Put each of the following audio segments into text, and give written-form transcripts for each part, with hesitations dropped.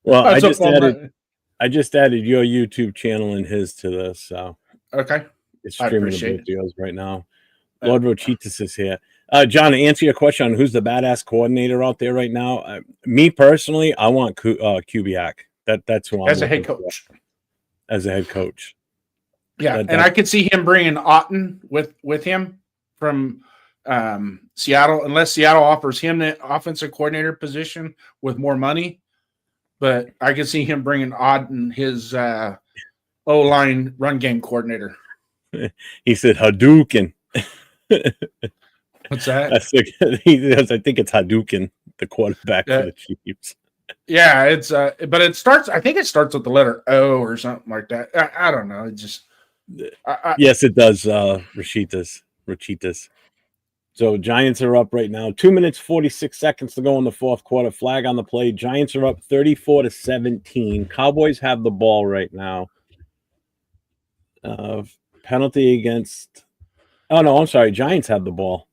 Well, I just added your YouTube channel and his to this, so okay. It's streaming the both videos right now. Lord Rochitas is here. John, to answer your question on who's the badass coordinator out there right now, me personally, I want Kubiak. That's who I'm as a head coach. As a head coach. Yeah, and I could see him bringing Otten with him from Seattle, unless Seattle offers him the offensive coordinator position with more money. But I could see him bringing Otten, his O-line run game coordinator. He said Hadouken. What's that? I think it's Hadouken, the quarterback for the Chiefs. Yeah, it's but it starts. I think it starts with the letter O or something like that. I don't know. It just yes, it does. Rachitas. So Giants are up right now. 2 minutes 46 seconds to go in the fourth quarter. Flag on the play. Giants are up 34-17. Cowboys have the ball right now. Penalty against. Oh no, I'm sorry. Giants have the ball.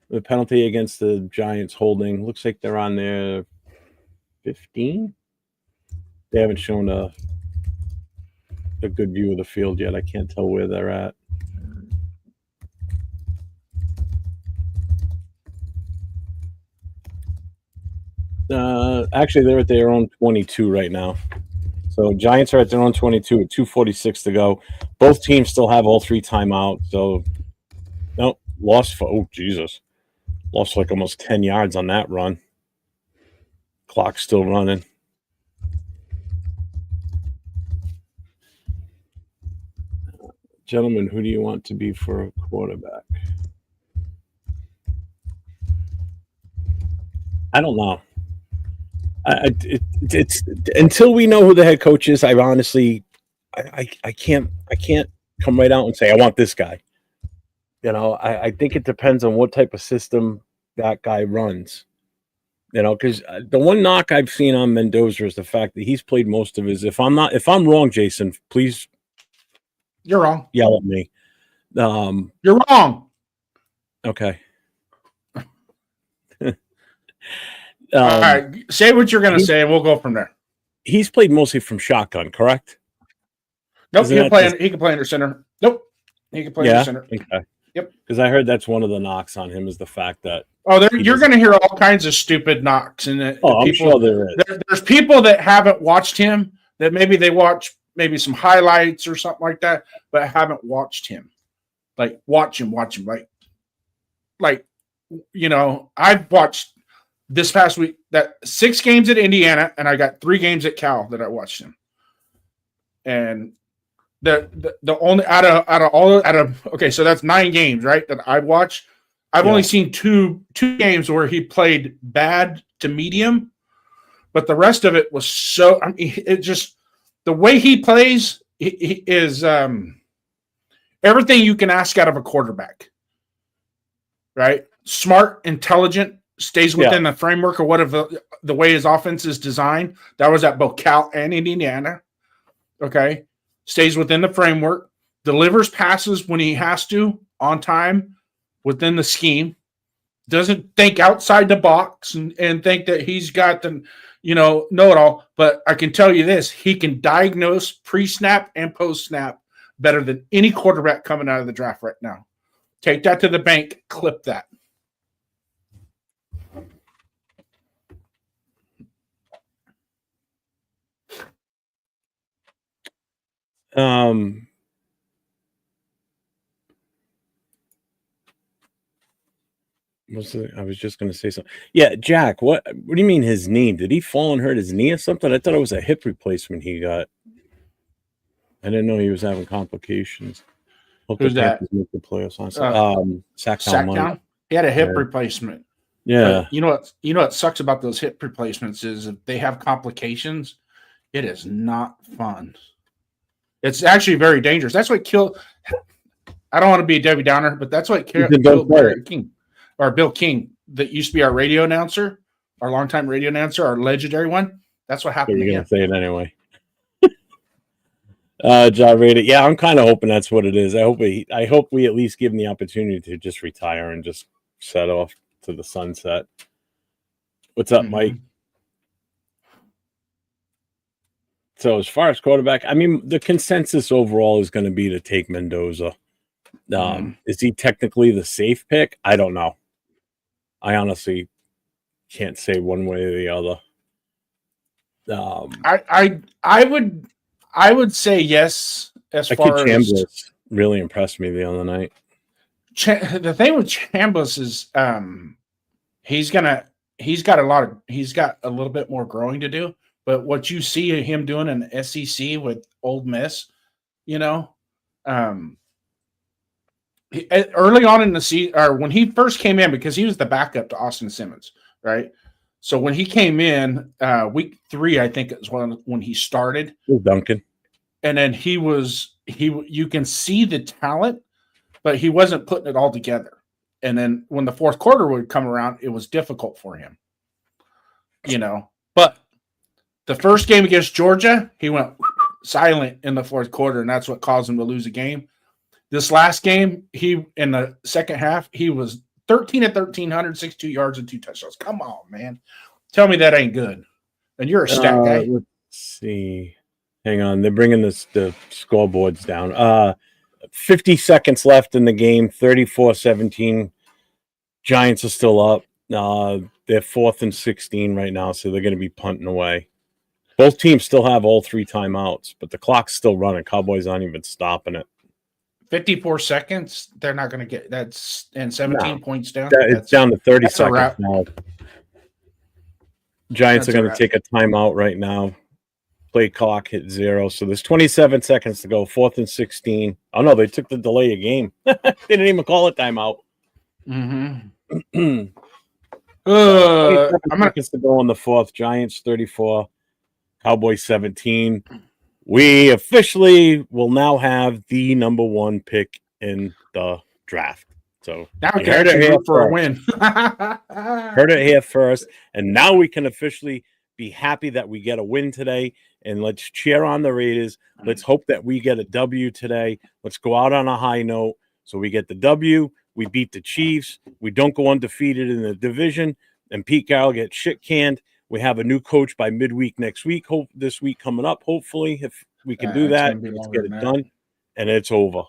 The penalty against the Giants holding. Looks like they're on their 15. They haven't shown a good view of the field yet. I can't tell where they're at. Actually, they're at their own 22 right now. So Giants are at their own 22 with 2:46 to go. Both teams still have all three timeouts. So, no, lost like almost 10 yards on that run. Clock's still running. Gentlemen, who do you want to be for a quarterback? I don't know. It's until we know who the head coach is. I honestly, I can't come right out and say I want this guy. You know, I think it depends on what type of system that guy runs. You know, because the one knock I've seen on Mendoza is the fact that he's played most of his. If I'm wrong, Jason, please. You're wrong. Yell at me. You're wrong. Okay. All right, say what you're going to say, and we'll go from there. He's played mostly from shotgun, correct? Nope, he can play under center. Nope, he can play under center. Okay. Yep. Because I heard that's one of the knocks on him is the fact that. Oh, you're going to hear all kinds of stupid knocks, and I'm sure there is. There's people that haven't watched him that maybe they watch maybe some highlights or something like that, but haven't watched him. Like watch him, like you know, I've watched. This past week, that 6 games at Indiana, and I got 3 games at Cal that I watched him. And the only out of okay, so that's 9 games, right? That I watched. I've only seen two games where he played bad to medium, but the rest of it was so. I mean, it just the way he plays he is everything you can ask out of a quarterback, right? Smart, intelligent. Stays within the framework of whatever the way his offense is designed. That was at both Cal and Indiana. Okay. Stays within the framework, delivers passes when he has to on time within the scheme, doesn't think outside the box and think that he's got the, know it all. But I can tell you this, he can diagnose pre-snap and post-snap better than any quarterback coming out of the draft right now. Take that to the bank, clip that. I was just going to say something. Yeah, Jack, what do you mean his knee? Did he fall and hurt his knee or something? I thought it was a hip replacement he got. I didn't know he was having complications. Hope Who's that? Make the playoffs on Sacktown. He had a hip replacement. Yeah. But you know what sucks about those hip replacements is if they have complications, it is not fun. It's actually very dangerous. That's what killed. I don't want to be a Debbie Downer, but that's what killed Bill King, that used to be our radio announcer, our longtime radio announcer, our legendary one. That's what happened. So you're going to say it anyway. John rated. Yeah, I'm kind of hoping that's what it is. I hope we at least give him the opportunity to just retire and just set off to the sunset. What's up, Mike? So as far as quarterback, I mean, the consensus overall is going to be to take Mendoza. Is he technically the safe pick? I don't know. I honestly can't say one way or the other. I would say yes. As That far kid as Chambliss really impressed me the other night. the thing with Chambliss is he's got a little bit more growing to do. But what you see him doing in the SEC with Ole Miss, early on in the season, or when he first came in, because he was the backup to Austin Simmons, right? So when he came in, week 3, I think it was when he started. Duncan. And then you can see the talent, but he wasn't putting it all together. And then when the fourth quarter would come around, it was difficult for him, But the first game against Georgia, he went silent in the fourth quarter, and that's what caused him to lose a game. This last game, in the second half, he was 13 at 1,362 yards and 2 touchdowns. Come on, man. Tell me that ain't good. And you're a stat guy. Let's see. Hang on. They're bringing the scoreboards down. 50 seconds left in the game, 34-17. Giants are still up. They're 4th and 16 right now, so they're going to be punting away. Both teams still have all 3 timeouts, but the clock's still running. Cowboys aren't even stopping it. 54 seconds, they're not going to get that's and 17 points down. It's down to 30 seconds now. Giants are going to take a timeout right now. Play clock hit 0. So there's 27 seconds to go. 4th and 16. Oh, no, they took the delay of game. They didn't even call it timeout. Mm-hmm. I'm going to go in the 4th. Giants 34. Cowboys 17. We officially will now have the number 1 pick in the draft. So now we can actually go for a win. Heard it here first. And now we can officially be happy that we get a win today. And let's cheer on the Raiders. Let's hope that we get a W today. Let's go out on a high note. So we get the W. We beat the Chiefs. We don't go undefeated in the division. And Pete Carroll gets shit canned. We have a new coach by midweek next week. This week coming up, hopefully, if we can do that, let's get it done. And it's over.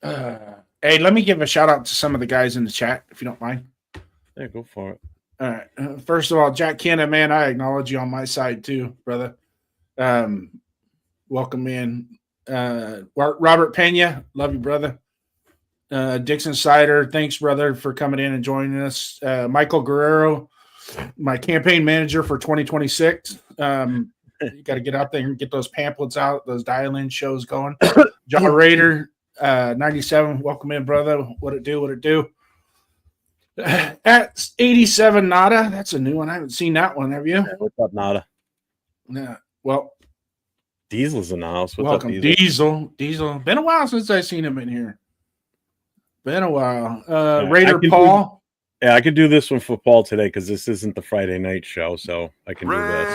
Hey, let me give a shout out to some of the guys in the chat, if you don't mind. Yeah, go for it. All right. First of all, Jack Cannon, man, I acknowledge you on my side too, brother. Welcome in. Robert Pena, love you, brother. Dixon Sider, thanks, brother, for coming in and joining us. Michael Guerrero, my campaign manager for 2026. You got to get out there and get those pamphlets out, those dial-in shows going. John Rader, 97, welcome in, brother. What it do? At 87 Nada, that's a new one. I haven't seen that one. Have you? Yeah, what's up, Nada? Yeah. Well, Diesel's in the house. What's welcome, up, Diesel? Diesel. Been a while since I've seen him in here. Been a while. Raider Paul. I could do this one for Paul today because this isn't the Friday night show, so I can do this.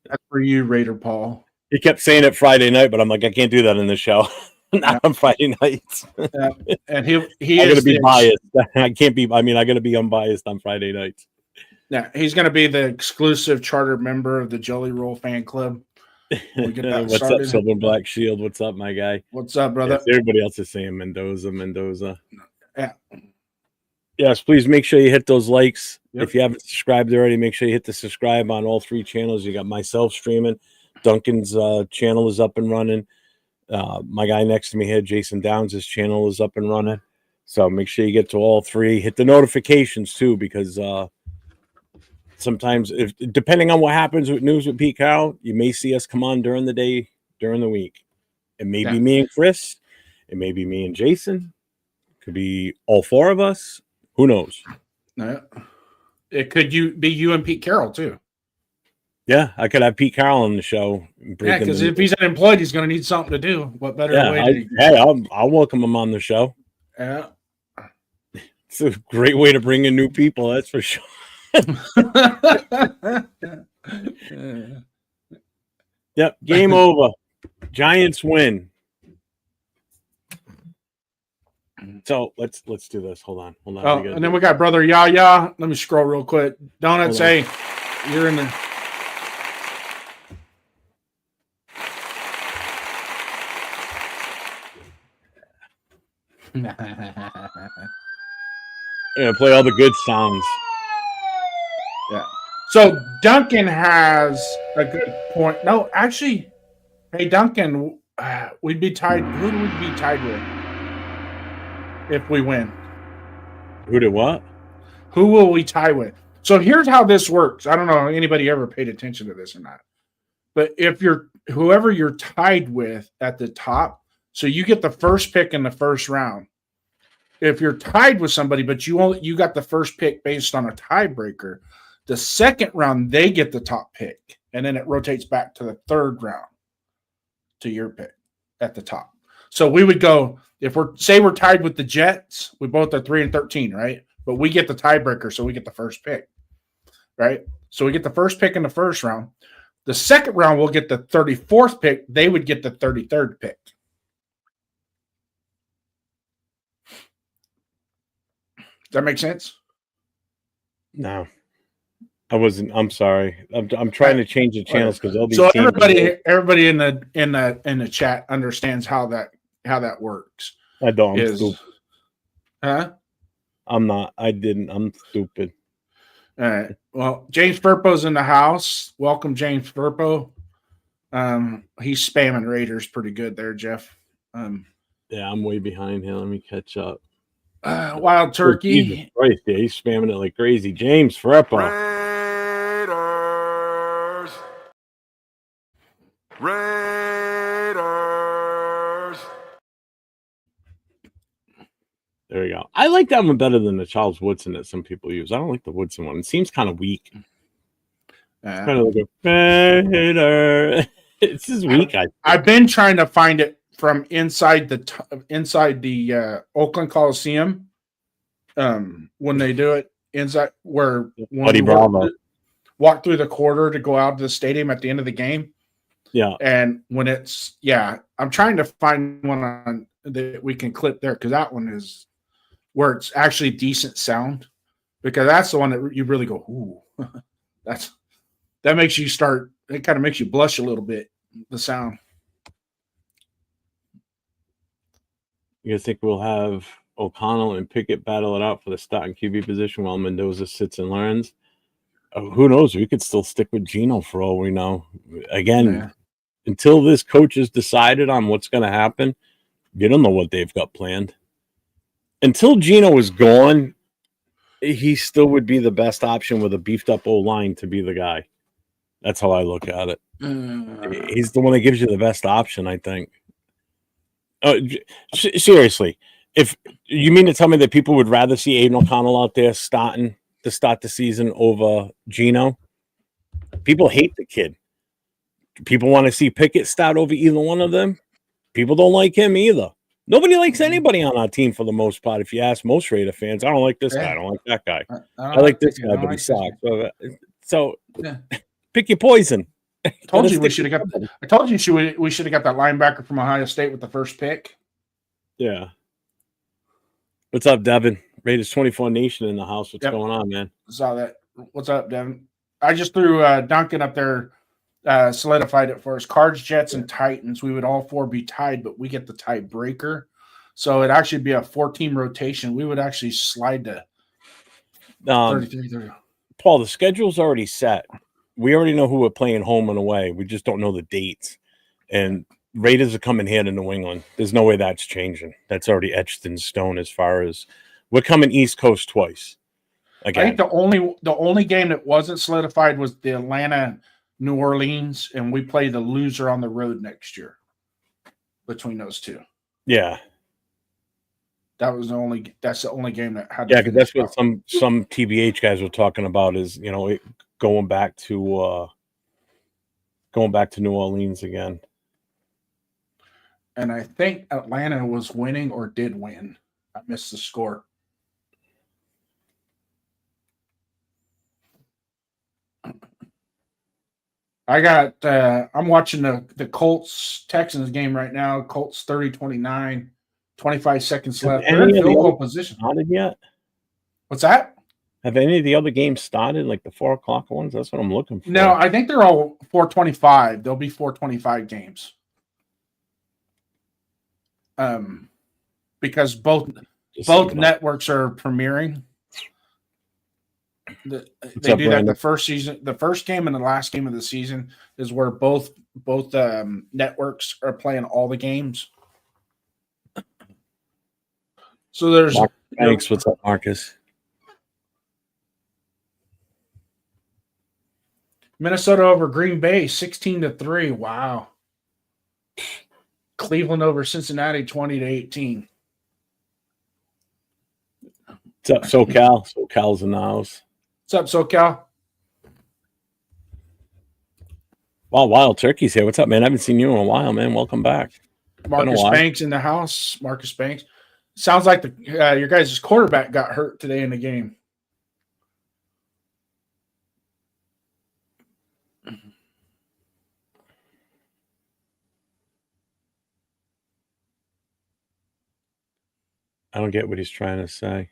That's for you, Raider Paul. He kept saying it Friday night, but I'm like, I can't do that in the show. Not on Friday nights. And he I'm going to be biased. I can't be. I mean, I'm going to be unbiased on Friday nights. Yeah, he's going to be the exclusive charter member of the Jelly Roll fan club. What's started. Up, Silver Black Shield? What's up, my guy? What's up, brother? Yes, everybody else is saying Mendoza. Yeah. Yes, please make sure you hit those likes. Yep. If you haven't subscribed already, make sure you hit the subscribe on all 3 channels. You got myself streaming. Duncan's channel is up and running. My guy next to me here, Jason Downs' channel is up and running. So make sure you get to all 3. Hit the notifications too, because sometimes, depending on what happens with news with Pete Carroll, you may see us come on during the day, during the week. It may be me and Chris. It may be me and Jason. It could be all 4 of us. Who knows? It could be you and Pete Carroll too. Yeah, I could have Pete Carroll on the show. Yeah, because if he's unemployed, he's going to need something to do. What better way? I'll welcome him on the show. Yeah, it's a great way to bring in new people. That's for sure. Yep, game over. Giants win. So let's do this. Hold on. Oh, and then we got Brother Yaya. Let me scroll real quick. Donuts, hey, you're in the. Yeah, play all the good sounds. Yeah. So Duncan has a good point. No, actually, hey Duncan, we'd be tied. Who do we be tied with if we win? Who did what? Who will we tie with? So here's how this works. I don't know if anybody ever paid attention to this or not. But if you're whoever you're tied with at the top, so you get the first pick in the first round. If you're tied with somebody, but you got the first pick based on a tiebreaker, the second round they get the top pick, and then it rotates back to the third round to your pick at the top. So we would go if we're tied with the Jets, we both are 3-13, right? But we get the tiebreaker, so we get the first pick, right? So we get the first pick in the first round. The second round, we'll get the 34th pick. They would get the 33rd pick. Does that make sense? No, I wasn't. I'm sorry. I'm trying to change the channels because they'll be. So everybody in the chat understands how that works. I don't. I'm stupid. Huh? I'm not. I didn't. I'm stupid. All right. Well, James Furpo's in the house. Welcome, James Furpo. He's spamming Raiders pretty good there, Jeff. Yeah, I'm way behind here. Let me catch up. Wild Turkey. Jesus Christ, yeah, he's spamming it like crazy. James Furpo. Raiders. There we go. I like that one better than the Charles Woodson that some people use. I don't like the Woodson one. It seems kind of weak. It's kind of like a Raider. It's just weak. I've been trying to find it from inside the Oakland Coliseum. When they do it inside where Buddy Bravo walk through the quarter to go out to the stadium at the end of the game. Yeah. And when I'm trying to find one that we can clip there because that one is where it's actually decent sound, because that's the one that you really go, ooh, that makes you start. It kind of makes you blush a little bit. The sound. You guys think we'll have O'Connell and Pickett battle it out for the starting QB position while Mendoza sits and learns? Who knows? We could still stick with Geno for all we know. Again, until this coach has decided on what's going to happen, you don't know what they've got planned. Until Geno is gone, he still would be the best option with a beefed up O-line to be the guy. That's how I look at it. He's the one that gives you the best option, I think. Seriously, if you mean to tell me that people would rather see Aiden O'Connell out there starting to start the season over Geno? People hate the kid. People want to see Pickett start over either one of them. People don't like him either. Nobody likes anybody on our team for the most part. If you ask most Raider fans, I don't like this guy. I don't like that guy. I like this guy, but he sucks. So pick your poison. I told you we should have got that linebacker from Ohio State with the first pick. Yeah. What's up, Devin? Raiders 24 Nation in the house. What's going on, man? Saw that. What's up, Devin? I just threw Duncan up there, solidified it for us. Cards, Jets, and Titans. We would all four be tied, but we get the tiebreaker. So it'd actually be a 4-team rotation. We would actually slide to 33. Paul, the schedule's already set. We already know who we're playing home and away. We just don't know the dates. And Raiders are coming here to New England. There's no way that's changing. That's already etched in stone as far as we're coming East Coast twice. Again. I think the only game that wasn't solidified was the Atlanta New Orleans, and we play the loser on the road next year between those two. Yeah. That's the only game that had. Yeah, because that's what some TBH guys were talking about is, going back to New Orleans again. And I think Atlanta was winning or did win. I missed the score. I'm watching the Colts Texans game right now. Colts 30-29. 25 seconds Have left. They're in any of the field goal other position. started yet? What's that? Have any of the other games started, like the 4 o'clock ones? That's what I'm looking for. No, I think they're all 425. There'll be 425 games. Because both networks are premiering. They do that the first game and the last game of the season is where both networks are playing all the games. So there's thanks. What's up, Marcus? Minnesota over Green Bay 16-3. Wow. Cleveland over Cincinnati 20-18. What's up, SoCal? SoCal's in the house. What's up, SoCal? Wow, Wild Turkey's here. What's up, man? I haven't seen you in a while, man. Welcome back. Marcus Banks in the house. Marcus Banks. Sounds like your guys' quarterback got hurt today in the game. I don't get what he's trying to say.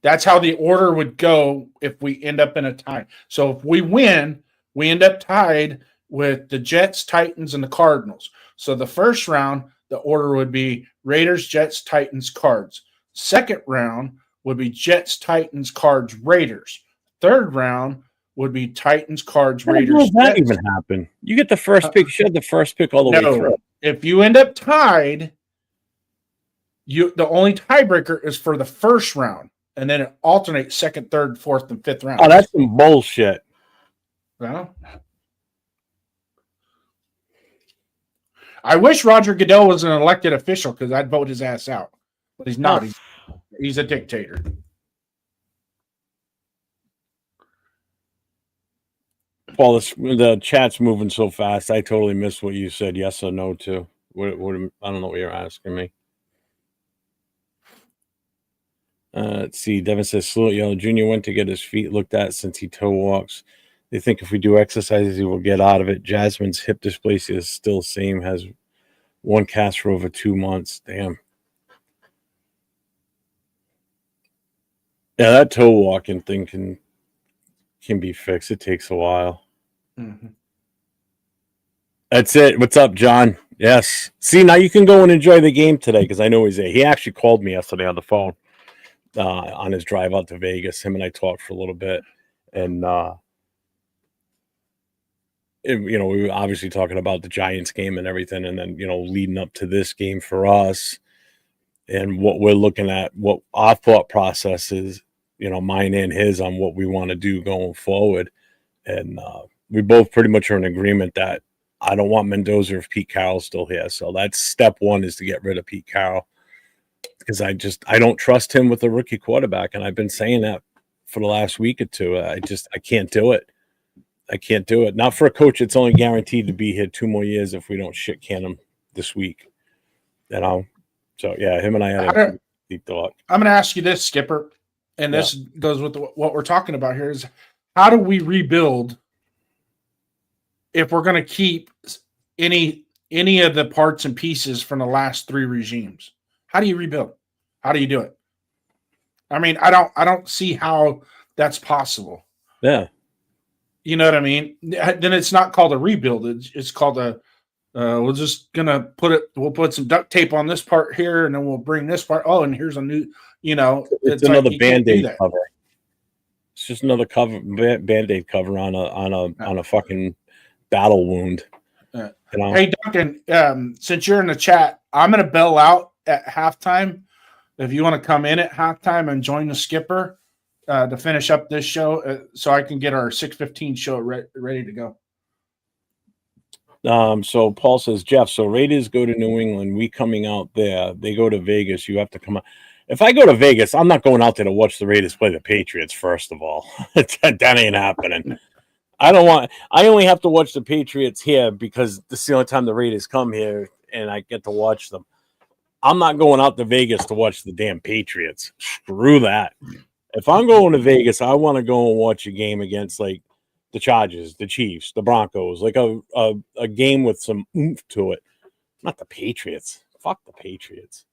That's how the order would go if we end up in a tie. So if we win, we end up tied with the Jets, Titans, and the Cardinals. So the first round, the order would be Raiders, Jets, Titans, Cards. Second round would be Jets, Titans, Cards, Raiders. Third round would be Titans, Cards, Raiders. How does that even happen? You get the first pick. You had the first pick all the way through. If you end up tied, the only tiebreaker is for the first round, and then it alternates second, third, fourth, and fifth round. Oh, that's some bullshit. Well, I wish Roger Goodell was an elected official because I'd vote his ass out. But he's not. He's a dictator. Paul, the chat's moving so fast. I totally missed what you said yes or no to. I don't know what you're asking me. Let's see. Devin says, Slow Jr. went to get his feet looked at since he toe walks. They think if we do exercises, he will get out of it. Jasmine's hip dysplasia is still same, has one cast for over 2 months. Damn. Yeah, that toe walking thing can be fixed. It takes a while. Mm-hmm. That's it. What's up, John? Yes. See, now you can go and enjoy the game today because I know he's there. He actually called me yesterday on the phone on his drive out to Vegas. Him and I talked for a little bit. And, we were obviously talking about the Giants game and everything. And then, leading up to this game for us and what we're looking at, what our thought process is, mine and his on what we want to do going forward. And we both pretty much are in agreement that I don't want Mendoza if Pete Carroll's still here. So that's step one, is to get rid of Pete Carroll, because I don't trust him with a rookie quarterback. And I've been saying that for the last week or two. I can't do it. I can't do it. Not for a coach that's only guaranteed to be here 2 more years if we don't shit can him this week. So yeah, him and I had a deep thought. I'm going to ask you this, Skipper, and this goes with what we're talking about here, is how do we rebuild if we're going to keep any of the parts and pieces from the last 3 regimes? How do you rebuild? How do you do it? I mean, I don't see how that's possible. Yeah. You know what I mean? Then it's not called a rebuild. It's called we're just gonna we'll put some duct tape on this part here, and then we'll bring this part. Oh, and here's a new, it's another Band-Aid cover. It's just another Band-Aid cover on a fucking battle wound. Hey, Duncan, since you're in the chat, I'm going to bail out at halftime. If you want to come in at halftime and join the Skipper to finish up this show, so I can get our 6:15 show ready to go. So Paul says, Jeff, so Raiders go to New England. We coming out there. They go to Vegas. You have to come out. If I go to Vegas, I'm not going out there to watch the Raiders play the Patriots, first of all. That ain't happening. I only have to watch the Patriots here because this is the only time the Raiders come here and I get to watch them. I'm not going out to Vegas to watch the damn Patriots. Screw that. If I'm going to Vegas, I want to go and watch a game against like the Chargers, the Chiefs, the Broncos, like a game with some oomph to it. Not the Patriots. Fuck the Patriots.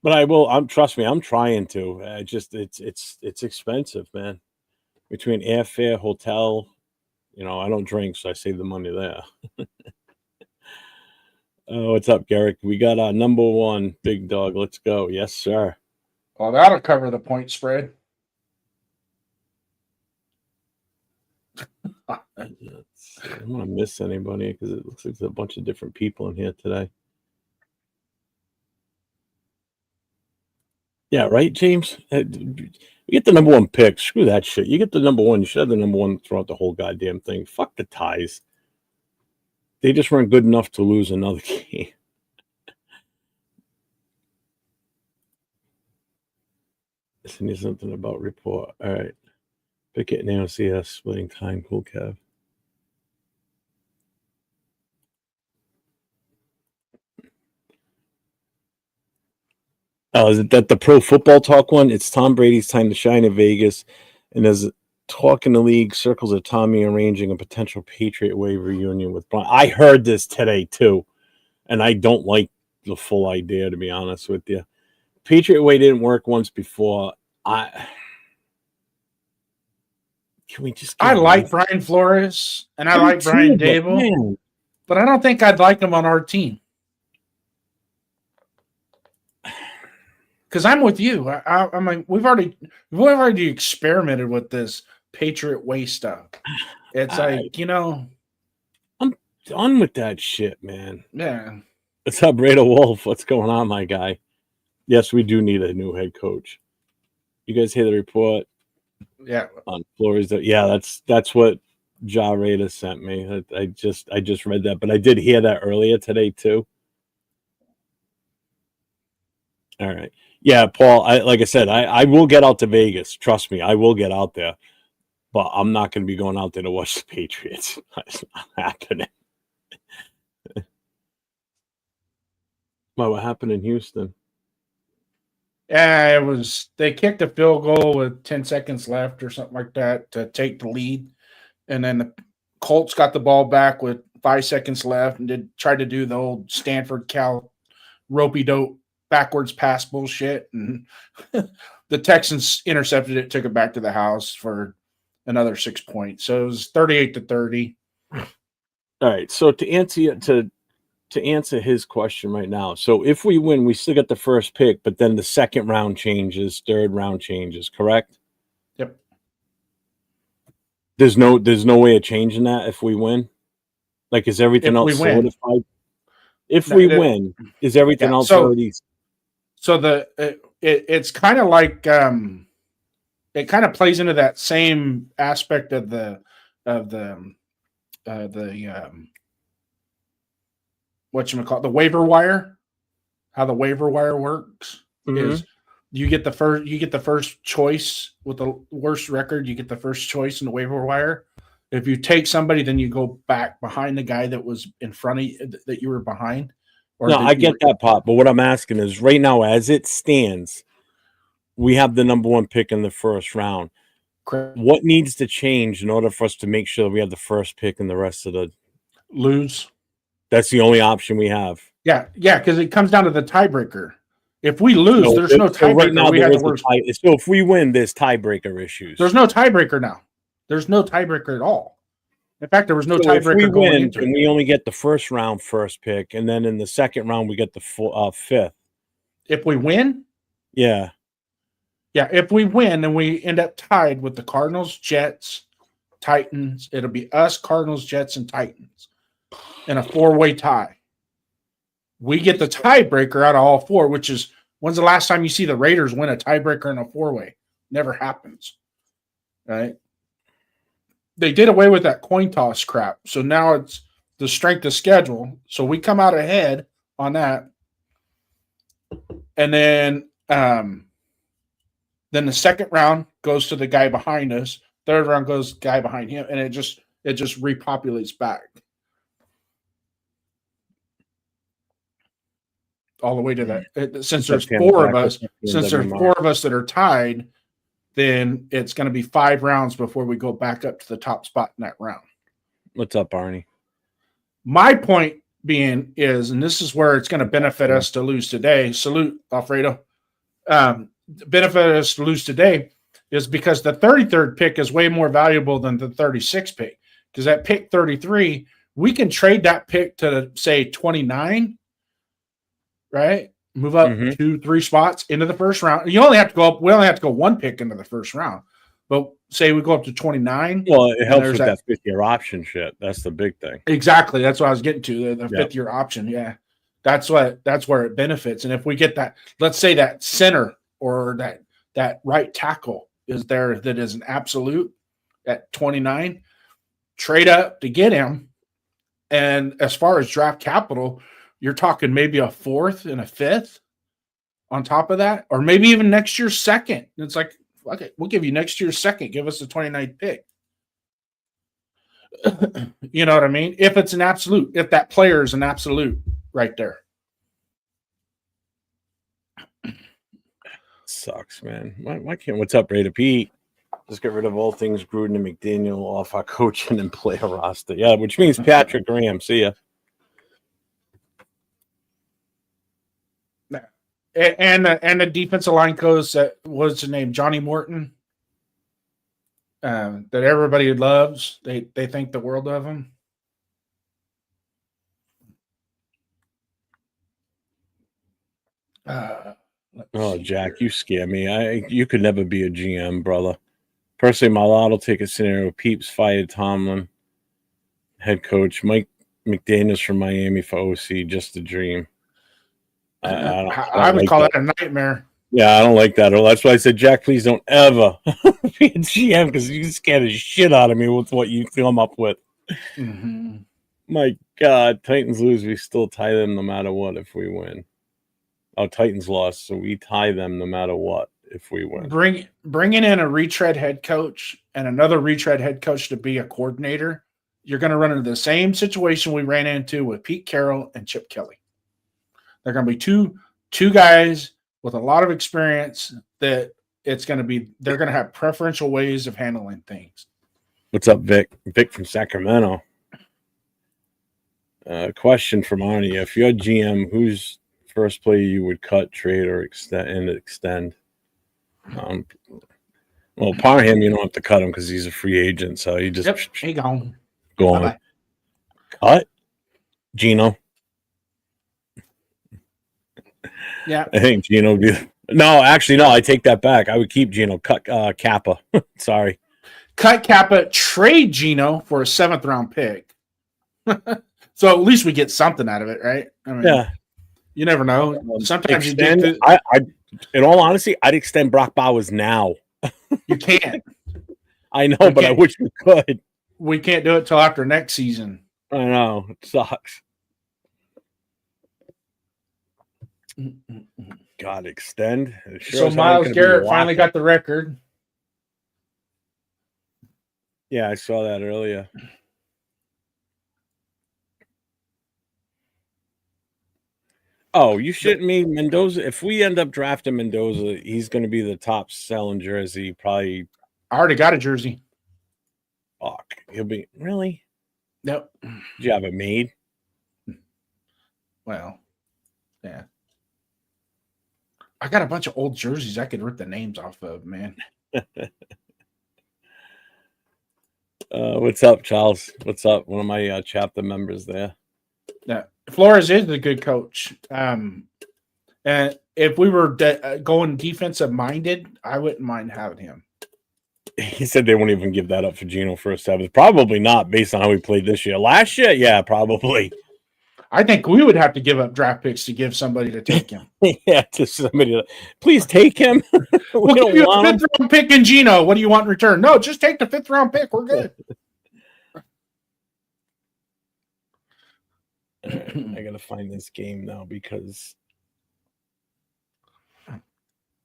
But I will. Trust me. I'm trying to. It's expensive, man. Between airfare, hotel. I don't drink, so I save the money there. Oh, what's up, Garrick? We got our number one big dog. Let's go. Yes, sir. Well, that'll cover the point spread. I don't want to miss anybody because it looks like there's a bunch of different people in here today. Yeah, right, James? You get the number one pick. Screw that shit. You get the number one. You should have the number one throughout the whole goddamn thing. Fuck the ties. They just weren't good enough to lose another game. Listen to something about report. All right. Pickett and AOCS splitting time. Cool, Kev. Oh, is it that the Pro Football Talk one? It's Tom Brady's time to shine in Vegas. And there's talk in the league circles of Tommy arranging a potential Patriot Way reunion with Brian. I heard this today, too. And I don't like the full idea, to be honest with you. Patriot Way didn't work once before. Can we just? I like Brian Flores and I like Brian Dable, but I don't think I'd like him on our team. Because I'm with you. I mean, we've already experimented with this Patriot Way stuff. It's I'm done with that shit, man. Yeah. What's up, Raider Wolf? What's going on, my guy? Yes, we do need a new head coach. You guys hear the report? Yeah. On Flores. Yeah, that's what Ja Raider sent me. I just read that, but I did hear that earlier today too. All right. Yeah, Paul, like I said, I will get out to Vegas. Trust me, I will get out there. But I'm not going to be going out there to watch the Patriots. That's not happening. Well, what happened in Houston? Yeah, they kicked a field goal with 10 seconds left or something like that to take the lead. And then the Colts got the ball back with 5 seconds left and tried to do the old Stanford Cal ropey dope backwards pass bullshit. And the Texans intercepted it, took it back to the house for another 6 points. So it was 38-30. All right. So to answer his question right now. So if we win, we still get the first pick, but then the second round changes, third round changes, correct? Yep. There's no way of changing that if we win? Like, is everything else solidified? If we win, is everything else already? So it's kind of like it kind of plays into that same aspect of the whatchamacallit, the waiver wire. How the waiver wire works is you get the first choice with the worst record, you get the first choice in the waiver wire. If you take somebody, then you go back behind the guy that was in front of you, that you were behind. No, I get that part, but what I'm asking is right now, as it stands, we have the number one pick in the first round. Correct. What needs to change in order for us to make sure that we have the first pick in the rest of the lose? That's the only option we have. Yeah, because it comes down to the tiebreaker. If we lose, there's no tiebreaker. Right now, so if we win, there's tiebreaker issues. There's no tiebreaker now. There's no tiebreaker at all. In fact, there was no tiebreaker going into it. And we only get the first round first pick, and then in the second round we get the fifth. If we win, yeah, if we win, then we end up tied with the Cardinals, Jets, Titans. It'll be us, Cardinals, Jets, and Titans in a 4-way tie. We get the tiebreaker out of all four, which is, when's the last time you see the Raiders win a tiebreaker in a 4-way? Never happens, right? They did away with that coin toss crap. So now it's the strength of schedule. So we come out ahead on that. And then the second round goes to the guy behind us. Third round goes guy behind him. And it just repopulates back. All the way to that. Since there's four of us that are tied, then it's going to be 5 rounds before we go back up to the top spot in that round. What's up, Barney? My point being is, and this is where it's going to benefit us to lose today. Salute, Alfredo. benefit us to lose today is because the 33rd pick is way more valuable than the 36th pick. Because that pick 33, we can trade that pick to, say, 29, right? Move up 2-3 spots into the first round. You only have to go up. We only have to go one pick into the first round. But say we go up to 29. Well, it helps with that 5th-year option shit. That's the big thing. Exactly. That's what I was getting to. The 5th-year option. Yeah. That's where it benefits. And if we get that, let's say that center or that right tackle is there that is an absolute at 29, trade up to get him. And as far as draft capital, you're talking maybe a 4th and a 5th on top of that, or maybe even next year's 2nd. It's like, okay, we'll give you next year's 2nd. Give us the 29th pick. You know what I mean? If it's an absolute, if that player is an absolute right there. Sucks, man. Why can't, what's up, Raider Pete? Just get rid of all things Gruden and McDaniel off our coaching and player roster. Yeah, which means Patrick Graham. See ya. And the defensive line coach that was his name, Johnny Morton, that everybody loves. They think the world of him. Oh, Jack, you scare me. You could never be a GM, brother. Personally, my lot will take a scenario. Peeps fired Tomlin, head coach. Mike McDaniels from Miami for OC, just a dream. I would call that a nightmare. Yeah, I don't like that. That's why I said, Jack, please don't ever be a GM because you scared the shit out of me with what you come up with. Mm-hmm. My God, Titans lose, we still tie them no matter what if we win. Oh, Titans lost, so we tie them no matter what if we win. Bringing in a retread head coach and another retread head coach to be a coordinator, you're going to run into the same situation we ran into with Pete Carroll and Chip Kelly. They're going to be two guys with a lot of experience that they're going to have preferential ways of handling things. What's up, Vic? Vic from Sacramento. Question from Arnie. If you're GM, who's first player you would cut, trade, or extend? Well, Parham, you don't have to cut him because he's a free agent, so you just he gone. Go on. Bye-bye. Cut Gino. Yeah, I think Gino would be. No, actually, no. I take that back. I would keep Gino. Cut Kappa. Sorry. Cut Kappa. Trade Gino for a 7th round pick. So at least we get something out of it, right? I mean, yeah. You never know. Sometimes extend, you I, in all honesty, I'd extend Brock Bowers now. You can't. I know, but I wish we could. We can't do it till after next season. I know. It sucks. God, extend. So Myles Garrett finally got the record. Yeah, I saw that earlier. Oh, you shouldn't mean Mendoza. If we end up drafting Mendoza, he's going to be the top selling jersey. Probably. I already got a jersey. Fuck. He'll be. Really? Nope. Did you have it made? Well, yeah. I got a bunch of old jerseys I could rip the names off of, man. What's up, Charles? What's up? One of my chapter members there. Yeah. Flores is a good coach. And if we were going defensive minded, I wouldn't mind having him. He said they won't even give that up for Gino for a 7th. Probably not, based on how he played this year. Last year, yeah, probably. I think we would have to give up draft picks to give somebody to take him. Yeah, to somebody. Please take him. We'll give you a 5th round pick in Gino. What do you want in return? No, just take the 5th round pick. We're good. I gotta find this game now because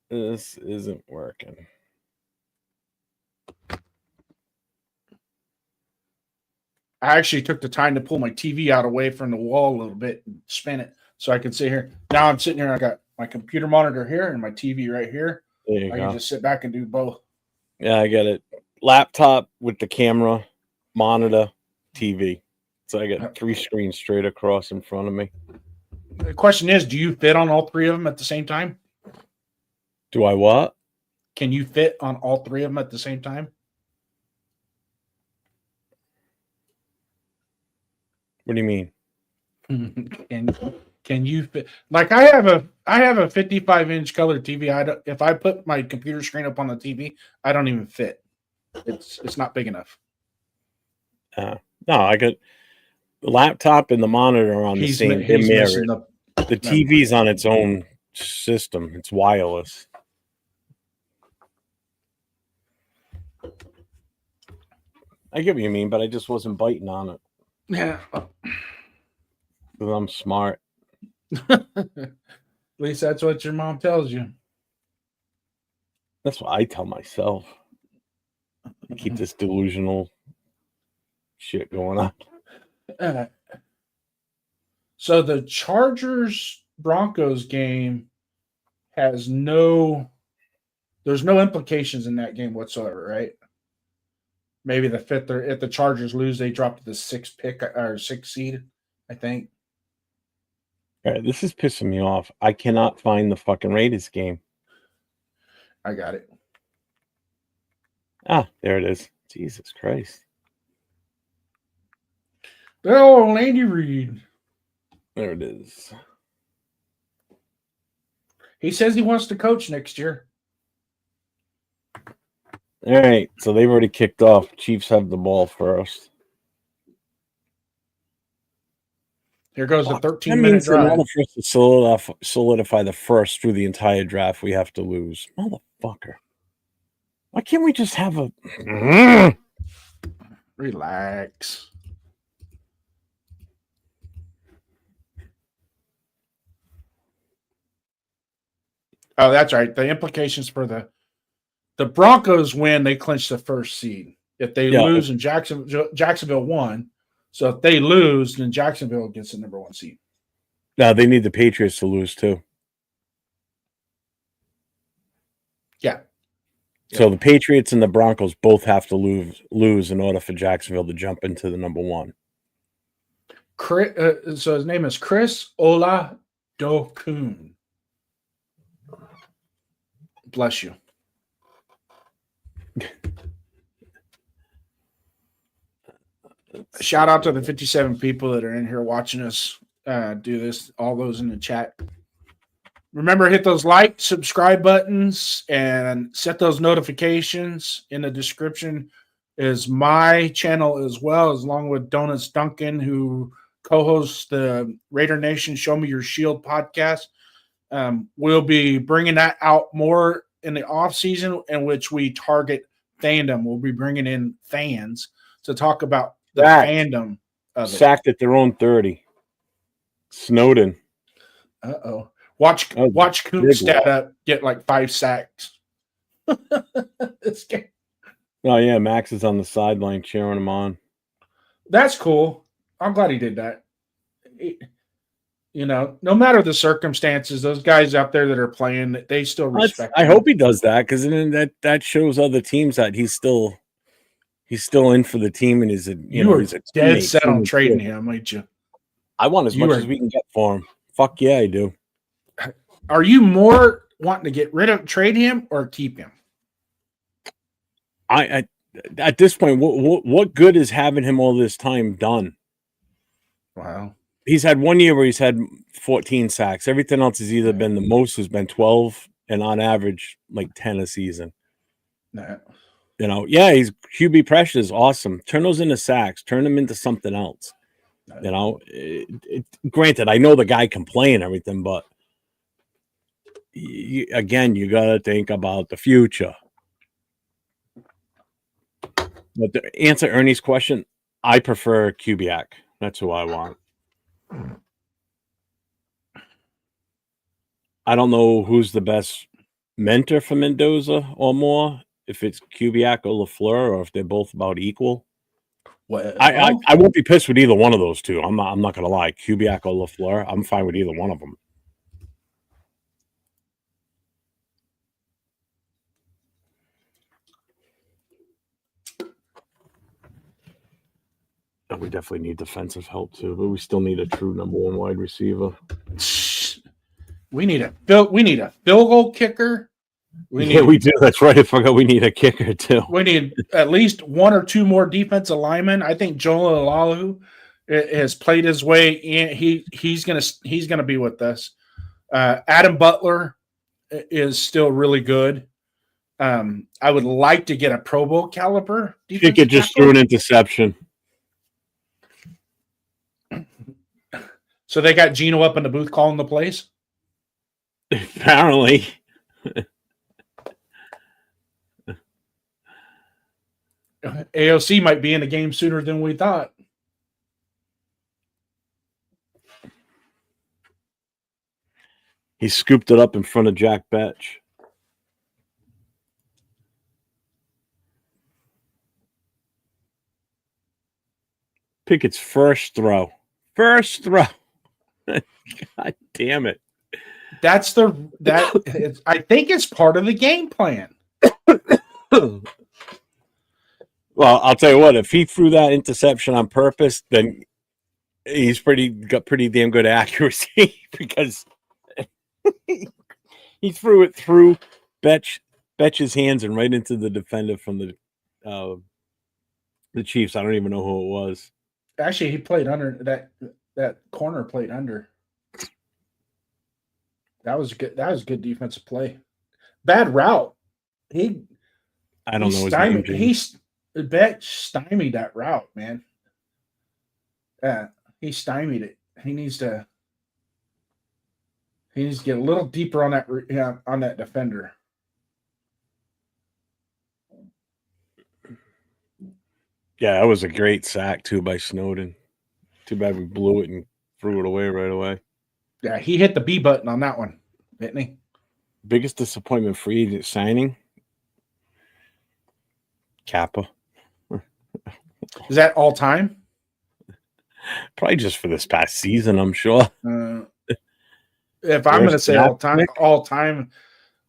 this isn't working. I actually took the time to pull my TV out away from the wall a little bit and spin it so I could sit here. Now I'm sitting here. I got my computer monitor here and my TV right here. I can just sit back and do both. Yeah, I get it. Laptop with the camera, monitor, TV. So I got 3 screens straight across in front of me. The question is, do you fit on all 3 of them at the same time? Do I what? Can you fit on all three of them at the same time? What do you mean? Can you fit? Like I have a 55-inch color TV. If I put my computer screen up on the TV, I don't even fit. It's not big enough. No, I got the laptop and the monitor on the same. They're mirrored. The TV's on its own system. It's wireless. I get what you mean, but I just wasn't biting on it. Yeah. Because I'm smart. At least that's what your mom tells you. That's what I tell myself. I keep this delusional shit going on. So the Chargers-Broncos game there's no implications in that game whatsoever, right? Maybe if the Chargers lose, they drop to the 6th pick or 6th seed, I think. All right, this is pissing me off. I cannot find the fucking Raiders game. I got it. Ah, there it is. Jesus Christ. Oh, Andy Reid. There it is. He says he wants to coach next year. All right, so they've already kicked off. Chiefs have the ball first. Here goes a 13-minute drive. In order for us to solidify the first through the entire draft, we have to lose. Motherfucker. Why can't we just have a... Relax. Oh, that's right. The implications for the Broncos win, they clinch the first seed. If they lose and Jacksonville won, so if they lose, then Jacksonville gets the number 1 seed. No, they need the Patriots to lose too. Yeah. So the Patriots and the Broncos both have to lose in order for Jacksonville to jump into the number 1. So his name is Chris Oladokun. Bless you. Shout out to the 57 people that are in here watching us do this, all those in the chat. Remember, hit those like, subscribe buttons, and set those notifications. In the description is my channel as well, along with Donuts Duncan, who co-hosts the Raider Nation Show Me Your Shield podcast. We'll be bringing that out more in the off season, in which we target fandom. We'll be bringing in fans to talk about the fandom of it. Sacked at their own 30. Snowden. Uh-oh. Watch Coop get like 5 sacks. This game. Oh, yeah. Max is on the sideline cheering him on. That's cool. I'm glad he did that. No matter the circumstances, those guys out there that are playing, they still respect him. I hope he does that, because then that shows other teams that he's still in for the team, and he's a dead set on trading him, ain't you? I want as much as we can get for him. Fuck yeah, I do. Are you more wanting to trade him or keep him? I at this point, what good is having him all this time done? Wow. He's had 1 year where he's had 14 sacks. Everything else has either been, the most has been 12, and on average, like 10 a season. Nah. He's QB pressure is awesome. Turn those into sacks. Turn them into something else. Nah. Granted, I know the guy can play and everything, but you got to think about the future. But to answer Ernie's question, I prefer Kubiak. That's who I want. I don't know who's the best mentor for Mendoza or more, if it's Kubiak or LaFleur, or if they're both about equal. I won't be pissed with either one of those two. I'm not gonna lie. Kubiak or LaFleur, I'm fine with either one of them. We definitely need defensive help too, but we still need a true number 1 wide receiver. We need a field goal kicker Yeah, we do. That's right. I forgot we need a kicker too. We need at least one or two more defensive linemen. I think Joel Alalu has played his way in. He's gonna be with us. Adam Butler is still really good. I would like to get a Pro Bowl caliber defensive Pickett just threw an interception. So they got Gino up in the booth calling the plays? Apparently. AOC might be in the game sooner than we thought. He scooped it up in front of Jack Betch. Pickett's first throw. First throw. God damn it. I think it's part of the game plan. Well, I'll tell you what, if he threw that interception on purpose, then he's got pretty damn good accuracy because he threw it through Betch's hands and right into the defender from the Chiefs. I don't even know who it was. Actually, he played under that corner played under. That was good. That was a good defensive play. Bad route. I don't know his name. Betch stymied that route, man. He stymied it. He needs to get a little deeper on that defender. Yeah, that was a great sack too by Snowden. Too bad we blew it and threw it away right away. Yeah, he hit the B button on that one, didn't he? Biggest disappointment free agent signing? Kappa. Is that all time? Probably just for this past season, I'm sure. If I'm going to say all time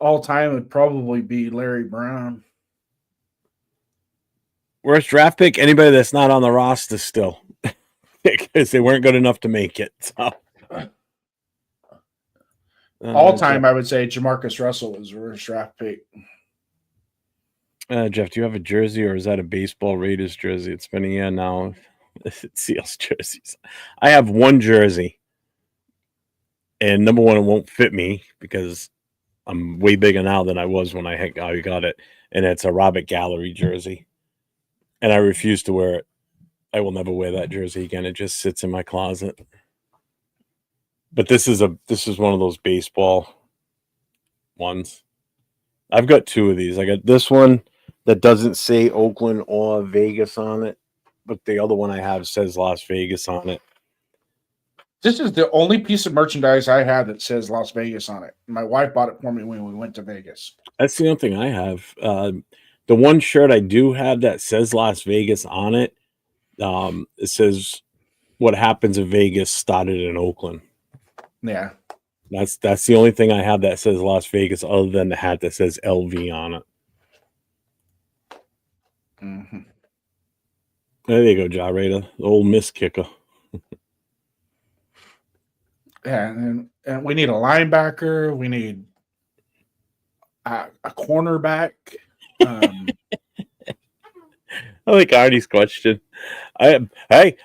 would probably be Larry Brown. Worst draft pick? Anybody that's not on the roster still, because they weren't good enough to make it. So. All time, I would say Jamarcus Russell was the worst draft pick. Jeff, do you have a jersey or is that a baseball Raiders jersey? It's been a year now. It's Seals jerseys. I have one jersey, and number one, it won't fit me because I'm way bigger now than I was when I got it, and it's a Robert Gallery jersey, and I refuse to wear it. I will never wear that jersey again. It just sits in my closet. But this is one of those baseball ones. I've got two of these. I got this one that doesn't say Oakland or Vegas on it, but the other one I have says Las Vegas on it. This is the only piece of merchandise I have that says Las Vegas on it. My wife bought it for me when we went to Vegas. That's the only thing I have. The one shirt I do have that says Las Vegas on it, it says what happens in Vegas started in Oakland. Yeah. That's the only thing I have that says Las Vegas other than the hat that says LV on it. Mm-hmm. There you go, Ja Raider, the old miss kicker. Yeah, and we need a linebacker. We need a cornerback. I like Artie's question. I'm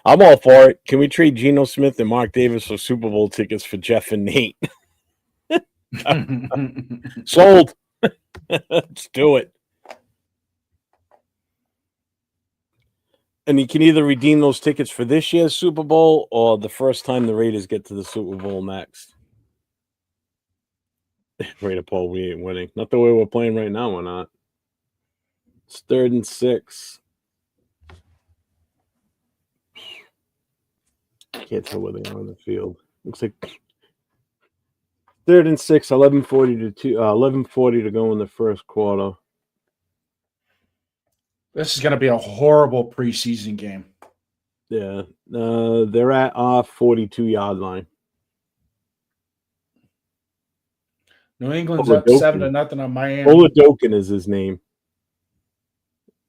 all for it. Can we trade Geno Smith and Mark Davis for Super Bowl tickets for Jeff and Nate? Sold. Let's do it. And you can either redeem those tickets for this year's Super Bowl or the first time the Raiders get to the Super Bowl next. Raider Paul, we ain't winning. Not the way we're playing right now, we're not. It's 3rd and 6. Can't tell where they are on the field. Looks like 3rd and 6, 11:40 to go in the first quarter. This is going to be a horrible preseason game. Yeah, they're at our 42-yard line. New England's up 7-0 on Miami. Oladokin is his name.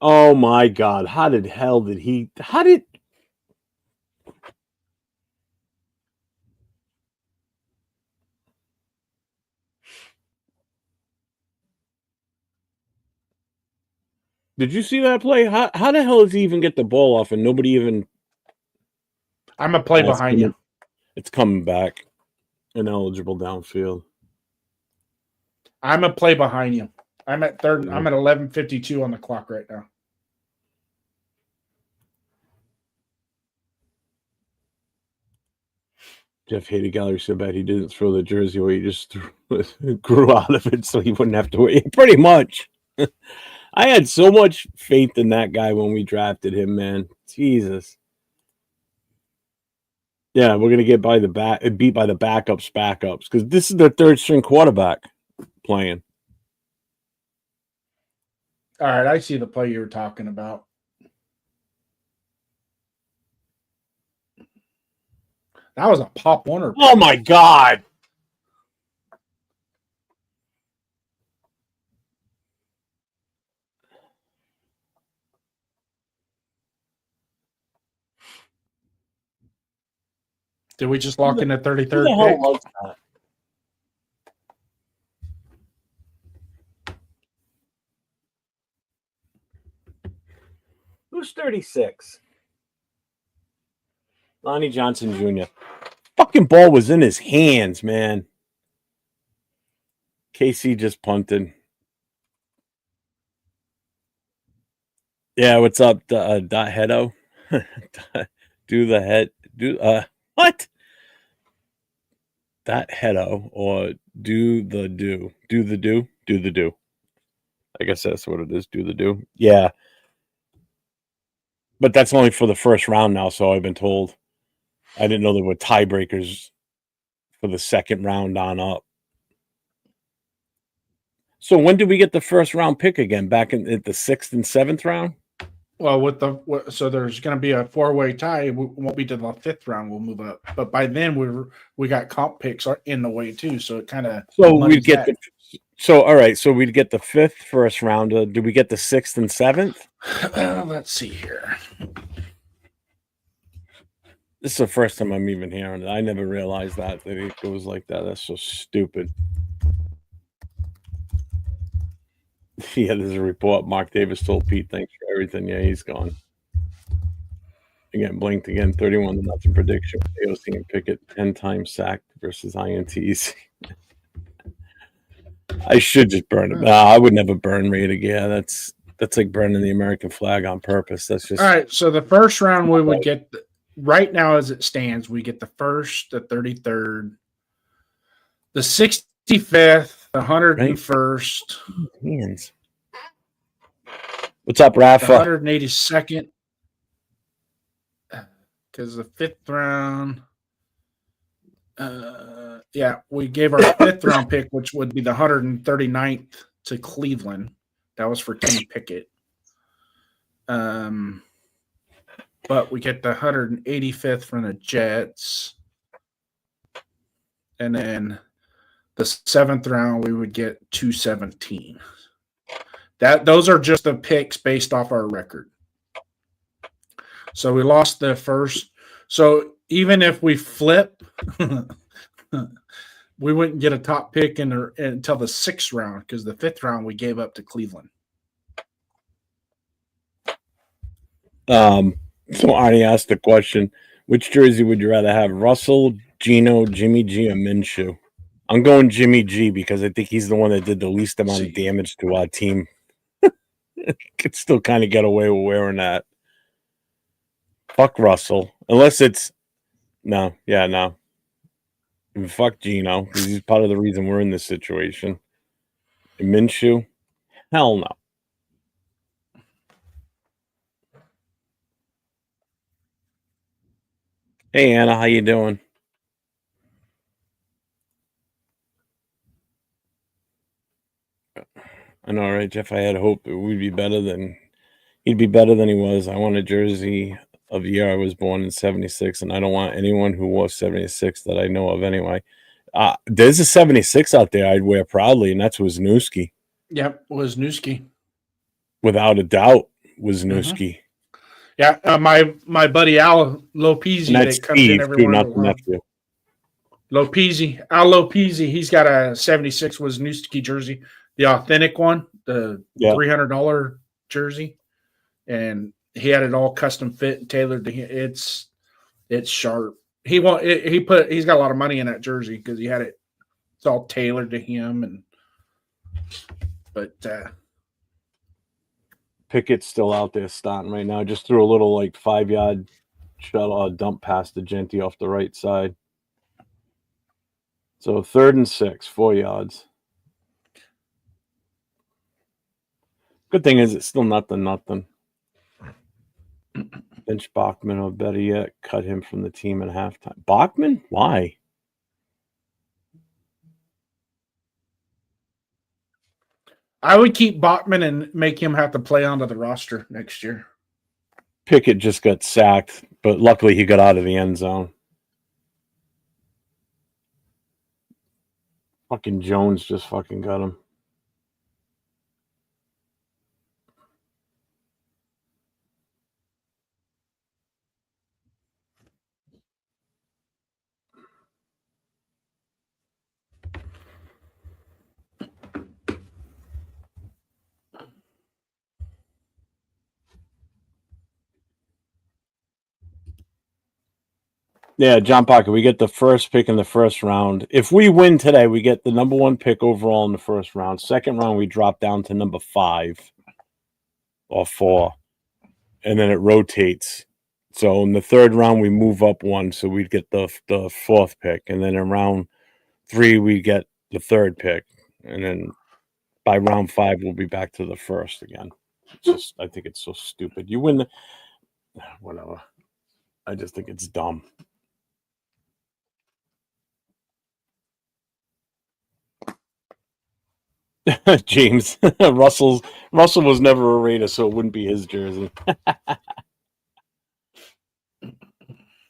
Oh my God! How did he? Did you see that play? How the hell does he even get the ball off and nobody even? I'm a play behind you. It's coming back. Ineligible downfield. I'm a play behind you. I'm at third. I'm at 11:52 on the clock right now. Jeff Hader Gallery so bad he didn't throw the jersey away. He just grew out of it so he wouldn't have to wait. Pretty much. I had so much faith in that guy when we drafted him, man. Jesus. Yeah, we're gonna get beat by the backups, because this is their third string quarterback playing. All right, I see the play you were talking about. That was a Pop Warner. Oh my God. Did we just lock in the 33rd Who the hell pick? was that? Who's 36? Lonnie Johnson Jr. Fucking ball was in his hands, man. KC just punted. Yeah, what's up, Dot Heado? Do the head. What? Dot Heado or do the do. Do the do. Do the do. I guess that's what it is. Do the do. Yeah. But that's only for the first round now, so I've been told. I didn't know there were tiebreakers for the second round on up. So when did we get the first round pick again? Back in at the 6th and 7th round? Well, so there's going to be a 4-way tie. We won't be to the 5th round. We'll move up, but by then we got comp picks in the way too. So it kind of we'd get all right. So we'd get the 5th first rounder. Do we get the 6th and 7th? Let's see here. This is the first time I'm even hearing it. I never realized that it goes like that. That's so stupid. Yeah, there's a report. Mark Davis told Pete, thanks for everything. Yeah, he's gone. Again, blinked again. 31-0 prediction. AOC and Pickett 10 times sacked versus INTs. I should just burn it. No, I would never burn Raider gear. That's like burning the American flag on purpose. That's just all right. So the first round we would get right now as it stands. We get the 1st, the 33rd, the 65th. The 101st. Hands. What's up, Rafa? The 182nd. Because the 5th round. Yeah, we gave our 5th round pick, which would be the 139th to Cleveland. That was for Kenny Pickett. But we get the 185th from the Jets. And then the 7th round, we would get 217. Those are just the picks based off our record. So we lost the first. So even if we flip, we wouldn't get a top pick until the 6th round because the 5th round we gave up to Cleveland. So Arnie asked the question: which jersey would you rather have, Russell, Gino, Jimmy G, or Minshew? I'm going Jimmy G because I think he's the one that did the least amount of damage to our team. Could still kind of get away with wearing that. Fuck Russell. Unless it's no. And fuck Gino, because he's part of the reason we're in this situation. And Minshew? Hell no. Hey Anna, how you doing? I know, right, Jeff? I had hope that he'd be better than he was. I want a jersey of the year I was born in 76, and I don't want anyone who wore 76 that I know of anyway. There's a 76 out there I'd wear proudly, and that's Wisniewski. Yep, Wisniewski. Without a doubt, Wisniewski. Yeah, my buddy Al Lopez that comes in every once in a while. Al Lopez, he's got a 76 Wisniewski jersey. The authentic one, the $300 jersey, and he had it all custom fit and tailored to him. It's sharp. He's got a lot of money in that jersey because he had it. It's all tailored to him, but Pickett's still out there starting right now. Just threw a little 5-yard dump pass to Genty off the right side. So 3rd and 6, 4 yards. Good thing is it's still nothing. Bench Bachman, or better yet, cut him from the team at halftime. Bachman? Why? I would keep Bachman and make him have to play onto the roster next year. Pickett just got sacked, but luckily he got out of the end zone. Fucking Jones just fucking got him. Yeah, John Parker, we get the first pick in the first round. If we win today, we get the number 1 pick overall in the first round. Second round, we drop down to number 5 or 4, and then it rotates. So in the third round, we move up 1, so we'd get the 4th pick, and then in round 3, we get the 3rd pick, and then by round 5, we'll be back to the 1st again. I think it's so stupid. You win, whatever. I just think it's dumb. James Russell was never a Raider, so it wouldn't be his jersey.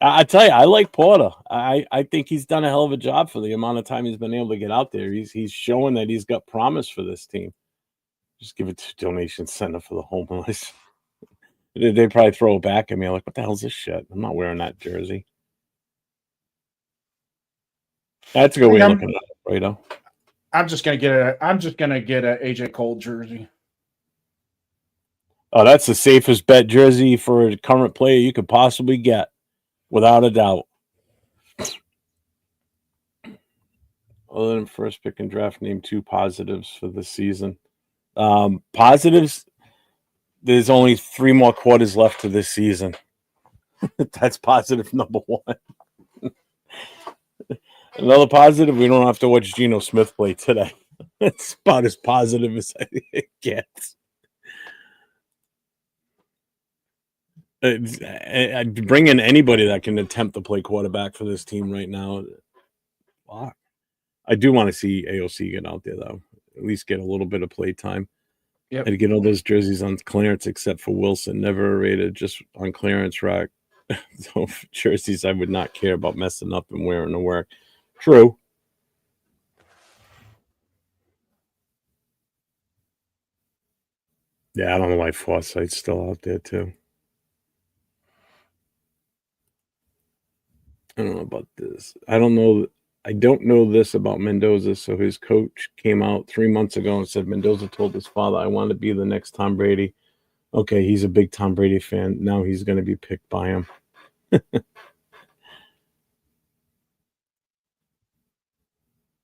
I tell you, I like Porter. I think he's done a hell of a job for the amount of time he's been able to get out there. He's showing that he's got promise for this team. Just give it to Donation Center for the homeless. They probably throw it back at me. I'm like, what the hell's this shit? I'm not wearing that jersey. That's a good way of looking at it, right? I'm just gonna get a AJ Cole jersey. Oh, that's the safest bet jersey for a current player you could possibly get, without a doubt. Other than first pick and draft, name 2 positives for this season. Positives, there's only 3 more quarters left to this season. That's positive number 1. Another positive, we don't have to watch Geno Smith play today. It's about as positive as it gets. I'd bring in anybody that can attempt to play quarterback for this team right now. Wow. I do want to see AOC get out there, though. At least get a little bit of play time. Yep. And get all those jerseys on clearance, except for Wilson. Never rated, just on clearance rack. So jerseys I would not care about messing up and wearing to work. True. Yeah, I don't know why Foresight's still out there, too. I don't know about this. I don't know this about Mendoza. So his coach came out 3 months ago and said Mendoza told his father, I want to be the next Tom Brady. Okay, he's a big Tom Brady fan. Now he's going to be picked by him.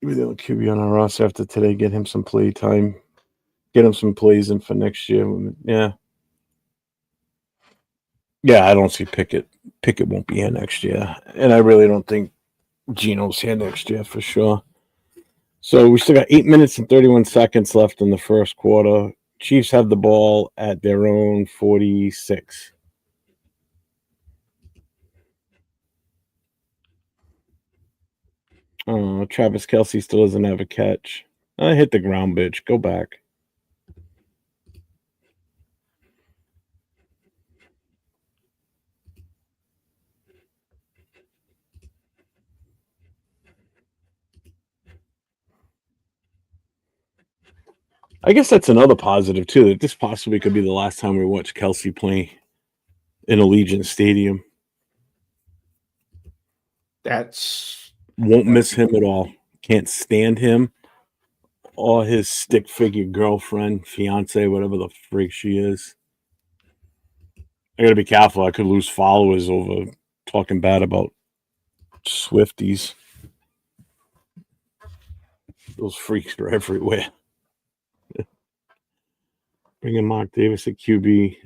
Maybe they'll QB on our roster after today. Get him some play time. Get him some plays in for next year. Yeah. Yeah, I don't see Pickett. Pickett won't be here next year. And I really don't think Geno's here next year for sure. So we still got 8 minutes and 31 seconds left in the first quarter. Chiefs have the ball at their own 46. Oh, Travis Kelce still doesn't have a catch. I hit the ground, bitch. Go back. I guess that's another positive, too, that this possibly could be the last time we watch Kelce play in Allegiant Stadium. Won't miss him at all. Can't stand him. or his stick figure girlfriend, fiance, whatever the freak she is. I gotta be careful. I could lose followers over talking bad about Swifties. Those freaks are everywhere. Bringing Mark Davis at QB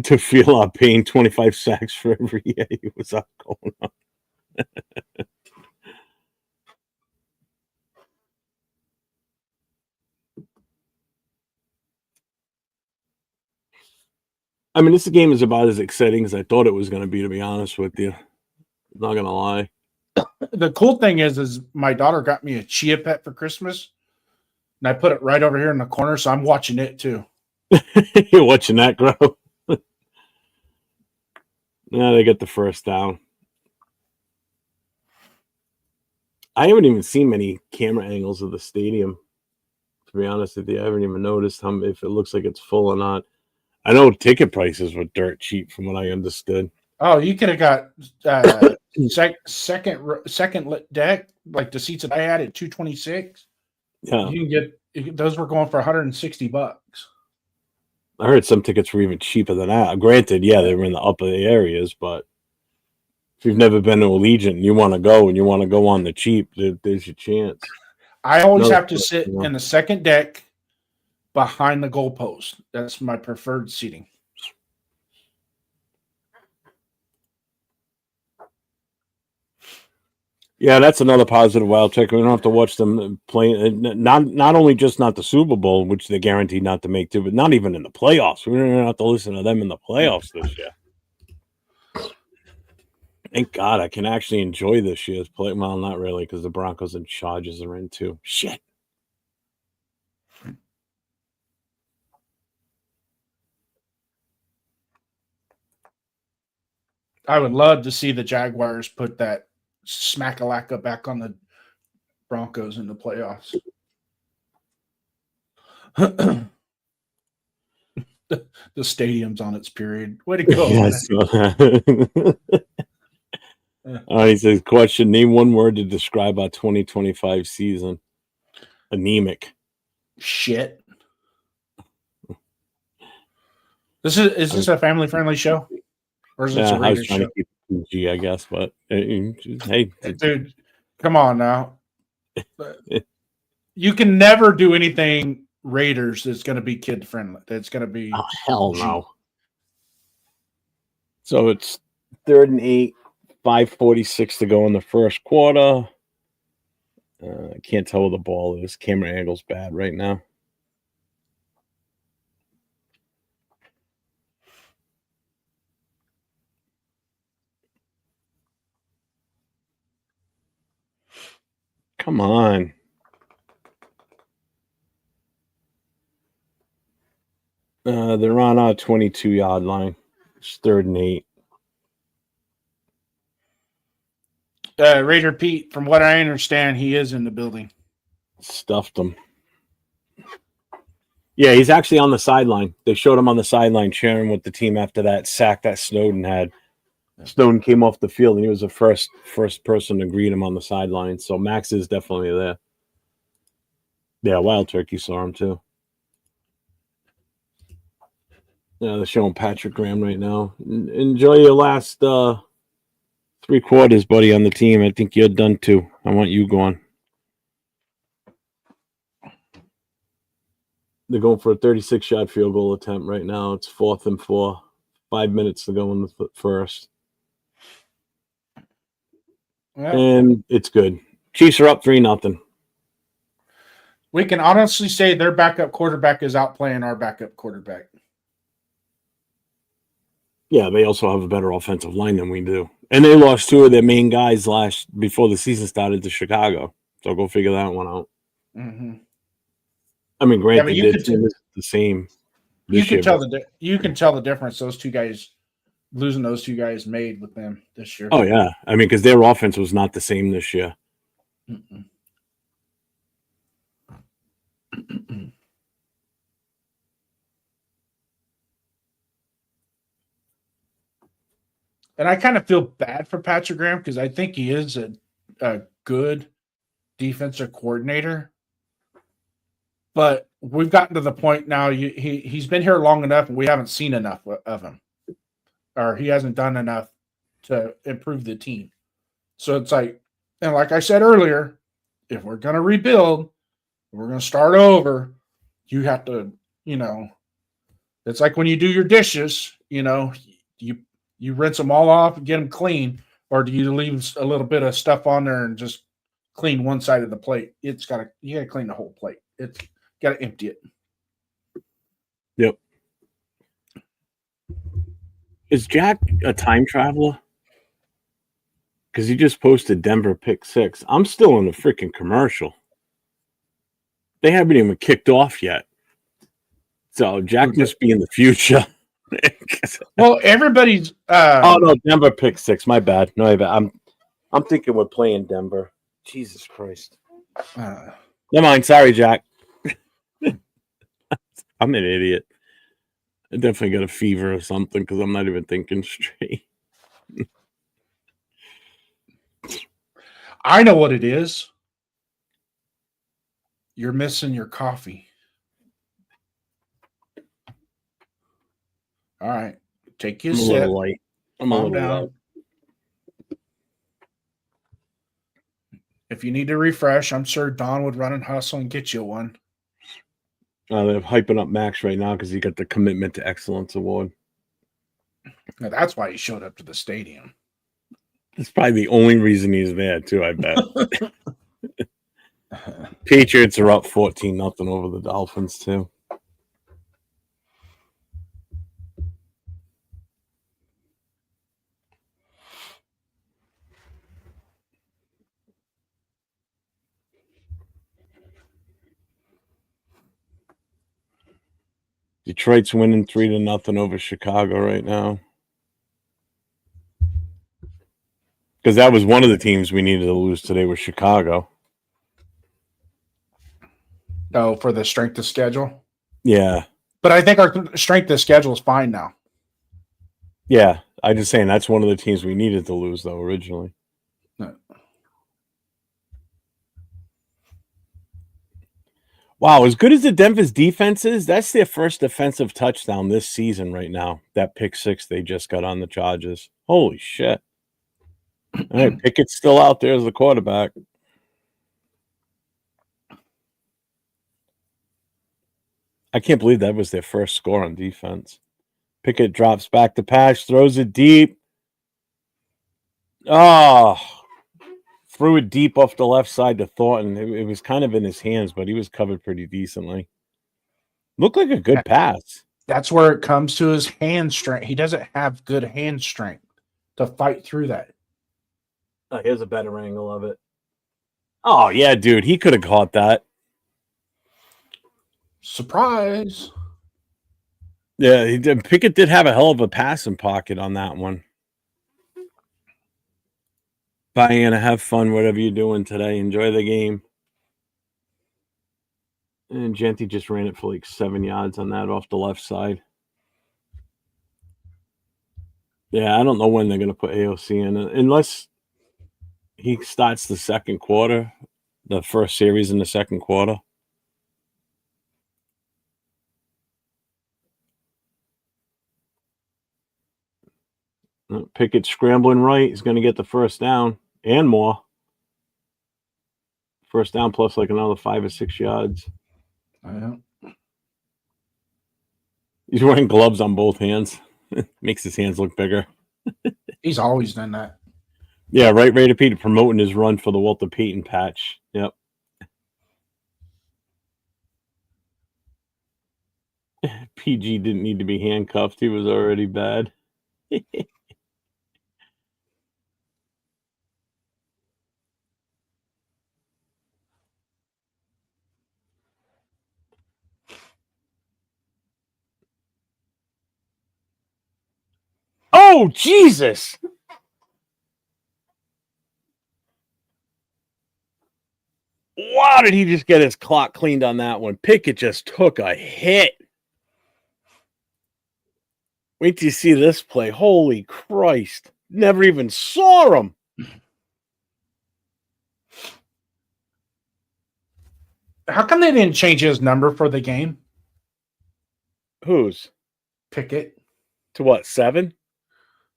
to feel our pain, 25 sacks for every year he was out going on. I mean, this game is about as exciting as I thought it was going to be, to be honest with you. I'm not going to lie. The cool thing is my daughter got me a chia pet for Christmas, and I put it right over here in the corner, so I'm watching it too. You're watching that grow. Now they get the first down. I haven't even seen many camera angles of the stadium, to be honest with you. I haven't even noticed if it looks like it's full or not. I know ticket prices were dirt cheap from what I understood. Oh, you could have got second deck, like the seats that I had at $226. Yeah, You can get those were going for $160. I heard some tickets were even cheaper than that. Granted, yeah, they were in the upper areas, but if you've never been to Allegiant and you want to go on the cheap, there's your chance. I always have to sit in the second deck behind the goalpost. That's my preferred seating. Yeah, that's another positive wild check. We don't have to watch them play. Not only just not the Super Bowl, which they're guaranteed not to make too, but not even in the playoffs. We don't even have to listen to them in the playoffs this year. Thank God I can actually enjoy this year's play. Well, not really, because the Broncos and Chargers are in too. Shit. I would love to see the Jaguars put that smack-a-lacka back on the Broncos in the playoffs. The stadium's on its period. Way to go. Yes. He says, question, name one word to describe our 2025 season. Anemic. Shit. Is this a family-friendly show? Or is this a Raiders show? To keep it PG, I guess, but hey. Dude, come on now. You can never do anything Raiders that's going to be kid-friendly. That's going to be... Oh, hell no. So it's 3rd and 8, 5:46 to go in the first quarter. I can't tell where the ball is. Camera angle's bad right now. Come on. They're on our 22-yard line. It's 3rd and 8. Raider Pete, from what I understand, he is in the building. Stuffed him. Yeah, he's actually on the sideline. They showed him on the sideline sharing with the team after that sack that Snowden had. Snowden came off the field, and he was the first person to greet him on the sideline. So Max is definitely there. Yeah, Wild Turkey saw him too. Yeah, they're showing Patrick Graham right now. Enjoy your last 3 quarters, buddy, on the team. I think you're done too. I want you going. They're going for a 36-yard field goal attempt right now. It's 4th and 4. 5 minutes to go in the first. Yeah. And it's good. Chiefs are up 3-0. We can honestly say their backup quarterback is outplaying our backup quarterback. Yeah, they also have a better offensive line than we do. And they lost 2 of their main guys before the season started to Chicago. So go figure that one out. Mm-hmm. I mean, granted, it's the same. You can tell the difference those 2 guys losing those 2 guys made with them this year. Oh yeah, I mean, because their offense was not the same this year. Mm-mm. And I kind of feel bad for Patrick Graham because I think he is a good defensive coordinator. But we've gotten to the point now. He's been here long enough, and we haven't seen enough of him, or he hasn't done enough to improve the team. So it's like, and like I said earlier, if we're going to rebuild, we're going to start over. You have to, it's like when you do your dishes. You rinse them all off and get them clean, or do you leave a little bit of stuff on there and just clean one side of the plate? You got to clean the whole plate. It's got to empty it. Yep. Is Jack a time traveler? Because he just posted Denver pick 6. I'm still in the freaking commercial. They haven't even kicked off yet. So Jack must be in the future. Well, everybody's. Oh no, Denver pick 6. My bad. No, I'm thinking we're playing Denver. Jesus Christ. Never mind. Sorry, Jack. I'm an idiot. I definitely got a fever or something because I'm not even thinking straight. I know what it is. You're missing your coffee. All right. Take your sip. A little light. I'm Calm a little down. light. If you need to refresh, I'm sure Don would run and hustle and get you one. They're hyping up Max right now because he got the Commitment to Excellence award. Now, that's why he showed up to the stadium. That's probably the only reason he's there, too, I bet. Patriots are up 14-0 over the Dolphins, too. Detroit's winning 3-0 over Chicago right now. Because that was one of the teams we needed to lose today was Chicago. Oh, for the strength of schedule? Yeah. But I think our strength of schedule is fine now. Yeah. I'm just saying that's one of the teams we needed to lose, though, originally. No. Wow, as good as the Denver's defense is, that's their first defensive touchdown this season right now. That pick 6 they just got on the Chargers. Holy shit. All right, Pickett's still out there as the quarterback. I can't believe that was their first score on defense. Pickett drops back to pass, throws it deep. Oh, threw it deep off the left side to Thornton. It was kind of in his hands, but he was covered pretty decently. Looked like a good pass. That's where it comes to his hand strength. He doesn't have good hand strength to fight through that. Oh, here's a better angle of it. Oh, yeah, dude. He could have caught that. Surprise. Yeah, Pickett did have a hell of a passing pocket on that one. Bye, Anna. Have fun, whatever you're doing today. Enjoy the game. And Genty just ran it for like 7 yards on that off the left side. Yeah, I don't know when they're going to put AOC in. Unless he starts the second quarter, the first series in the second quarter. Pickett scrambling right. He's going to get the first down and more. First down plus like another 5 or 6 yards. He's wearing gloves on both hands. Makes his hands look bigger. He's always done that. Yeah, right, Raider Pete promoting his run for the Walter Payton patch. Yep. PG didn't need to be handcuffed. He was already bad. Oh, Jesus! Wow, did he just get his clock cleaned on that one? Pickett just took a hit. Wait till you see this play. Holy Christ. Never even saw him. How come they didn't change his number for the game? Whose? Pickett. To what, 7?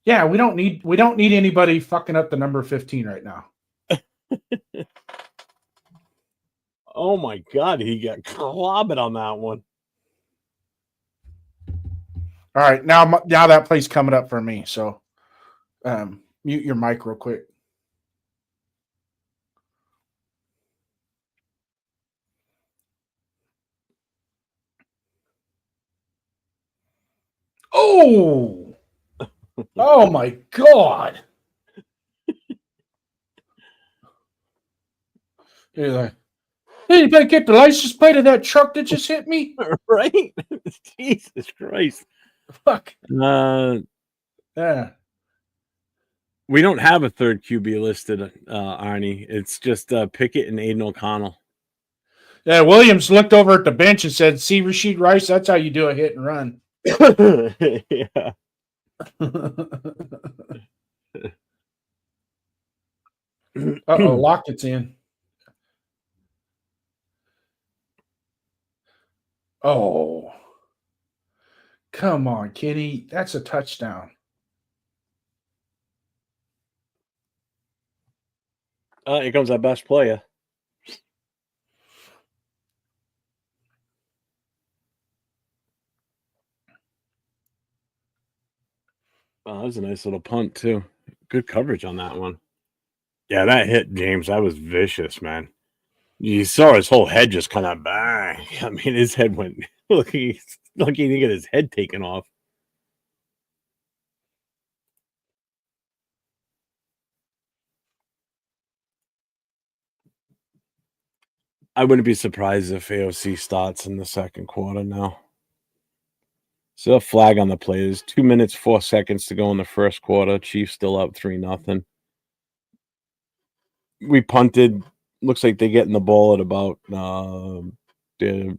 Yeah, we don't need anybody fucking up the number 15 right now. Oh my God, he got clobbered on that one. All right, now that play's coming up for me. So, mute your mic real quick. Oh, oh my God. You're like, hey, you better get the license plate of that truck that just hit me. Right? Jesus Christ. Fuck. Yeah. We don't have a third QB listed, Arnie. It's just Pickett and Aiden O'Connell. Yeah, Williams looked over at the bench and said, see Rashid Rice, that's how you do a hit and run. Yeah. Uh-oh, Lockett's in. Oh. Come on, Kitty. That's a touchdown. Here comes our best player. Oh, that was a nice little punt, too. Good coverage on that one. Yeah, that hit, James. That was vicious, man. You saw his whole head just kind of bang. I mean, his head went lucky he didn't get his head taken off. I wouldn't be surprised if AOC starts in the second quarter now. Still a flag on the play. There's 2 minutes, 4 seconds to go in the first quarter. Chiefs still up 3-0. We punted. Looks like they're getting the ball at about the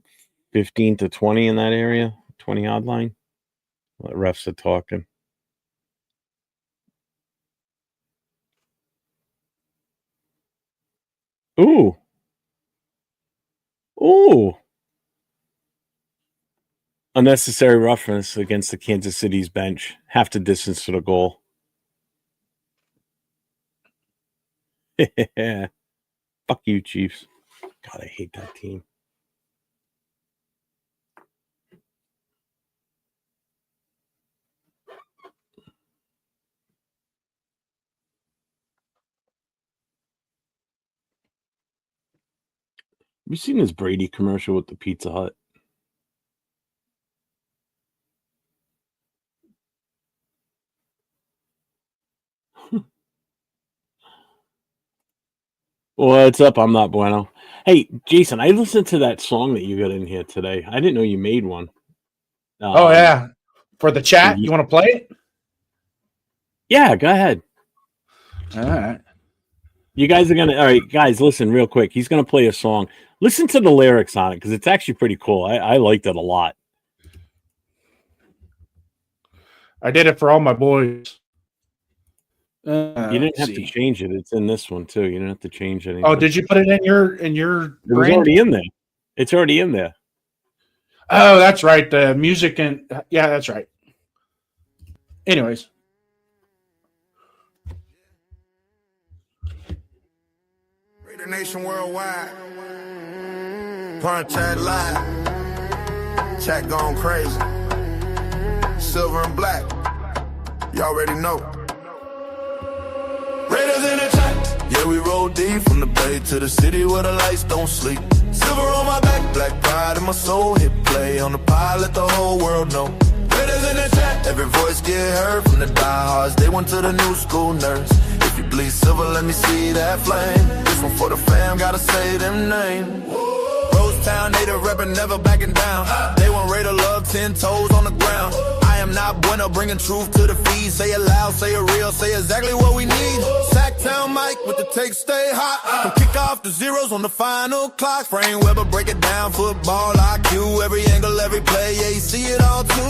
15 to 20 in that area, 20-yard line. The refs are talking. Ooh. Ooh. Unnecessary roughness against the Kansas City's bench. Half the distance to the goal. Fuck you, Chiefs. God, I hate that team. Have you seen this Brady commercial with the Pizza Hut? What's up? I'm not bueno. Hey, Jason, I listened to that song that you got in here today. I didn't know you made one. Oh, yeah. For the chat, you want to play it? Yeah, go ahead. All right. You guys are going to... All right, guys, listen real quick. He's going to play a song. Listen to the lyrics on it because it's actually pretty cool. I liked it a lot. I did it for all my boys. You didn't have to change it. It's in this one too. You didn't have to change anything. Oh, did you put it in your? It was already in there. It's already in there. Oh, that's right. The music and yeah, that's right. Anyways. Raider Nation worldwide. Punch chat live. Chat gone crazy. Silver and black. You already know. Raiders in the chat. Yeah, we roll deep from the bay to the city where the lights don't sleep. Silver on my back, black pride in my soul. Hit play on the pile, let the whole world know. Raiders in the chat. Every voice get heard from the diehards. They went to the new school nurse. If you bleed silver, let me see that flame. This one for the fam, gotta say them names. Rosetown, Native reppin', never backing down. They want Raider love, 10 toes on the ground. I am not bueno, bringing truth to the feed. Say it loud, say it real, say exactly what we need. Sacktown Mike with the take, stay hot. From kick off the zeros on the final clock. Frame Weber, break it down, football IQ. Every angle, every play, yeah, you see it all too.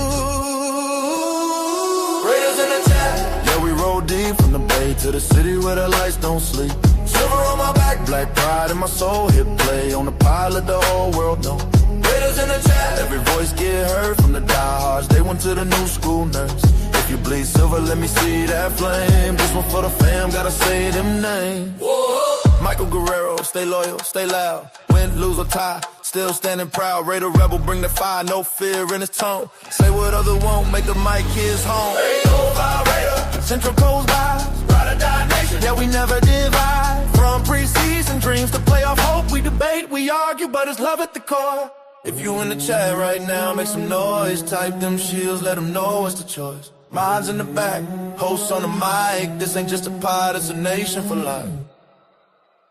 Raiders in the chat. Yeah, we we roll deep from the bay to the city where the lights don't sleep. Silver on my back, black pride in my soul, hit play on the pilot, the whole world know. Raiders in the chat, every voice get heard from the diehards. They went to the new school nurse. If you bleed silver, let me see that flame. This one for the fam, gotta say them names. Whoa. Michael Guerrero, stay loyal, stay loud. Win, lose or tie, still standing proud. Raider rebel, bring the fire, no fear in his tone. Say what other won't, make the mic his home. Raider, Central Coast vibes, ride or die nation. Yeah, we never divide. From preseason dreams to playoff hope, we debate, we argue, but it's love at the core. If you in the chat right now, make some noise. Type them shields, let them know it's the choice. Minds in the back, hosts on the mic. This ain't just a pod, it's a nation for life.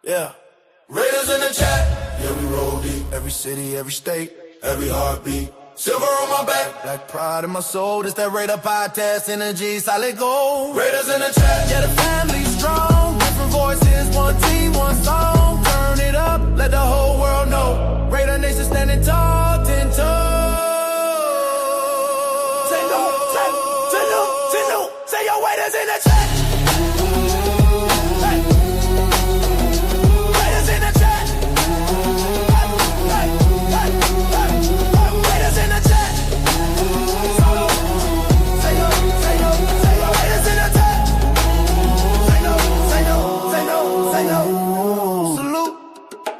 Yeah. Raiders in the chat, yeah, we roll deep. Every city, every state, every heartbeat. Silver on my back, black pride in my soul. This that Raider podcast energy, solid gold. Raiders in the chat, yeah, the family's strong. Different voices, one team, one song. Turn it up, let the whole world know. Raider Nation standing tall, 10 toes. Say no, say no. Say your Raiders in the chat. Hey. Raiders in the chat. Hey. Raiders in the chat. Say no, Raiders in the chat. Say no. Salute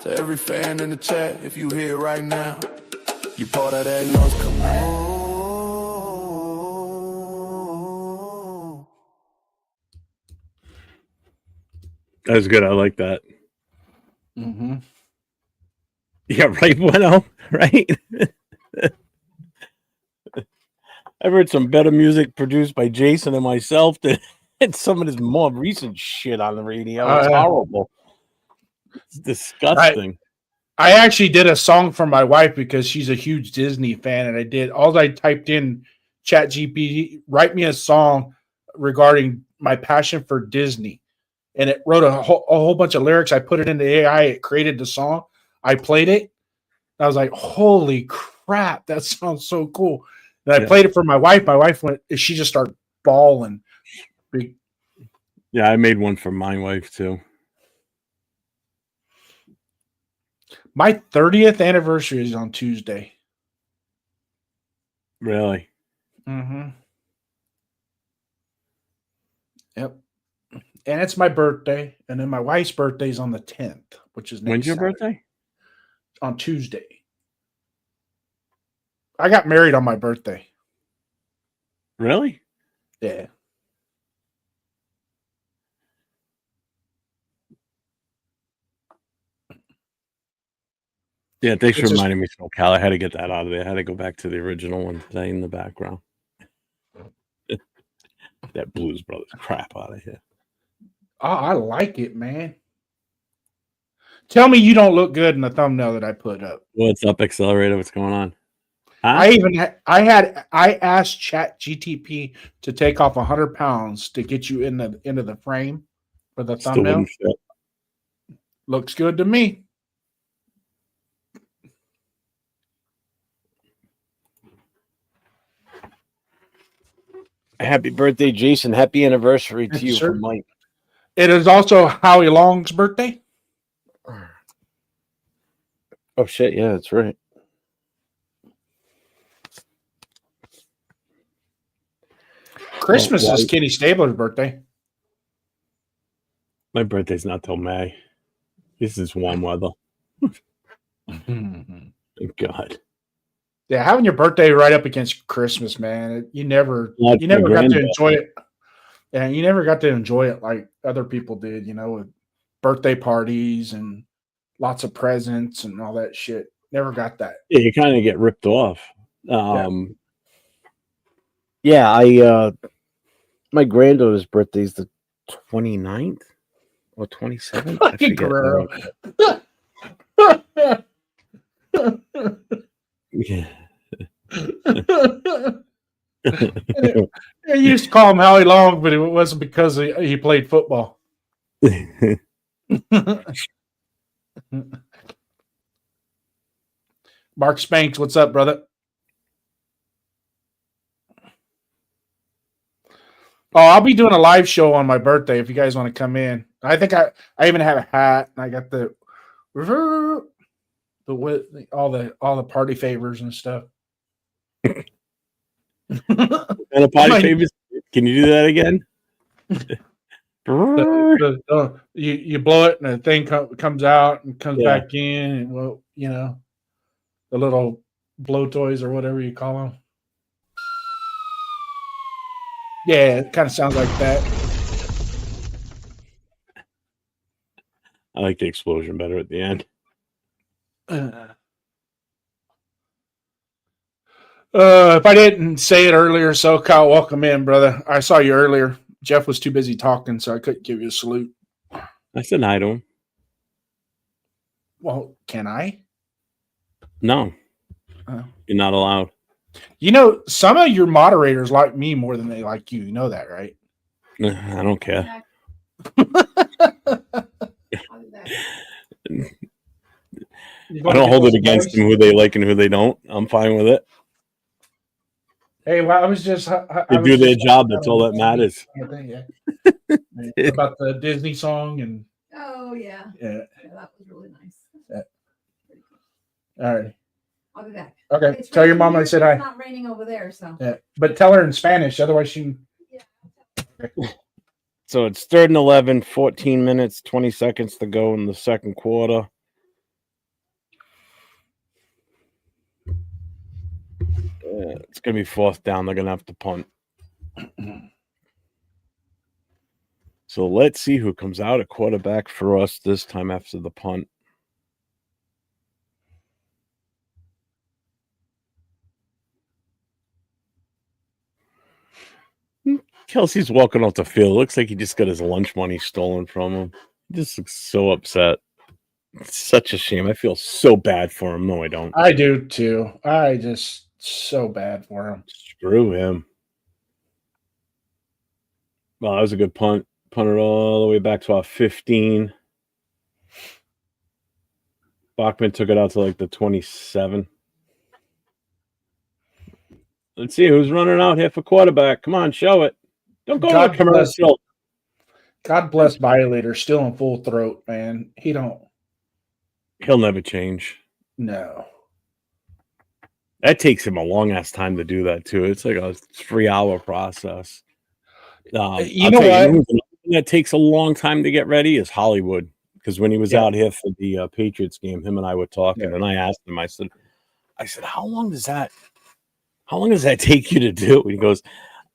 to every fan in the chat. If you here right now, you part of that North Command. That was good. I like that. Mm-hmm. Yeah, right, Bueno, right? I've heard some better music produced by Jason and myself than some of his more recent shit on the radio. It's horrible. It's disgusting. I actually did a song for my wife because she's a huge Disney fan, and I typed in ChatGPT, write me a song regarding my passion for Disney. And it wrote a whole bunch of lyrics. I put it into AI. It created the song. I played it. I was like, holy crap, that sounds so cool. And I played it for my wife. My wife she just started bawling. Yeah, I made one for my wife too. My 30th anniversary is on Tuesday. Really? Mm-hmm. Yep. And it's my birthday. And then my wife's birthday is on the 10th, which is next When's your Saturday. birthday? On Tuesday. I got married on my birthday. Really? Yeah. Yeah, thanks for reminding me, SoCal. I had to get that out of there. I had to go back to the original one today in the background. That Blues Brothers crap out of here. Oh, I like it, man. Tell me you don't look good in the thumbnail that I put up. What's up, Accelerator? What's going on? Huh? I asked ChatGTP to take off 100 pounds to get you into the frame for the thumbnail. Looks good to me. Happy birthday, Jason. Happy anniversary to you from Mike. It is also Howie Long's birthday. Oh, shit. Yeah, that's right. Christmas is Kenny Stabler's birthday. My birthday's not till May. This is warm weather. Thank God. Yeah, having your birthday right up against Christmas, man, you never got to enjoy it. Yeah, you never got to enjoy it like other people did, with birthday parties and lots of presents and all that shit. Never got that. Yeah, you kind of get ripped off. My granddaughter's birthday is the 29th or 27th. Fucking Guerrero. Yeah. You used to call him Howie Long, but it wasn't because he played football. Mark Spanks, what's up, brother? Oh, I'll be doing a live show on my birthday if you guys want to come in. I think I even have a hat and I got the all the party favors and stuff. And a party favors. Can you do that again? You blow it and the thing comes out and comes Yeah. back in, and well, you know, the little blow toys or whatever you call them. Yeah, it kind of sounds like that. I like the explosion better at the end. If I didn't say it earlier, so Kyle, welcome in, brother. I saw you earlier. Jeff was too busy talking, so I couldn't give you a salute. I said hi to him. Well, can I? No. Oh. You're not allowed. You know, some of your moderators like me more than they like you. You know that, right? I don't care. I don't hold it against them who they like and who they don't. I'm fine with it. Hey, well, I was just They do their job. That's all that matters. Yeah. About the Disney song and Oh yeah. Yeah, That was really nice. Yeah. All right. I'll be back. Okay. It's Tell your raining mom I here, said but hi. It's not raining over there, so. Yeah, but tell her in Spanish, otherwise she. So it's 3rd and 11, 14 minutes, 20 seconds to go in the second quarter. It's going to be 4th down. They're going to have to punt. So let's see who comes out at quarterback for us this time after the punt. Kelsey's walking off the field. Looks like he just got his lunch money stolen from him. He just looks so upset. It's such a shame. I feel so bad for him. No, I don't. I do too. I just so bad for him. Screw him. Well, that was a good punt. Punted all the way back to our 15. Bachman took it out to like the 27. Let's see who's running out here for quarterback. Come on, show it. Don't go to commercial. God bless Violator, still in full throat, man. He'll never change. No. That takes him a long ass time to do that too. It's like a 3-hour process. You know what? That takes a long time to get ready is Hollywood. Because when he was out here for the Patriots game, him and I were talking, and I asked him. I said, how long does that take you to do? And he goes,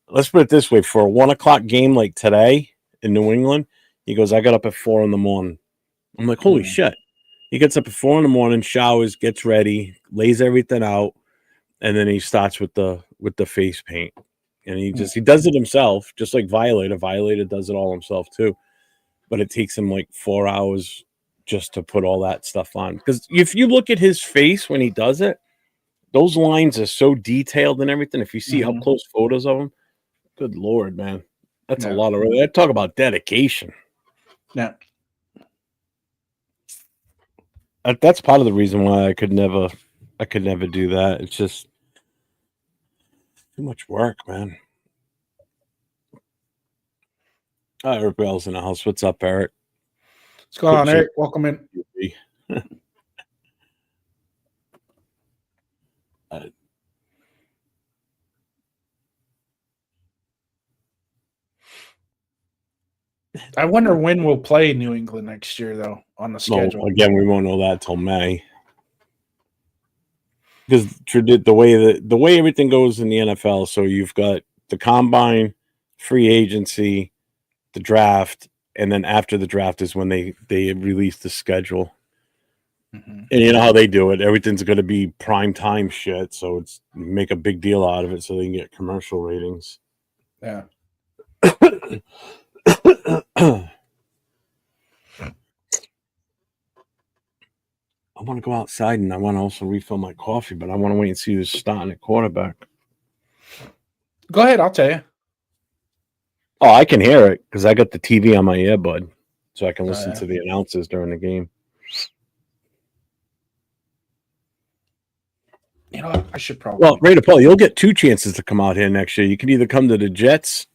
let's put it this way: for a 1:00 game like today in New England, he goes, I got up at 4 a.m. I'm like, holy shit! He gets up at 4 a.m, showers, gets ready, lays everything out, and then he starts with the face paint. And he does it himself, just like Violator. Violator does it all himself too. But it takes him like 4 hours just to put all that stuff on. Because if you look at his face when he does it, those lines are so detailed and everything. If you see up close photos of him, good Lord, man. That's a lot of talk about dedication. Yeah. That's part of the reason why I could never do that. It's just too much work, man. Eric Bell's in the house. What's up, Eric? What's going on, Eric? Welcome in. I wonder when we'll play New England next year, though, on the schedule. No, again, we won't know that till May. Because the way everything goes in the NFL, so you've got the combine, free agency, the draft, and then after the draft is when they release the schedule. And you know how they do it. Everything's going to be prime time shit, so it's make a big deal out of it so they can get commercial ratings. Yeah. I want to go outside and I want to also refill my coffee, but I want to wait and see who's starting at quarterback. Go ahead, I'll tell you. Oh, I can hear it because I got the TV on my earbud, so I can listen to the announcers during the game. You know, I should probably. Well, Raider Paul, you'll get 2 chances to come out here next year. You can either come to the Jets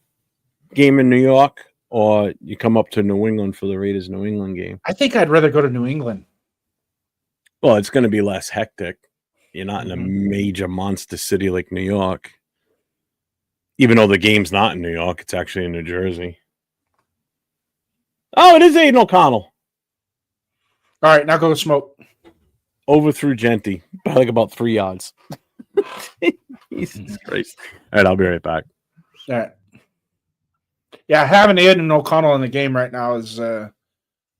game in New York, or you come up to New England for the Raiders New England game? I think I'd rather go to New England. Well, it's going to be less hectic. You're not in a Mhm. major monster city like New York. Even though the game's not in New York, it's actually in New Jersey. Oh, it is Aiden O'Connell. All right, now go smoke. Overthrew Genty by like about 3 yards. Jesus Christ. All right, I'll be right back. Yeah. Yeah, having Aiden O'Connell in the game right now is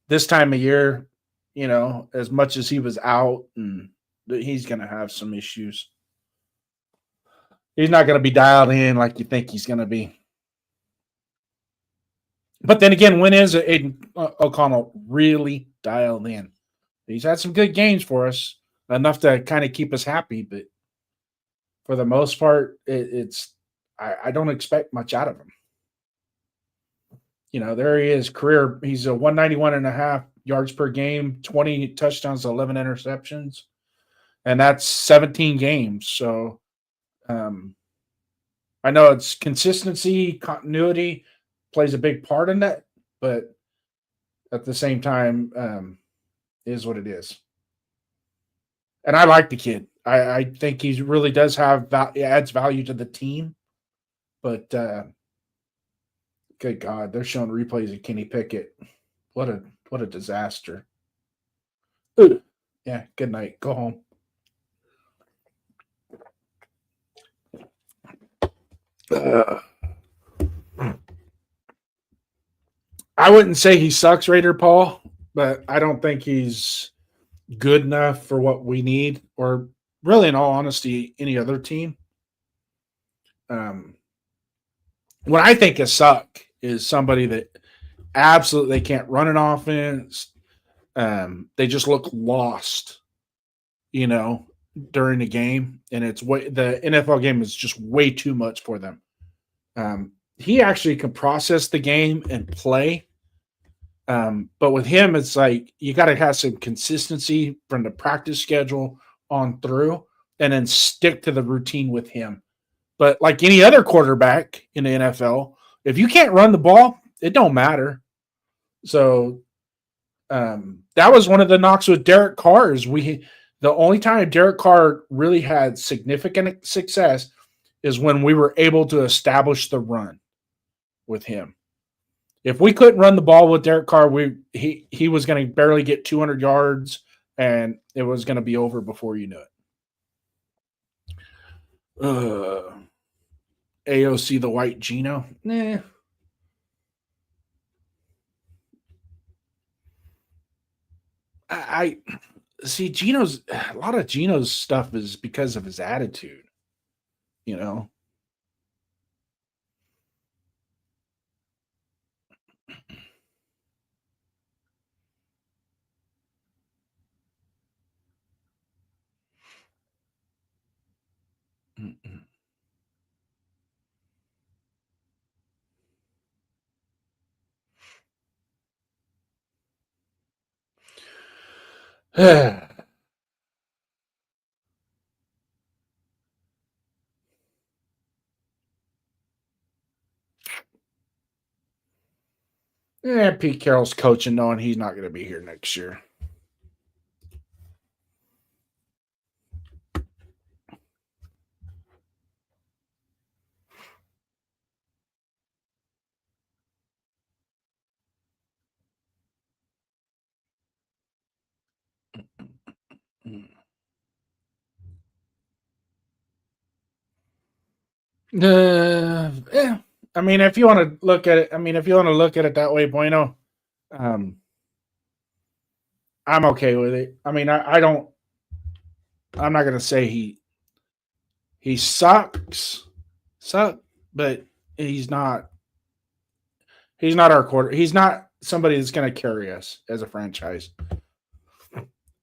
this time of year, you know, as much as he was out, and he's going to have some issues. He's not going to be dialed in like you think he's going to be. But then again, when is Aiden O'Connell really dialed in? He's had some good games for us, enough to kind of keep us happy, but for the most part, I don't expect much out of him. You know, there he is, career. He's a 191.5 yards per game, 20 touchdowns, 11 interceptions, and that's 17 games. So I know it's consistency, continuity plays a big part in that, but at the same time, is what it is. And I like the kid. I think he really does have adds value to the team, but good God, they're showing replays of Kenny Pickett. What a disaster. Ooh. Yeah, good night. Go home. I wouldn't say he sucks, Raider Paul, but I don't think he's good enough for what we need, or really, in all honesty, any other team. What I think is suck is somebody that absolutely can't run an offense. They just look lost, you know, during the game, and the NFL game is just way too much for them. He actually can process the game and play. But with him, it's like you got to have some consistency from the practice schedule on through, and then stick to the routine with him. But like any other quarterback in the NFL, if you can't run the ball, it don't matter. So that was one of the knocks with Derek Carr. The only time Derek Carr really had significant success is when we were able to establish the run with him. If we couldn't run the ball with Derek Carr, he was going to barely get 200 yards, and it was going to be over before you knew it. AOC the White Gino? Nah. I see a lot of Gino's stuff is because of his attitude, you know. Pete Carroll's coaching, knowing he's not going to be here next year. Yeah. I mean, if you want to look at it, that way, Bueno, I'm okay with it. I mean, I'm not going to say he sucks, but he's not our quarter. He's not somebody that's going to carry us as a franchise.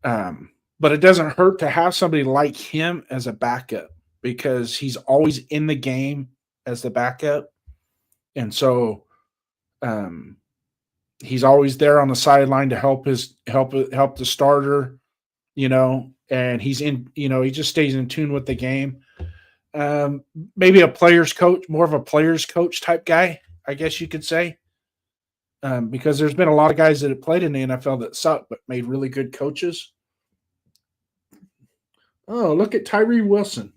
But it doesn't hurt to have somebody like him as a backup, because he's always in the game as the backup. And so he's always there on the sideline to help the starter, you know, and he's in, you know, he just stays in tune with the game. Maybe more of a player's coach type guy, I guess you could say. Because there's been a lot of guys that have played in the NFL that suck but made really good coaches. Oh, look at Tyree Wilson.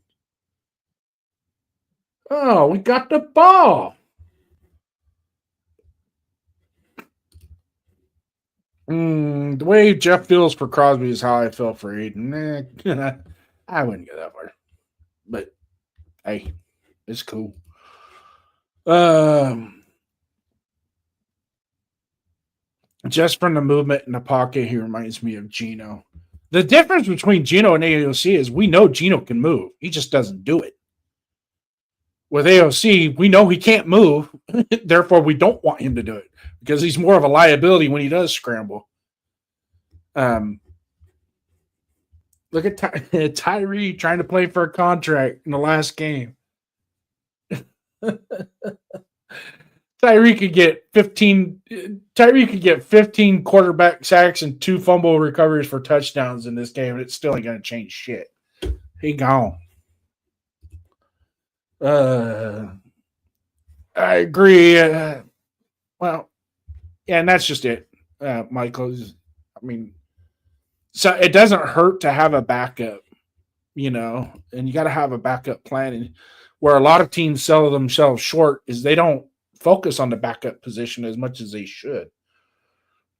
Oh, we got the ball. The way Jeff feels for Crosby is how I feel for Aiden. I wouldn't go that far. But, hey, it's cool. Just from the movement in the pocket, he reminds me of Gino. The difference between Gino and AOC is we know Gino can move. He just doesn't do it. With AOC, we know he can't move. Therefore, we don't want him to do it because he's more of a liability when he does scramble. Look at Tyree trying to play for a contract in the last game. Tyree could get 15 quarterback sacks and 2 fumble recoveries for touchdowns in this game, and it's still ain't gonna change shit. He gone. I agree. Well, yeah, and that's just it, Michael. I mean, so it doesn't hurt to have a backup, and you got to have a backup plan. And where a lot of teams sell themselves short is they don't focus on the backup position as much as they should.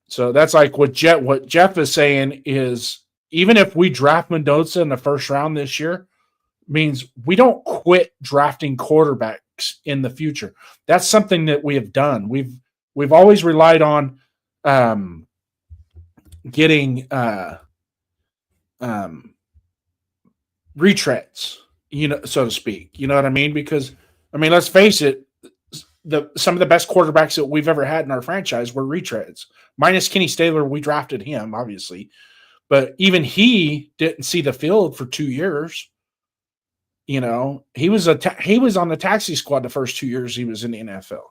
So that's like what Jeff is saying is even if we draft Mendoza in the first round this year, means we don't quit drafting quarterbacks in the future. That's something that we have done. We've always relied on getting retreads, so to speak. You know what I mean? Because let's face it, some of the best quarterbacks that we've ever had in our franchise were retreads. Minus Kenny Stabler, we drafted him, obviously. But even he didn't see the field for 2 years. He was on the taxi squad the first 2 years he was in the NFL.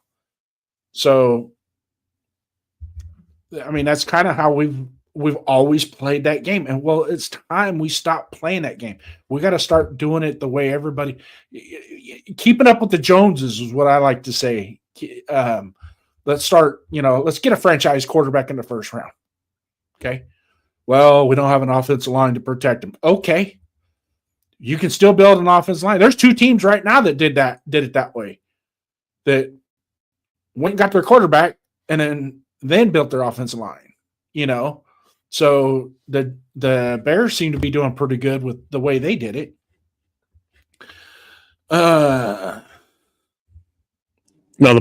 So, that's kind of how we've always played that game. And well, it's time we stop playing that game. We got to start doing it the way everybody keeping up with the Joneses is what I like to say. Let's start, let's get a franchise quarterback in the first round. Okay. Well, we don't have an offensive line to protect him. Okay. You can still build an offensive line. There's 2 teams right now that did it that way. That went and got their quarterback and then built their offensive line, So the Bears seem to be doing pretty good with the way they did it. Another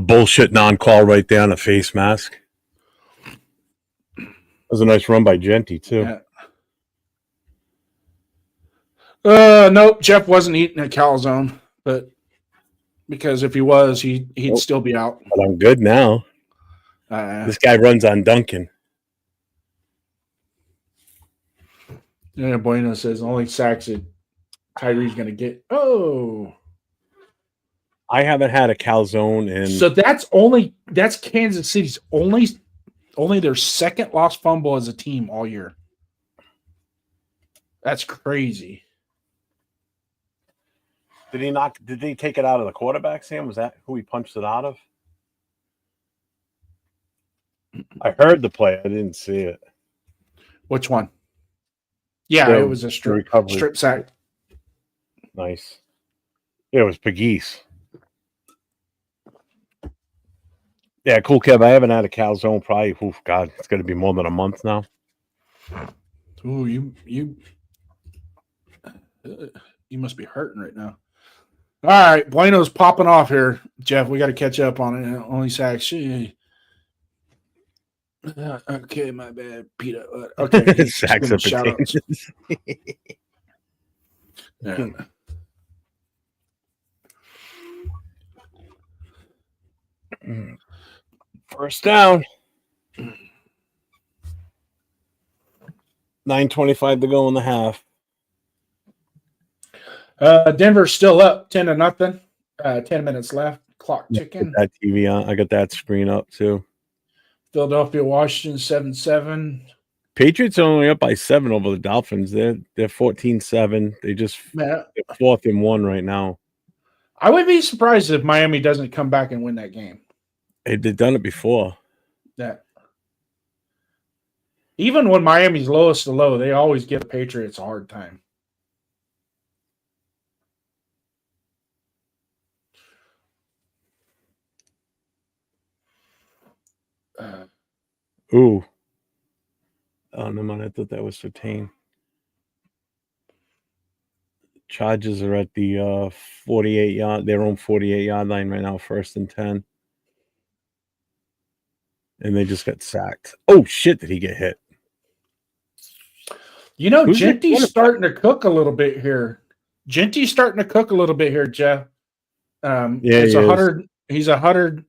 bullshit non-call right there on a face mask. That was a nice run by Genty, too. Yeah. Nope, Jeff wasn't eating a calzone, but because if he was, he'd still be out. But I'm good now. This guy runs on Duncan. Yeah, Bueno says only sacks that Tyree's going to get. Oh, I haven't had a calzone in. So that's Kansas City's only their second lost fumble as a team all year. That's crazy. Did he take it out of the quarterback's hand? Was that who he punched it out of? I heard the play. I didn't see it. Which one? Yeah, it was a strip sack. Nice. Yeah, it was Pegues. Yeah, cool, Kev. I haven't had a calzone probably. God, it's going to be more than a month now. Ooh, you must be hurting right now. All right, Bueno's popping off here, Jeff. We got to catch up on it. Only sacks. Okay, my bad, Peter. Okay, sacks of potatoes. Yeah. First down. 9:25 to go in the half. Denver's still up 10-0. 10 minutes left. Clock ticking. That TV on. I got that screen up too. Philadelphia, Washington, 7-7. Patriots are only up by 7 over the Dolphins. They're 14-7. They're 4th and 1 right now. I would be surprised if Miami doesn't come back and win that game. They've done it before. That even when Miami's lowest to low, they always give the Patriots a hard time. Ooh. Oh, no, man. I thought that was for Tane. Chargers are at the 48 yard, their own 48 yard line right now, 1st and 10. And they just got sacked. Oh, shit. Did he get hit? You know, Who's their Genty's quarterback? starting to cook a little bit here. Genty's starting to cook a little bit here, Jeff. Yeah, it's he is. 100. He's 100.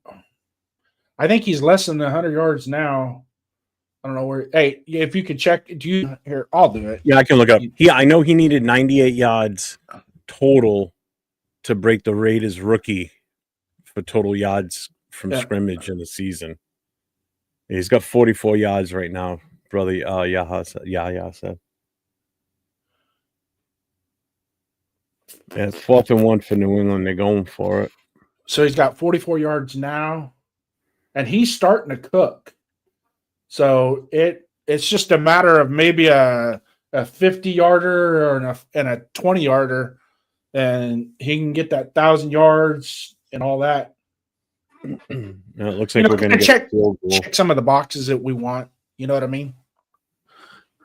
I think he's less than 100 yards now. I don't know where. Hey, if you could check, do you here? I'll do it. Yeah, I can look up. I know he needed 98 yards total to break the Raiders rookie for total yards from scrimmage in the season. He's got 44 yards right now, brother. Yahya said. Yeah, it's 4th and 1 for New England. They're going for it. So he's got 44 yards now, and he's starting to cook. So it's just a matter of maybe a 50-yarder or and a 20-yarder, and he can get that 1,000 yards and all that. It looks like we're going to check some of the boxes that we want. You know what I mean?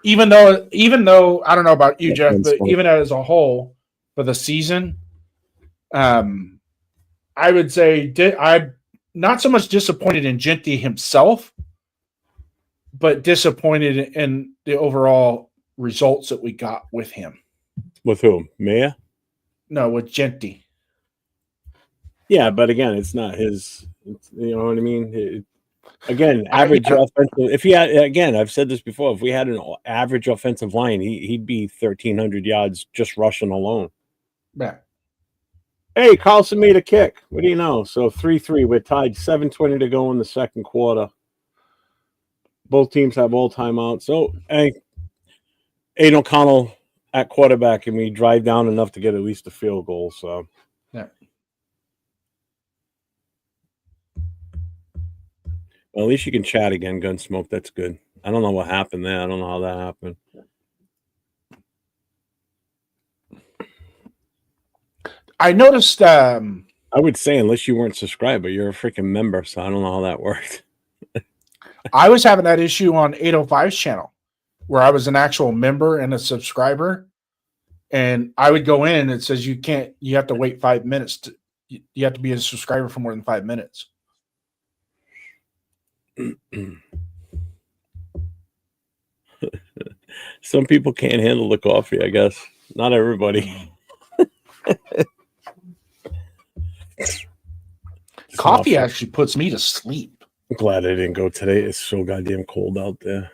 Even though I don't know about you, Jeff, but even as a whole for the season, I would say I'm not so much disappointed in Genty himself, but disappointed in the overall results that we got with him. With whom? Maya? No, with Genty. Yeah, but again, it's not his. You know what I mean? Average offensive. If he had, again, I've said this before. If we had an average offensive line, he'd be 1,300 yards just rushing alone. Yeah. Hey, Carlson made a kick. What do you know? So 3-3. We're tied. 7:20 to go in the second quarter. Both teams have all timeouts. So, hey, Aiden O'Connell at quarterback, and we drive down enough to get at least a field goal. So, yeah. Well, at least you can chat again, Gunsmoke. That's good. I don't know what happened there. I don't know how that happened. I noticed. I would say, unless you weren't subscribed, but you're a freaking member, so I don't know how that worked. I was having that issue on 805's channel where I was an actual member and a subscriber, and I would go in and it says you have to wait 5 minutes. You have to be a subscriber for more than 5 minutes. Some people can't handle the coffee, I guess. Not everybody. Coffee actually puts me to sleep. I'm glad I didn't go today. It's so goddamn cold out there.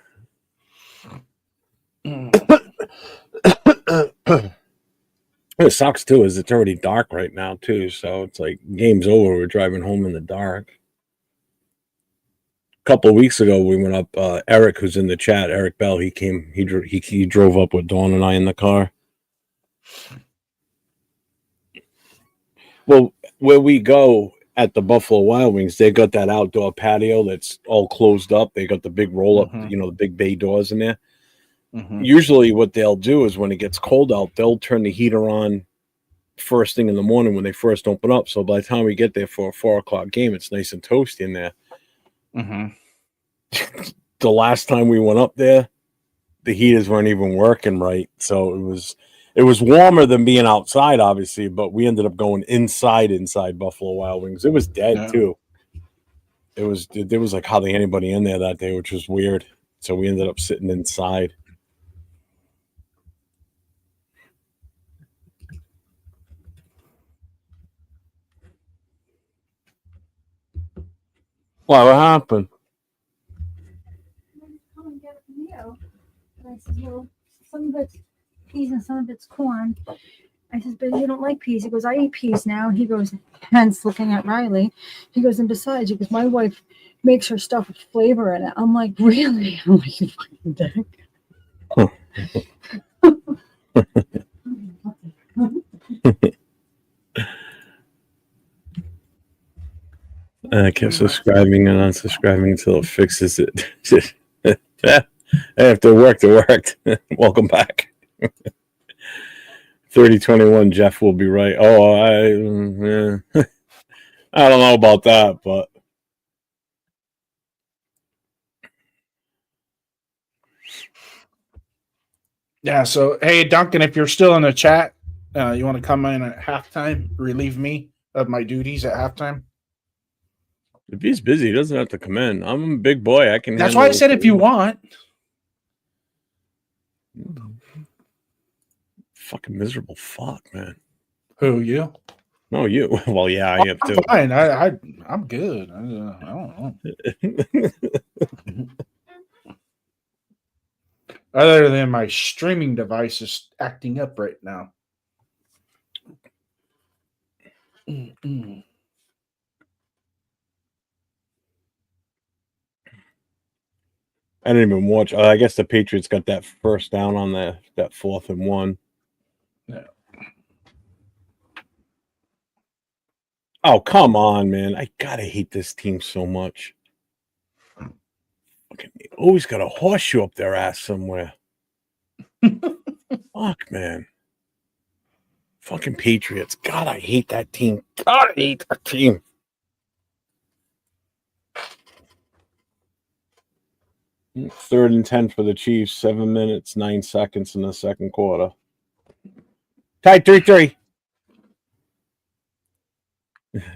It sucks too, is it's already dark right now too. So it's like game's over. We're driving home in the dark. A couple of weeks ago, we went up. Eric, who's in the chat, Eric Bell, he came. He drove up with Dawn and I in the car. Well, where we go at the Buffalo Wild Wings, they got that outdoor patio that's all closed up. They got the big roll up, the big bay doors in there. Mm-hmm. Usually, what they'll do is when it gets cold out, they'll turn the heater on first thing in the morning when they first open up. So by the time we get there for a 4 o'clock game, it's nice and toasty in there. Mm-hmm. The last time we went up there, the heaters weren't even working right, so it was warmer than being outside, obviously. But we ended up going inside Buffalo Wild Wings. It was dead too. There was like hardly anybody in there that day, which was weird. So we ended up sitting inside. What happened? Come and get it from you. And I said, well, some of it's peas and some of it's corn. I said, but you don't like peas. He goes, I eat peas now. He goes, hence looking at Riley. He goes, and besides, he goes, my wife makes her stuff with flavor in it. I'm like, really? I'm like, you fucking dick. And I kept subscribing and unsubscribing until it fixes it. If it worked, it worked. Welcome back. 3021 Jeff will be right. Oh, I don't know about that, but Yeah. So, hey, Duncan, if you're still in the chat, you want to come in at halftime, relieve me of my duties at halftime? if he's busy, he doesn't have to come in. I'm a big boy. I can. That's why I said if you want. Fucking miserable fuck, man. Who, you? No, you. Well, yeah, I am too. I'm fine. I'm good. I don't know. Other than my streaming device is acting up right now. Mm-mm. I didn't even watch. I guess the Patriots got that first down on that 4th and 1. Yeah. Oh, come on, man. I gotta hate this team so much. Fucking always got a horseshoe up their ass somewhere. Fuck, man. Fucking Patriots. God, I hate that team. God, I hate that team. Third and 10 for the Chiefs. 7 minutes, 9 seconds in the second quarter. Tied 3-3.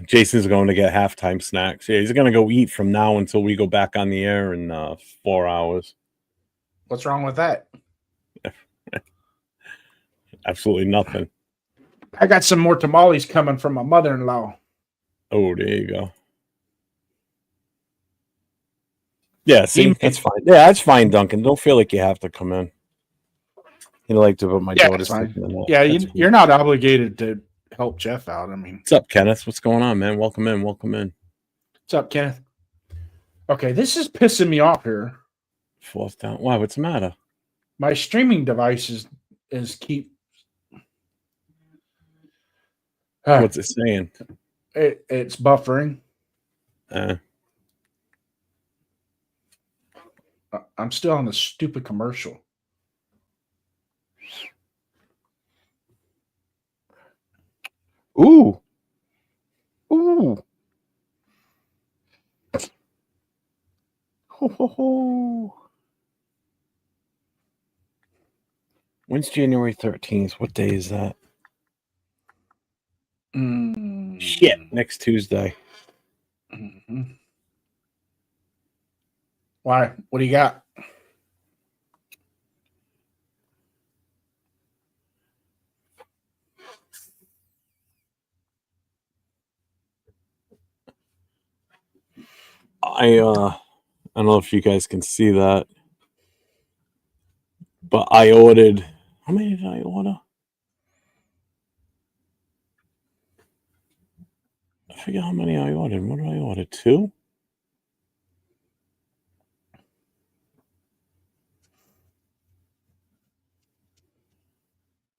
Jason's going to get halftime snacks. Yeah, he's going to go eat from now until we go back on the air in 4 hours. What's wrong with that? Absolutely nothing. I got some more tamales coming from my mother-in-law. Oh, there you go. Yeah, see, that's fine. Yeah, that's fine, Duncan. Don't feel like you have to come in. You like to put my daughter's fine. in. Yeah, That's cool. you're not obligated to help Jeff out. I mean, What's up, Kenneth? What's going on, man? Welcome in. Welcome in. what's up, Kenneth? Okay, this is pissing me off here. 4th down. Why? What's the matter? My streaming device is keep. What's it saying? It's buffering. I'm still on the stupid commercial. Ooh. Ooh. Ho, ho, ho. When's January 13th? What day is that? Shit. Next Tuesday. Mm-hmm. Why? What do you got? I don't know if you guys can see that, but I ordered. How many did I order? I forget how many I ordered. What did I order? 2?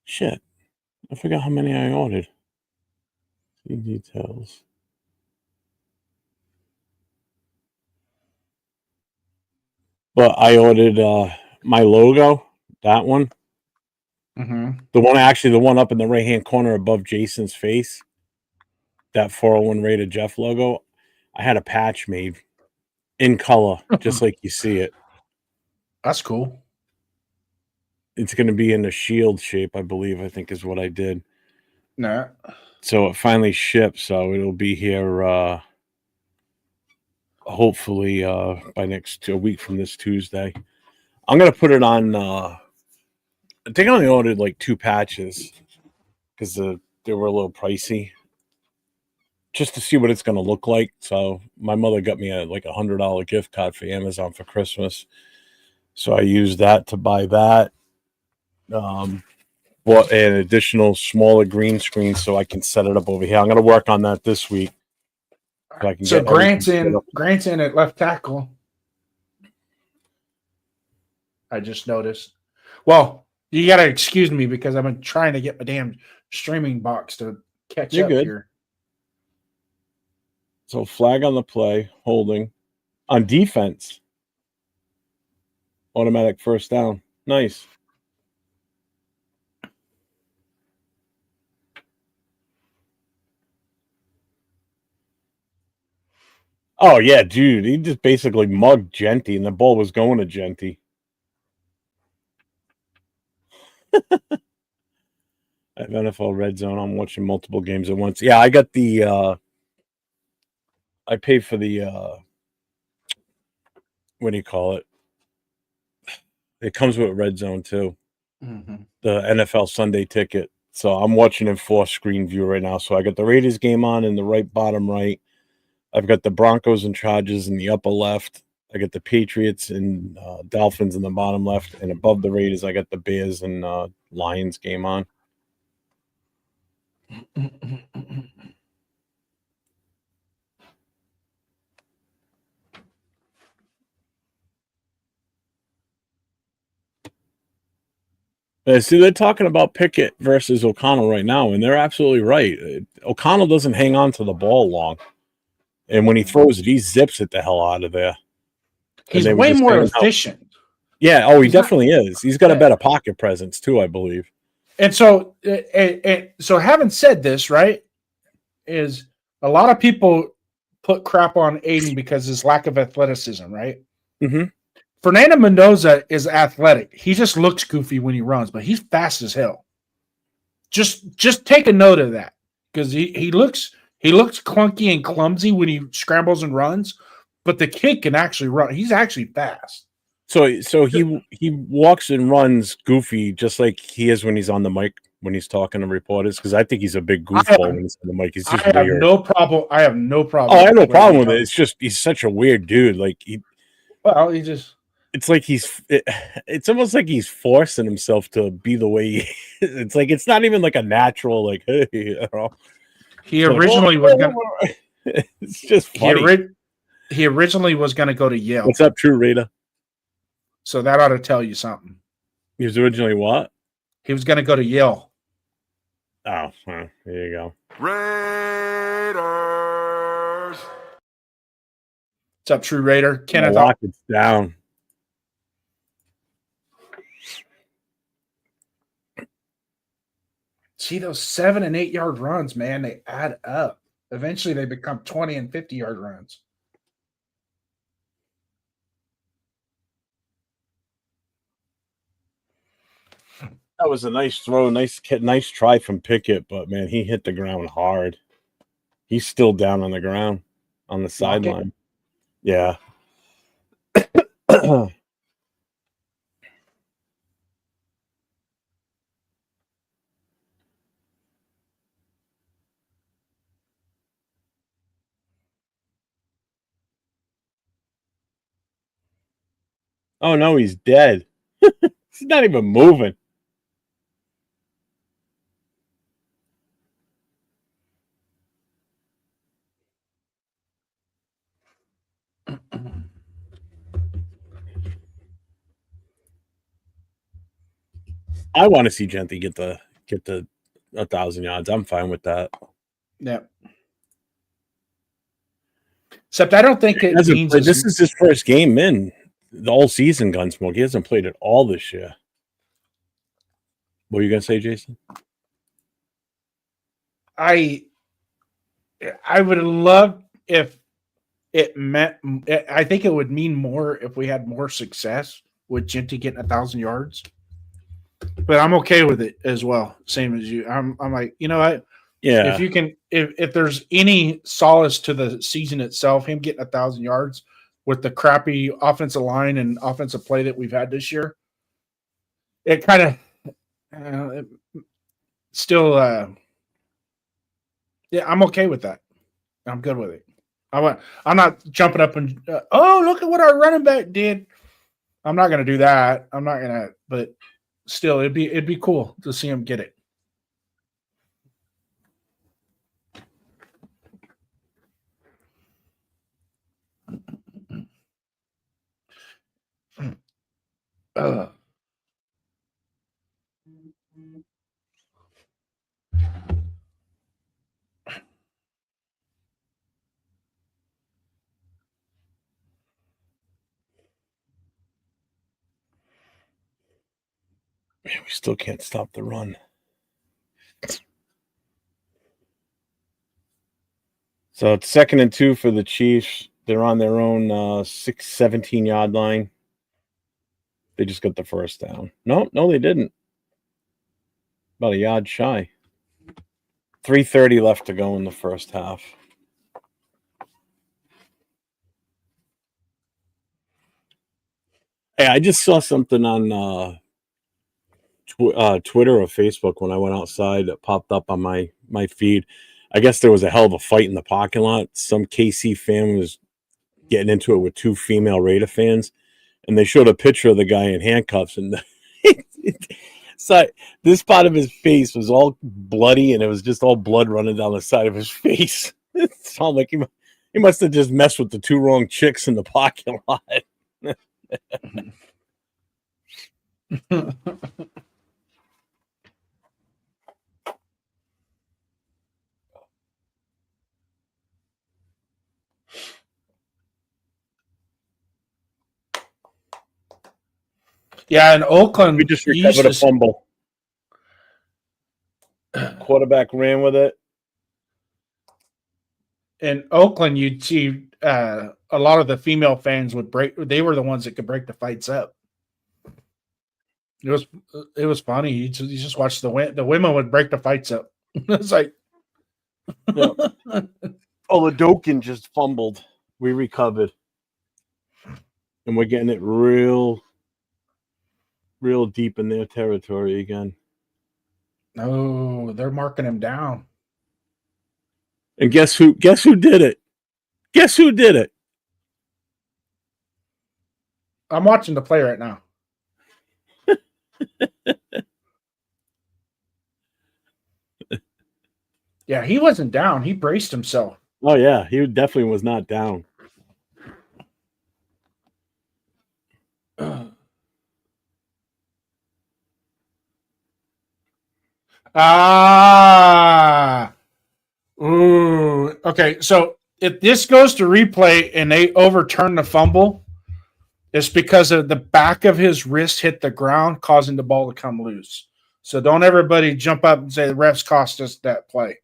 Shit. I forgot how many I ordered. See details. But I ordered my logo, that one. Mm-hmm. The one up in the right-hand corner above Jason's face. That 401 rated Jeff logo. I had a patch made in color, just like you see it. That's cool. It's going to be in a shield shape, I believe, I think is what I did. Nah. So it finally shipped, so it'll be here hopefully by a week from this Tuesday. I'm going to put it on, I think I only ordered like 2 patches because they were a little pricey. Just to see what it's going to look like. So my mother got me a $100 gift card for Amazon for Christmas. So I used that to buy that. Bought an additional smaller green screen so I can set it up over here. I'm going to work on that this week. So Grant's in at left tackle. I just noticed. Well, you got to excuse me because I've been trying to get my damn streaming box to catch up here. So flag on the play, holding. On defense, automatic first down. Nice. Oh, yeah, dude. He just basically mugged Genty, and the ball was going to Genty. I have NFL Red Zone. I'm watching multiple games at once. Yeah, I got the I paid for the what do you call it? It comes with Red Zone too. Mhm. The NFL Sunday ticket. So I'm watching in 4-screen view right now. So I got the Raiders game on in the right bottom right. I've got the Broncos and Chargers in the upper left. I got the Patriots and Dolphins in the bottom left, and above the Raiders, I got the Bears and Lions game on. See, they're talking about Pickett versus O'Connell right now, and they're absolutely right. O'Connell doesn't hang on to the ball long, and when he throws it, he zips it the hell out of there. He's they were way just more saying how- efficient. Yeah, oh, he He's not- definitely is. He's got a Yeah. better pocket presence too, I believe. And so, so having said this, right, is a lot of people put crap on Aiden because his lack of athleticism, right? Mm-hmm. Fernando Mendoza is athletic. He just looks goofy when he runs, but he's fast as hell. Just take a note of that because he looks clunky and clumsy when he scrambles and runs, but the kid can actually run. He's actually fast. So he walks and runs goofy just like he is when he's on the mic when he's talking to reporters, because I think he's a big goofball when he's on the mic. He's just I have weird. no problem. I have no problem. Oh, I have no with problem he with it. runs. It's just he's such a weird dude. Like he it's like it's almost like he's forcing himself to be the way he is. It's like it's not even like a natural like hey, you know. He It's like, originally was gonna it's just funny. he originally was gonna go to Yale. What's up, True Rita? So that ought to tell you something. He was originally what? He was gonna go to Yale. Oh, well, there you go. Raiders. What's up, True Raider? Kenneth. Lock it down. See those 7 and 8 yard runs, man, they add up. Eventually they become 20 and 50 yard runs. That was a nice throw, nice try from Pickett, but man, he hit the ground hard. He's still down on the ground on the sideline. Yeah. Oh no, he's dead. He's not even moving. I want to see Genty get the 1,000 yards. I'm fine with that. Yeah. Except I don't think it means this is his first game in the whole season, Gunsmoke. He hasn't played at all this year. What are you gonna say, Jason? I would love if it meant. I think it would mean more if we had more success with Genty getting 1,000 yards. But I'm okay with it as well. Same as you. I'm like, you know what? Yeah. If you can, if there's any solace to the season itself, him getting 1,000 yards with the crappy offensive line and offensive play that we've had this year, it kind of still. Yeah, I'm okay with that. I'm good with it. I'm not jumping up and oh, look at what our running back did. I'm not going to do that. I'm not going to, but still, it'd be cool to see him get it. Man, we still can't stop the run. So it's 2nd and 2 for the Chiefs. They're on their own 17-yard line. They just got the first down. No, they didn't. About a yard shy. 3:30 left to go in the first half. Hey, I just saw something on Twitter or Facebook when I went outside that popped up on my feed. I guess there was a hell of a fight in the parking lot. Some KC fan was getting into it with 2 female Raider fans, and they showed a picture of the guy in handcuffs, and so this part of his face was all bloody, and it was just all blood running down the side of his face. It sounded like he must have just messed with the 2 wrong chicks in the parking lot. Yeah, in Oakland, We just you used recovered a to- fumble. Quarterback ran with it. in Oakland, you'd see a lot of the female fans would break. They were the ones that could break the fights up. It was funny. You just watch the women would break the fights up. It's like, Oladokin just fumbled. We recovered. And we're getting it real deep in their territory again. no, they're marking him down. And guess who did it? Guess who did it? I'm watching the play right now. Yeah, he wasn't down. He braced himself. Oh yeah, he definitely was not down. Ooh. Okay, so if this goes to replay and they overturn the fumble, it's because of the back of his wrist hit the ground, causing the ball to come loose. So don't everybody jump up and say the refs cost us that play.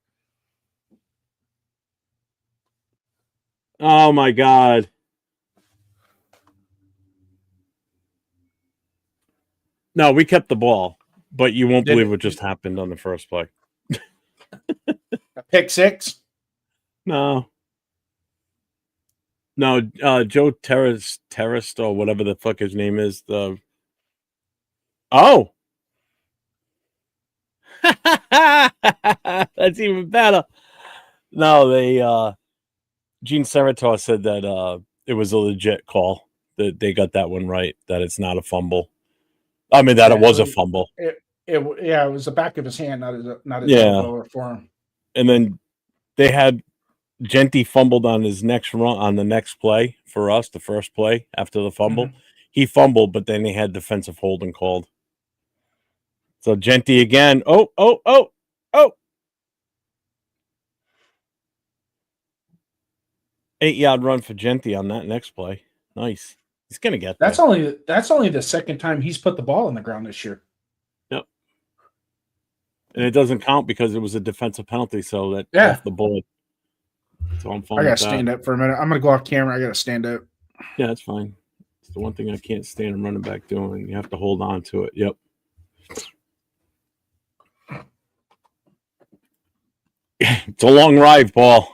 Oh my God. No, we kept the ball, but you won't believe what just happened on the first play. A pick six? No, Joe Terrace or whatever the fuck his name is. Oh, that's even better. No, Gene Serrator said that it was a legit call. That they got that one right. That it's not a fumble. I mean that it was a fumble. It was the back of his hand, not his Yeah. elbow or forearm. And then they had Genty fumbled on his next run on the next play for us, the first play after the fumble. Mm-hmm. He fumbled, but then they had defensive holding called. So Genty again. Oh. 8-yard run for Genty on that next play. Nice. He's gonna get there. That's only the second time he's put the ball on the ground this year. Yep. And it doesn't count because it was a defensive penalty, so that off the board. So I'm fine. I gotta stand up for a minute. I'm gonna go off camera. I gotta stand up. Yeah, that's fine. It's the one thing I can't stand a running back doing. You have to hold on to it. Yep. It's a long ride, Paul.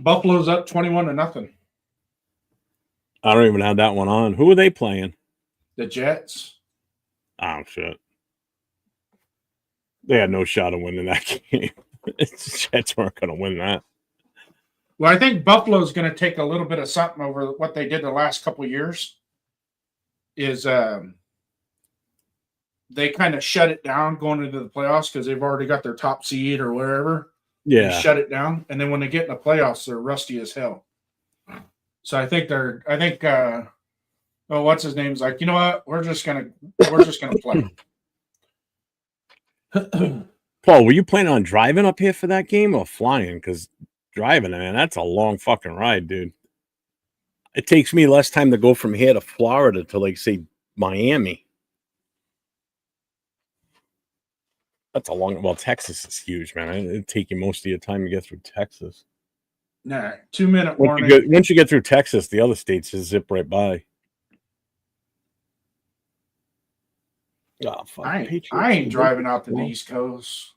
Buffalo's up 21-0. I don't even have that one on. Who are they playing? The Jets. Oh, shit. They had no shot of winning that game. The Jets weren't going to win that. Well, I think Buffalo's going to take a little bit of something over what they did the last couple of years. Is they kind of shut it down going into the playoffs because they've already got their top seed or wherever. Yeah. They shut it down, and then when they get in the playoffs, they're rusty as hell. So I think what's his name's like, you know what? We're just gonna play. Paul, were you planning on driving up here for that game or flying? Because driving, man, that's a long fucking ride, dude. It takes me less time to go from here to Florida to, like, say, Miami. That's a long. Well, Texas is huge, man. It'd take you most of your time to get through Texas. Nah, 2-minute Once warning. once you get through Texas, the other states just zip right by. Oh, fuck. I ain't driving out to the East Coast.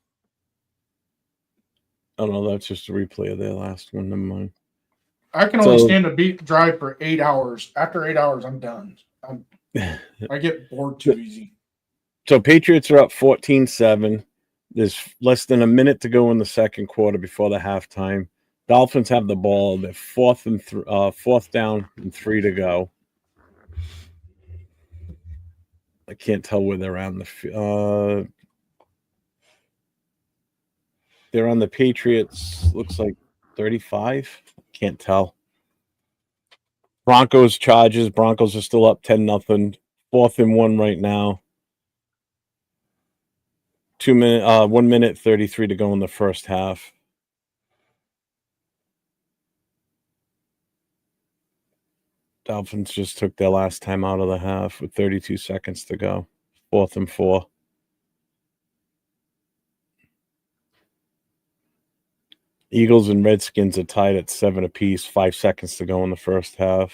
Oh no, that's just a replay of their last one. Never mind. I can only stand a beat drive for 8 hours. After 8 hours, I'm done. I get bored too easy. So Patriots are up 14-7. There's less than a minute to go in the second quarter before the halftime. Dolphins have the ball. They're fourth down and 3 to go. I can't tell where they're on the. They're on the Patriots. Looks like 35. Can't tell. Broncos, Chargers. Broncos are still up 10-0. 4th and 1 right now. 1 minute 33 to go in the first half. Dolphins just took their last time out of the half with 32 seconds to go. 4th and 4. Eagles and Redskins are tied at 7 apiece. 5 seconds to go in the first half.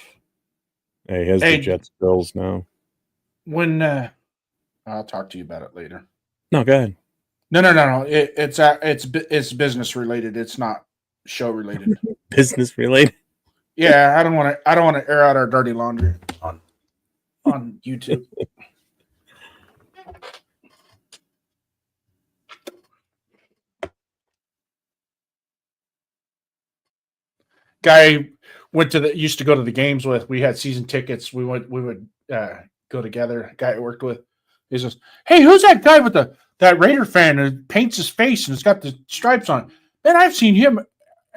Hey, here's the Jets Bills now. When I'll talk to you about it later. No, go ahead. No. It's business related. It's not show related. Business related. Yeah, I don't want to air out our dirty laundry on YouTube. Guy used to go to the games with. We had season tickets. We would go together. Guy I worked with. He says, "Hey, who's that guy with that Raider fan who paints his face and it's got the stripes on? Man, I've seen him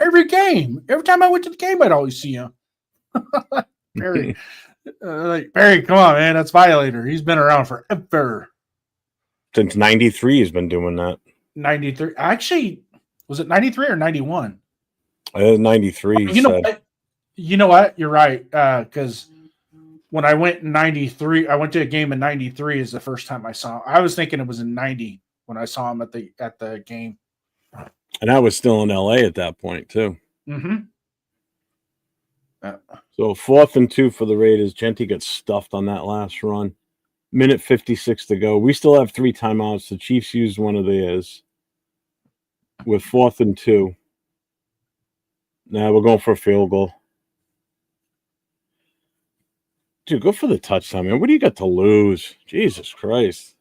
every game. Every time I went to the game, I'd always see him." Barry, Barry, come on, man, that's Violator. He's been around forever. Since 93, he's been doing that. 93. Actually, was it 93 or 91? 93. You know what? You're right. Because when I went in 93, I went to a game in 93 is the first time I saw him. I was thinking it was in 90 when I saw him at the game. And I was still in LA at that point, too. Mm-hmm. So 4th and 2 for the Raiders. Genty got stuffed on that last run. Minute 56 to go. We still have 3 timeouts. The Chiefs used one of theirs. With 4th and 2. Now we're going for a field goal. Dude, go for the touchdown, man. What do you got to lose? Jesus Christ.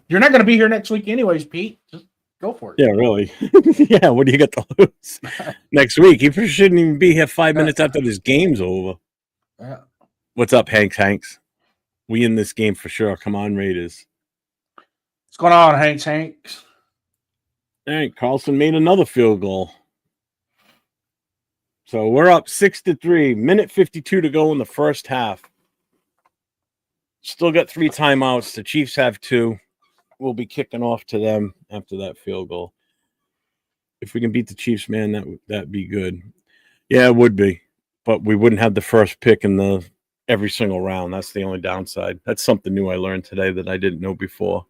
You're not going to be here next week anyways, Pete. Just go for it. Yeah, really. Yeah, what do you got to lose? Next week. You shouldn't even be here 5 minutes after this game's over. Yeah. What's up, Hanks? We in this game for sure. Come on, Raiders. What's going on, Hanks? All right, Carlson made another field goal. So we're up 6-3. Minute 52 to go in the first half. Still got 3 timeouts. The Chiefs have 2. We'll be kicking off to them after that field goal. If we can beat the Chiefs, man, that'd be good. Yeah, it would be. But we wouldn't have the first pick in every single round. That's the only downside. That's something new I learned today that I didn't know before.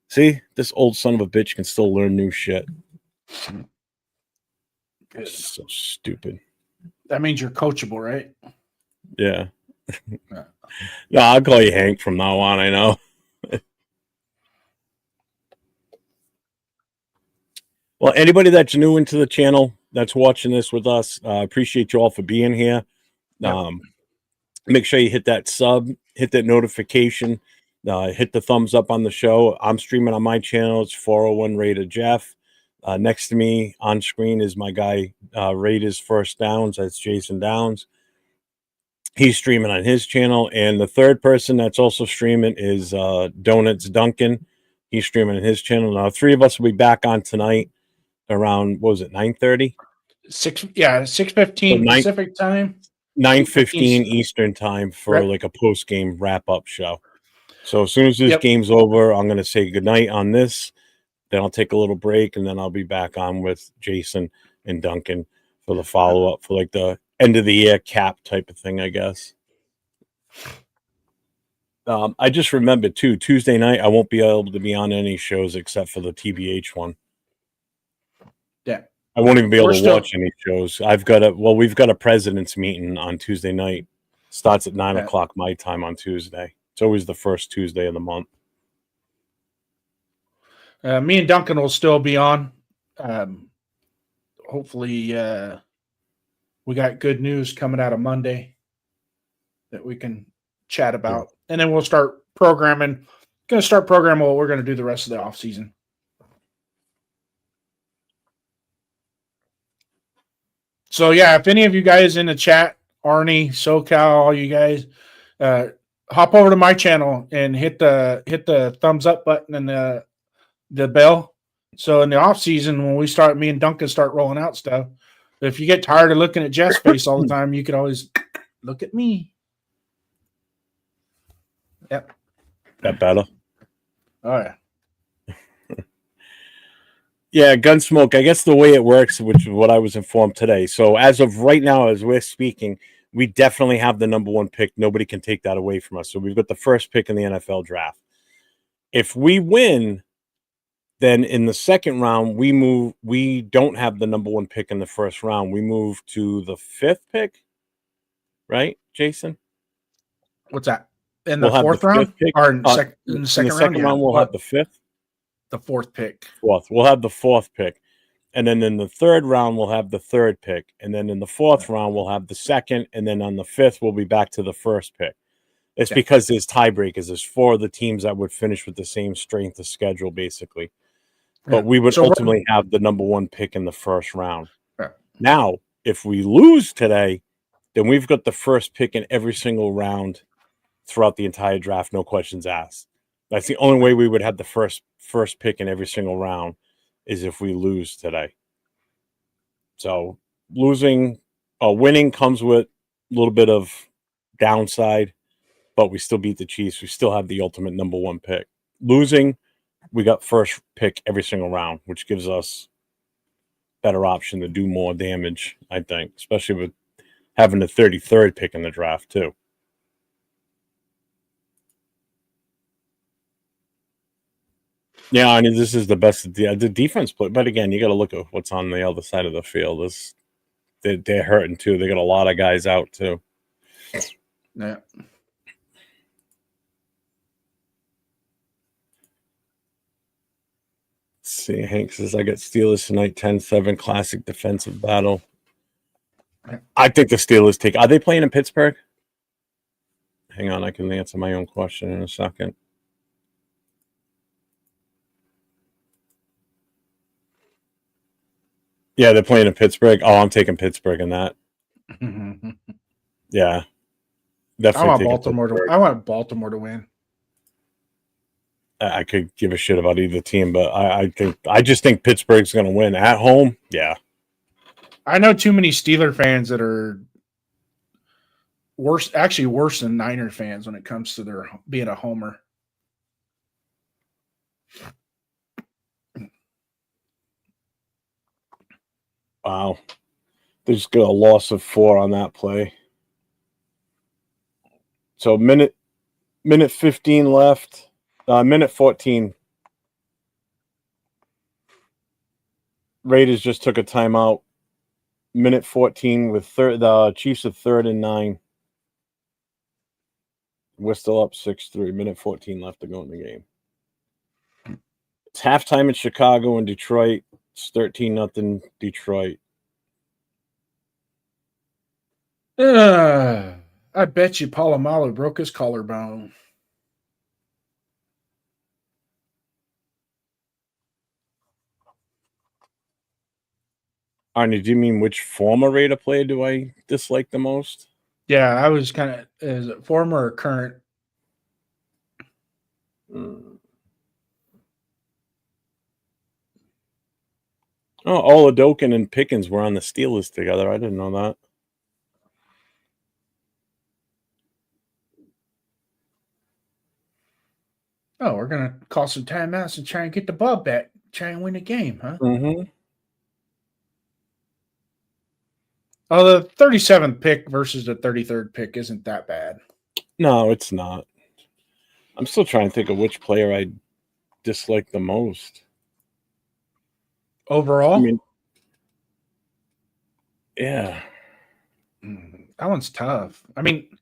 See, this old son of a bitch can still learn new shit. It's so stupid. That means you're coachable, right? Yeah. No, I'll call you Hank from now on, I know. Well, anybody that's new into the channel that's watching this with us, appreciate you all for being here. Yep. Make sure you hit that sub, hit that notification, hit the thumbs up on the show. I'm streaming on my channel. It's 401 Raider Jeff. Next to me on screen is my guy, Raiders First Downs. That's Jason Downs. He's streaming on his channel. And the third person that's also streaming is Donuts Duncan. He's streaming on his channel. Now, 3 of us will be back on tonight around, what was it, 9:30? 6:15 Pacific time. 9:15 Eastern time for like a post-game wrap-up show. So as soon as this game's over, I'm going to say goodnight on this. Then I'll take a little break, and then I'll be back on with Jason and Duncan for the follow up for like the end of the year cap type of thing, I guess. I just remembered too, Tuesday night I won't be able to be on any shows except for the TBH one. Yeah. I won't even be able We're to still- watch any shows. We've got a president's meeting on Tuesday night. Starts at 9 o'clock my time on Tuesday. It's always the first Tuesday of the month. Me and Duncan will still be on. Hopefully, we got good news coming out of Monday that we can chat about, and then we'll start programming. Going to start programming what we're going to do the rest of the off season. So yeah, if any of you guys in the chat, Arnie, SoCal, all you guys, hop over to my channel and hit the thumbs up button and the bell. So in the off season, when me and Duncan start rolling out stuff, if you get tired of looking at Jeff's face all the time, you can always look at me. Yep. That better? Oh yeah. Yeah, Gunsmoke, I guess the way it works, which is what I was informed today. So as of right now, as we're speaking, we definitely have the number one pick. Nobody can take that away from us. So we've got the first pick in the NFL draft. If we win, then in the second round, we don't have the number one pick in the first round. We move to the fifth pick, right, Jason? What's that? In the We'll have fourth the round? fifth pick. Or in the In the second second round? round, we'll have the fifth. The fourth pick. Fourth. We'll have the fourth pick. And then in the third round, we'll have the third pick. And then in the fourth round, we'll have the second. And then on the fifth, we'll be back to the first pick. It's because there's tiebreakers. There's 4 of the teams that would finish with the same strength of schedule, basically. But we would ultimately have the number one pick in the first round. Yeah. Now, if we lose today, then we've got the first pick in every single round throughout the entire draft, no questions asked. That's the only way we would have the first pick in every single round is if we lose today. So winning comes with a little bit of downside, but we still beat the Chiefs. We still have the ultimate number one pick. Losing, we got first pick every single round, which gives us better option to do more damage, I think, especially with having the 33rd pick in the draft too. Yeah, I mean, this is the best the defense play, but again, you got to look at what's on the other side of the field. They're hurting too. They got a lot of guys out too. Yeah. Let's see, Hank says I got Steelers tonight, 10-7 classic defensive battle. I think the Steelers take. Are they playing in Pittsburgh? Hang on, I can answer my own question in a second. Yeah, they're playing in Pittsburgh. Oh, I'm taking Pittsburgh in that. Yeah, definitely. I want Baltimore to win. I could give a shit about either team, but I just think Pittsburgh's going to win at home. Yeah, I know too many Steeler fans that are worse than Niner fans when it comes to their being a homer. wow. They just got a loss of 4 on that play. So minute 15 left. Minute 14. Raiders just took a timeout. Minute 14 with the Chiefs at 3rd and 9. We're still up 6-3. Minute 14 left to go in the game. It's halftime in Chicago and Detroit. It's 13-0 Detroit. I bet you Palomalu broke his collarbone. Arnie, do you mean which former Raider player do I dislike the most? Yeah, I was kind of is it former or current. Oh, Oladokin and Pickens were on the Steelers together. I didn't know that. Oh, we're gonna call some timeouts and try and get the ball back, try and win the game, huh? Mm-hmm. Oh, the 37th pick versus the 33rd pick isn't that bad. No, it's not. I'm still trying to think of which player I dislike the most. Overall, I mean, yeah. That one's tough. I mean,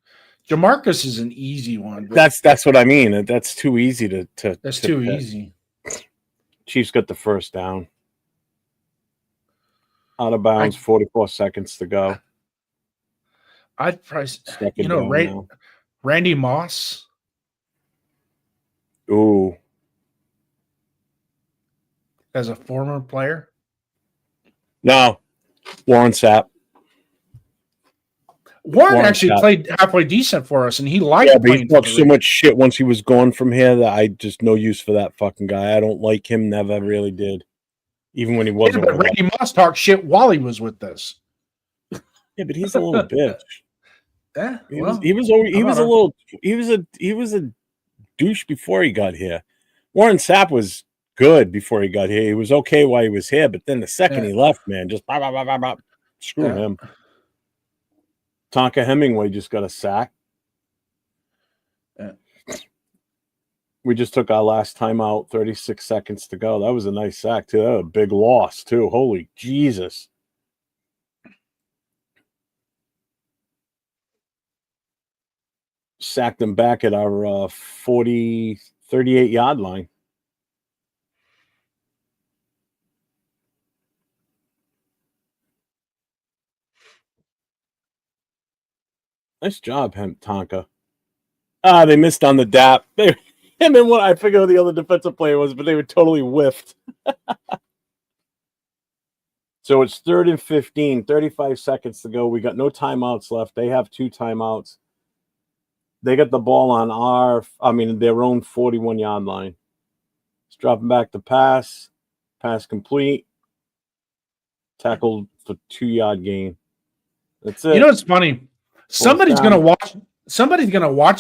Jamarcus is an easy one. But That's what I mean. That's too easy to that's to too pick. easy. Chiefs got the first down. Out of bounds, 44 seconds to go. I'd probably, Second down now. Randy Moss. Ooh. As a former player. No. Warren Sapp. Warren actually played halfway decent for us, and he liked but playing. He talked so much shit once he was gone from here that I just no use for that fucking guy. I don't like him. Never really did. Even when he wasn't. But Randy Moss talked shit while he was with us. Yeah, but he's a little bitch. Yeah, he was a douche before he got here. Warren Sapp was good before he got here. He was okay while he was here, but then the second he left, man, just screw him. Tonka Hemingway just got a sack. Yeah. We just took our last time out, 36 seconds to go. That was a nice sack, too. That was a big loss, too. Holy Jesus. Sacked him back at our 38-yard line. Nice job, Tonka. They missed on the DAP. Him and I forget who the other defensive player was, but they were totally whiffed. So it's 3rd and 15, 35 seconds to go. We got no timeouts left. They have 2 timeouts. They got the ball on their own 41-yard line. It's dropping back to pass. Pass complete. Tackled for 2-yard gain. That's it. You know what's funny? Somebody's gonna watch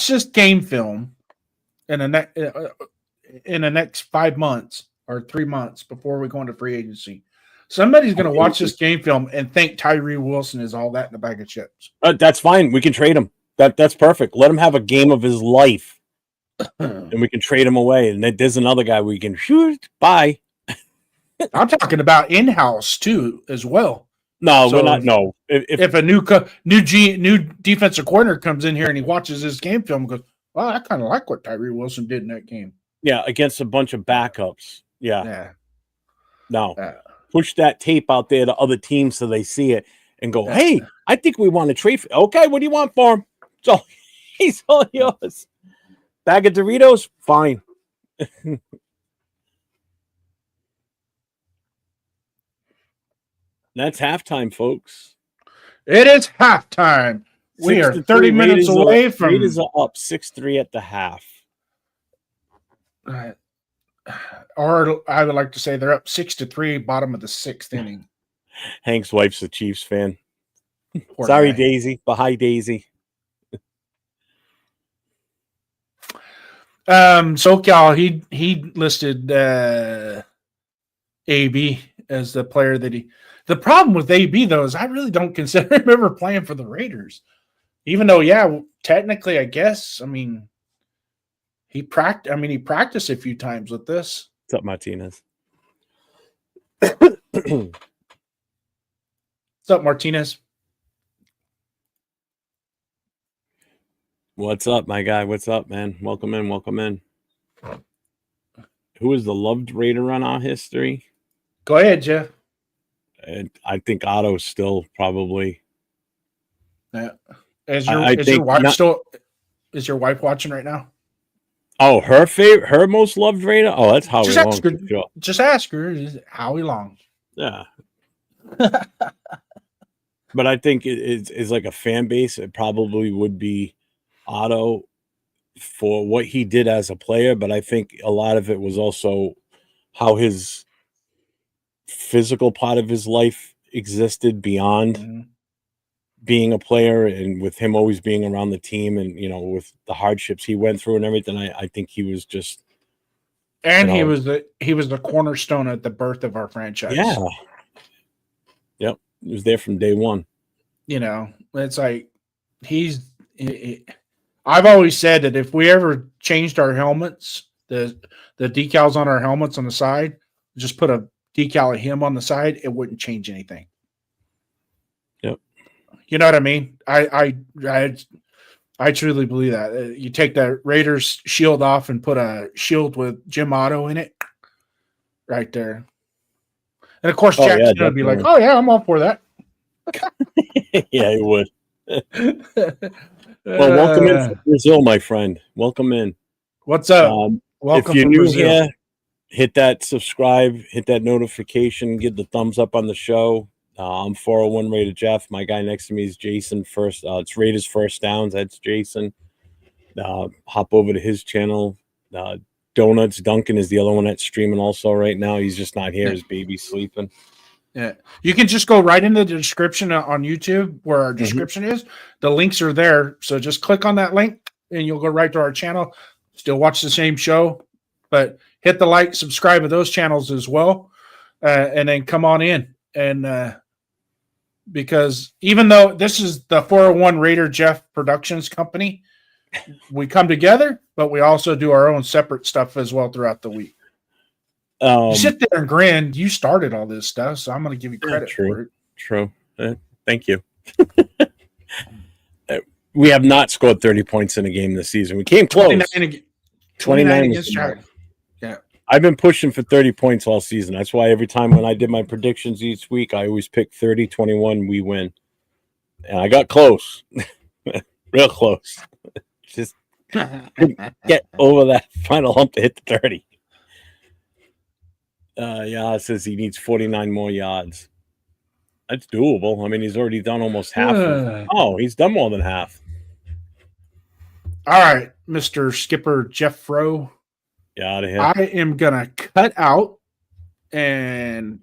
this game film in the next 5 months or 3 months before we go into free agency. Somebody's gonna watch this game film and think Tyree Wilson is all that in a bag of chips. That's fine. We can trade him. That's perfect. Let him have a game of his life, and we can trade him away. And there's another guy we can shoot. Bye. I'm talking about in-house too, as well. No, we're not. No, if a new defensive coordinator comes in here and he watches this game film and goes, "Well, I kind of like what Tyree Wilson did in that game." Yeah, against a bunch of backups. Yeah. Yeah. No. Push that tape out there to other teams so they see it and go, "Hey, I think we want to trade for." Okay, what do you want for him? So he's all yours. Bag of Doritos, fine. That's halftime, folks. It is halftime. We are 30 minutes away from. Raiders are up 6-3 at the half. Or I would like to say they're up 6-3, bottom of the 6th inning. Hank's wife's a Chiefs fan. Sorry, guy. Daisy, but hi, Daisy. SoCal, he listed AB as the player that he. The problem with AB though is I really don't consider him ever playing for the Raiders, even though technically I guess he practiced a few times with this. What's up, Martinez? What's up, Martinez? What's up, my guy? What's up, man? Welcome in. Welcome in. Who is the loved Raider on our history? Go ahead, Jeff. I think Otto's still probably. Yeah. Is your wife watching right now? Oh, her most loved Raider? Oh, that's Howie Long. Just ask her. Howie Long. Yeah. But I think it's like a fan base. It probably would be Otto for what he did as a player, but I think a lot of it was also how his physical part of his life existed beyond being a player, and with him always being around the team and with the hardships he went through and everything. I think he was just he was the cornerstone at the birth of our franchise. Yeah. Yep. He was there from day one. You know, it's like I've always said that if we ever changed our helmets, the decals on our helmets on the side, just put a decal of him on the side, it wouldn't change anything. Yep. You know what I mean? I truly believe that. You take that Raiders shield off and put a shield with Jim Otto in it, right there. And of course, Oh, Jack's yeah, gonna be like, definitely. "Oh yeah, I'm all for that." Yeah, it would. Well, welcome in from Brazil, my friend. Welcome in. What's up? If Welcome you're from new Brazil. here, hit that subscribe, hit that notification, give the thumbs up on the show. I'm 401 Raider Jeff. My guy next to me is Jason. It's Raiders First Downs. That's Jason. Hop over to his channel. Donuts Duncan is the other one that's streaming also right now. He's just not here. His baby's sleeping. Yeah, you can just go right into the description on YouTube where our description is. The links are there, so just click on that link and you'll go right to our channel. Still watch the same show, but hit the like, subscribe to those channels as well, and then come on in. And because even though this is the 401 Raider Jeff Productions company, we come together, but we also do our own separate stuff as well throughout the week. You sit there and grin. You started all this stuff, so I'm going to give you credit for it. True. Thank you. We have not scored 30 points in a game this season. We came close. 29 against Jack. Yeah. I've been pushing for 30 points all season. That's why every time when I did my predictions each week, I always pick 30, 21, we win. And I got close. Real close. Just get over that final hump to hit the 30. Yeah, it says he needs 49 more yards. That's doable. I mean, he's already done almost half. He's done more than half. All right, Mr. Skipper Jeff Fro. Get out of here. I am going to cut out and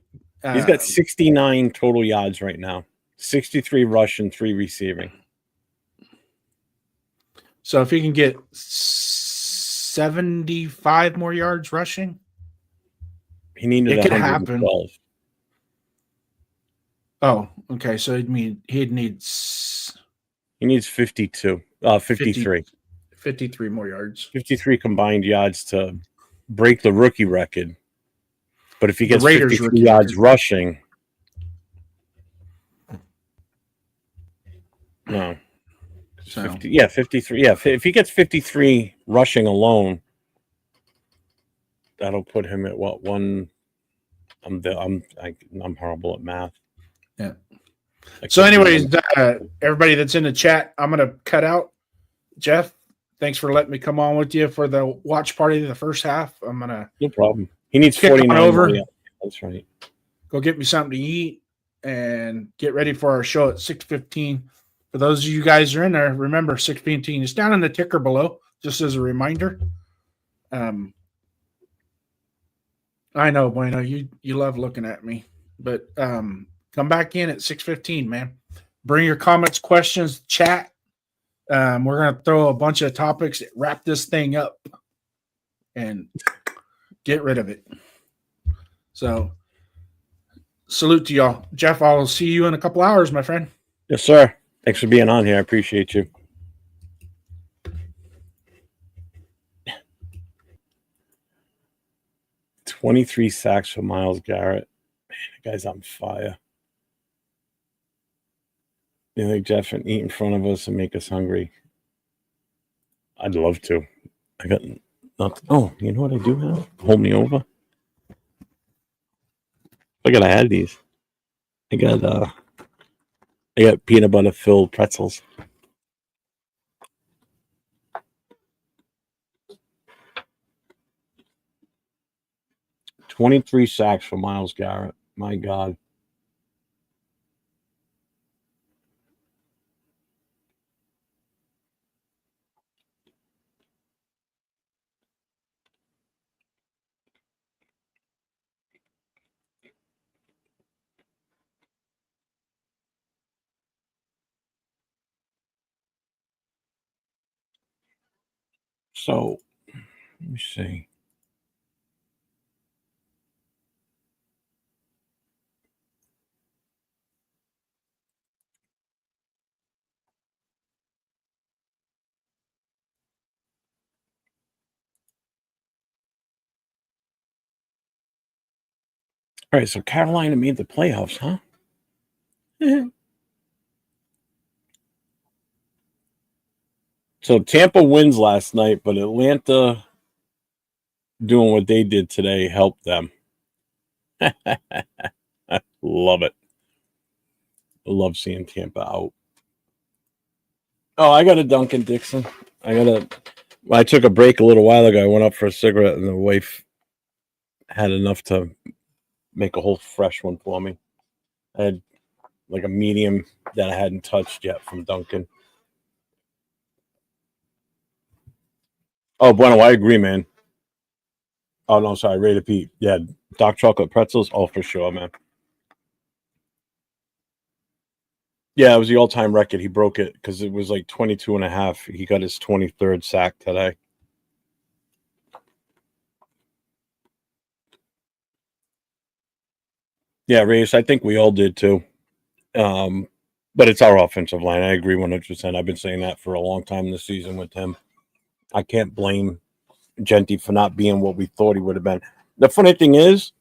he's got 69 total yards right now. 63 rushing, 3 receiving. So if he can get 75 more yards rushing, he needed it could 112. happen. Oh, okay. So he'd need he needs 52. 53. 53 more yards. 53 combined yards to break the rookie record. But if he gets 53 yards rushing, no. 53. Yeah, if he gets 53 rushing alone, that'll put him at what one? I'm horrible at math. Yeah. So, anyways, everybody that's in the chat, I'm gonna cut out. Jeff, thanks for letting me come on with you for the watch party of the first half. I'm gonna no problem. He needs 49 over. Yeah, that's right. Go get me something to eat and get ready for our show at 6:15. For those of you guys who are in there, remember 6:15 is down in the ticker below, just as a reminder. I know, Bueno, you love looking at me, but come back in at 6:15, man. Bring your comments, questions, chat. We're gonna throw a bunch of topics that wrap this thing up and get rid of it. So, salute to y'all, Jeff. I'll see you in a couple hours, my friend. Yes, sir. Thanks for being on here. I appreciate you. $23 sacks for Myles Garrett. Man, the guy's on fire. You think Jeff can eat in front of us and make us hungry? I'd love to. I got nothing. Oh, you know what I do have? Hold me over. Look at I had these. I got peanut butter filled pretzels. $23 sacks for Myles Garrett. My God. So, let me see. All right, so Carolina made the playoffs, huh? So Tampa wins last night, but Atlanta doing what they did today helped them. I love it. I love seeing Tampa out. Oh, I got a Duncan Dixon. I took a break a little while ago. I went up for a cigarette, and the wife had enough to make a whole fresh one for me. I had like a medium that I hadn't touched yet from Duncan. Oh, bueno, I agree, man. Oh, no, sorry, Raider Pete. Yeah, dark chocolate pretzels. Oh, for sure, man. Yeah, it was the all-time record. He broke it because it was like 22 and a half. He got his 23rd sack today. Yeah, Reyes, I think we all did too. But it's our offensive line. I agree 100%. I've been saying that for a long time this season with him. I can't blame Genty for not being what we thought he would have been. The funny thing is,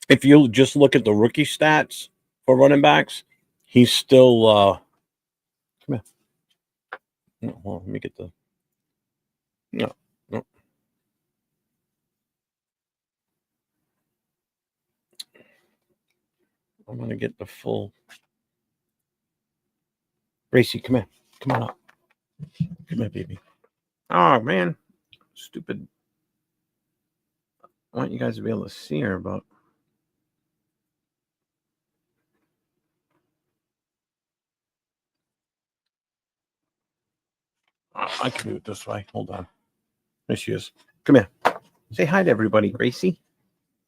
if you just look at the rookie stats for running backs, he's still come here. No, hold on, let me get the no. I'm gonna get the full Gracie, come here. Come on up. Come here, baby. Oh man. Stupid. I want you guys to be able to see her, but I can do it this way. Hold on. There she is. Come here. Say hi to everybody, Gracie.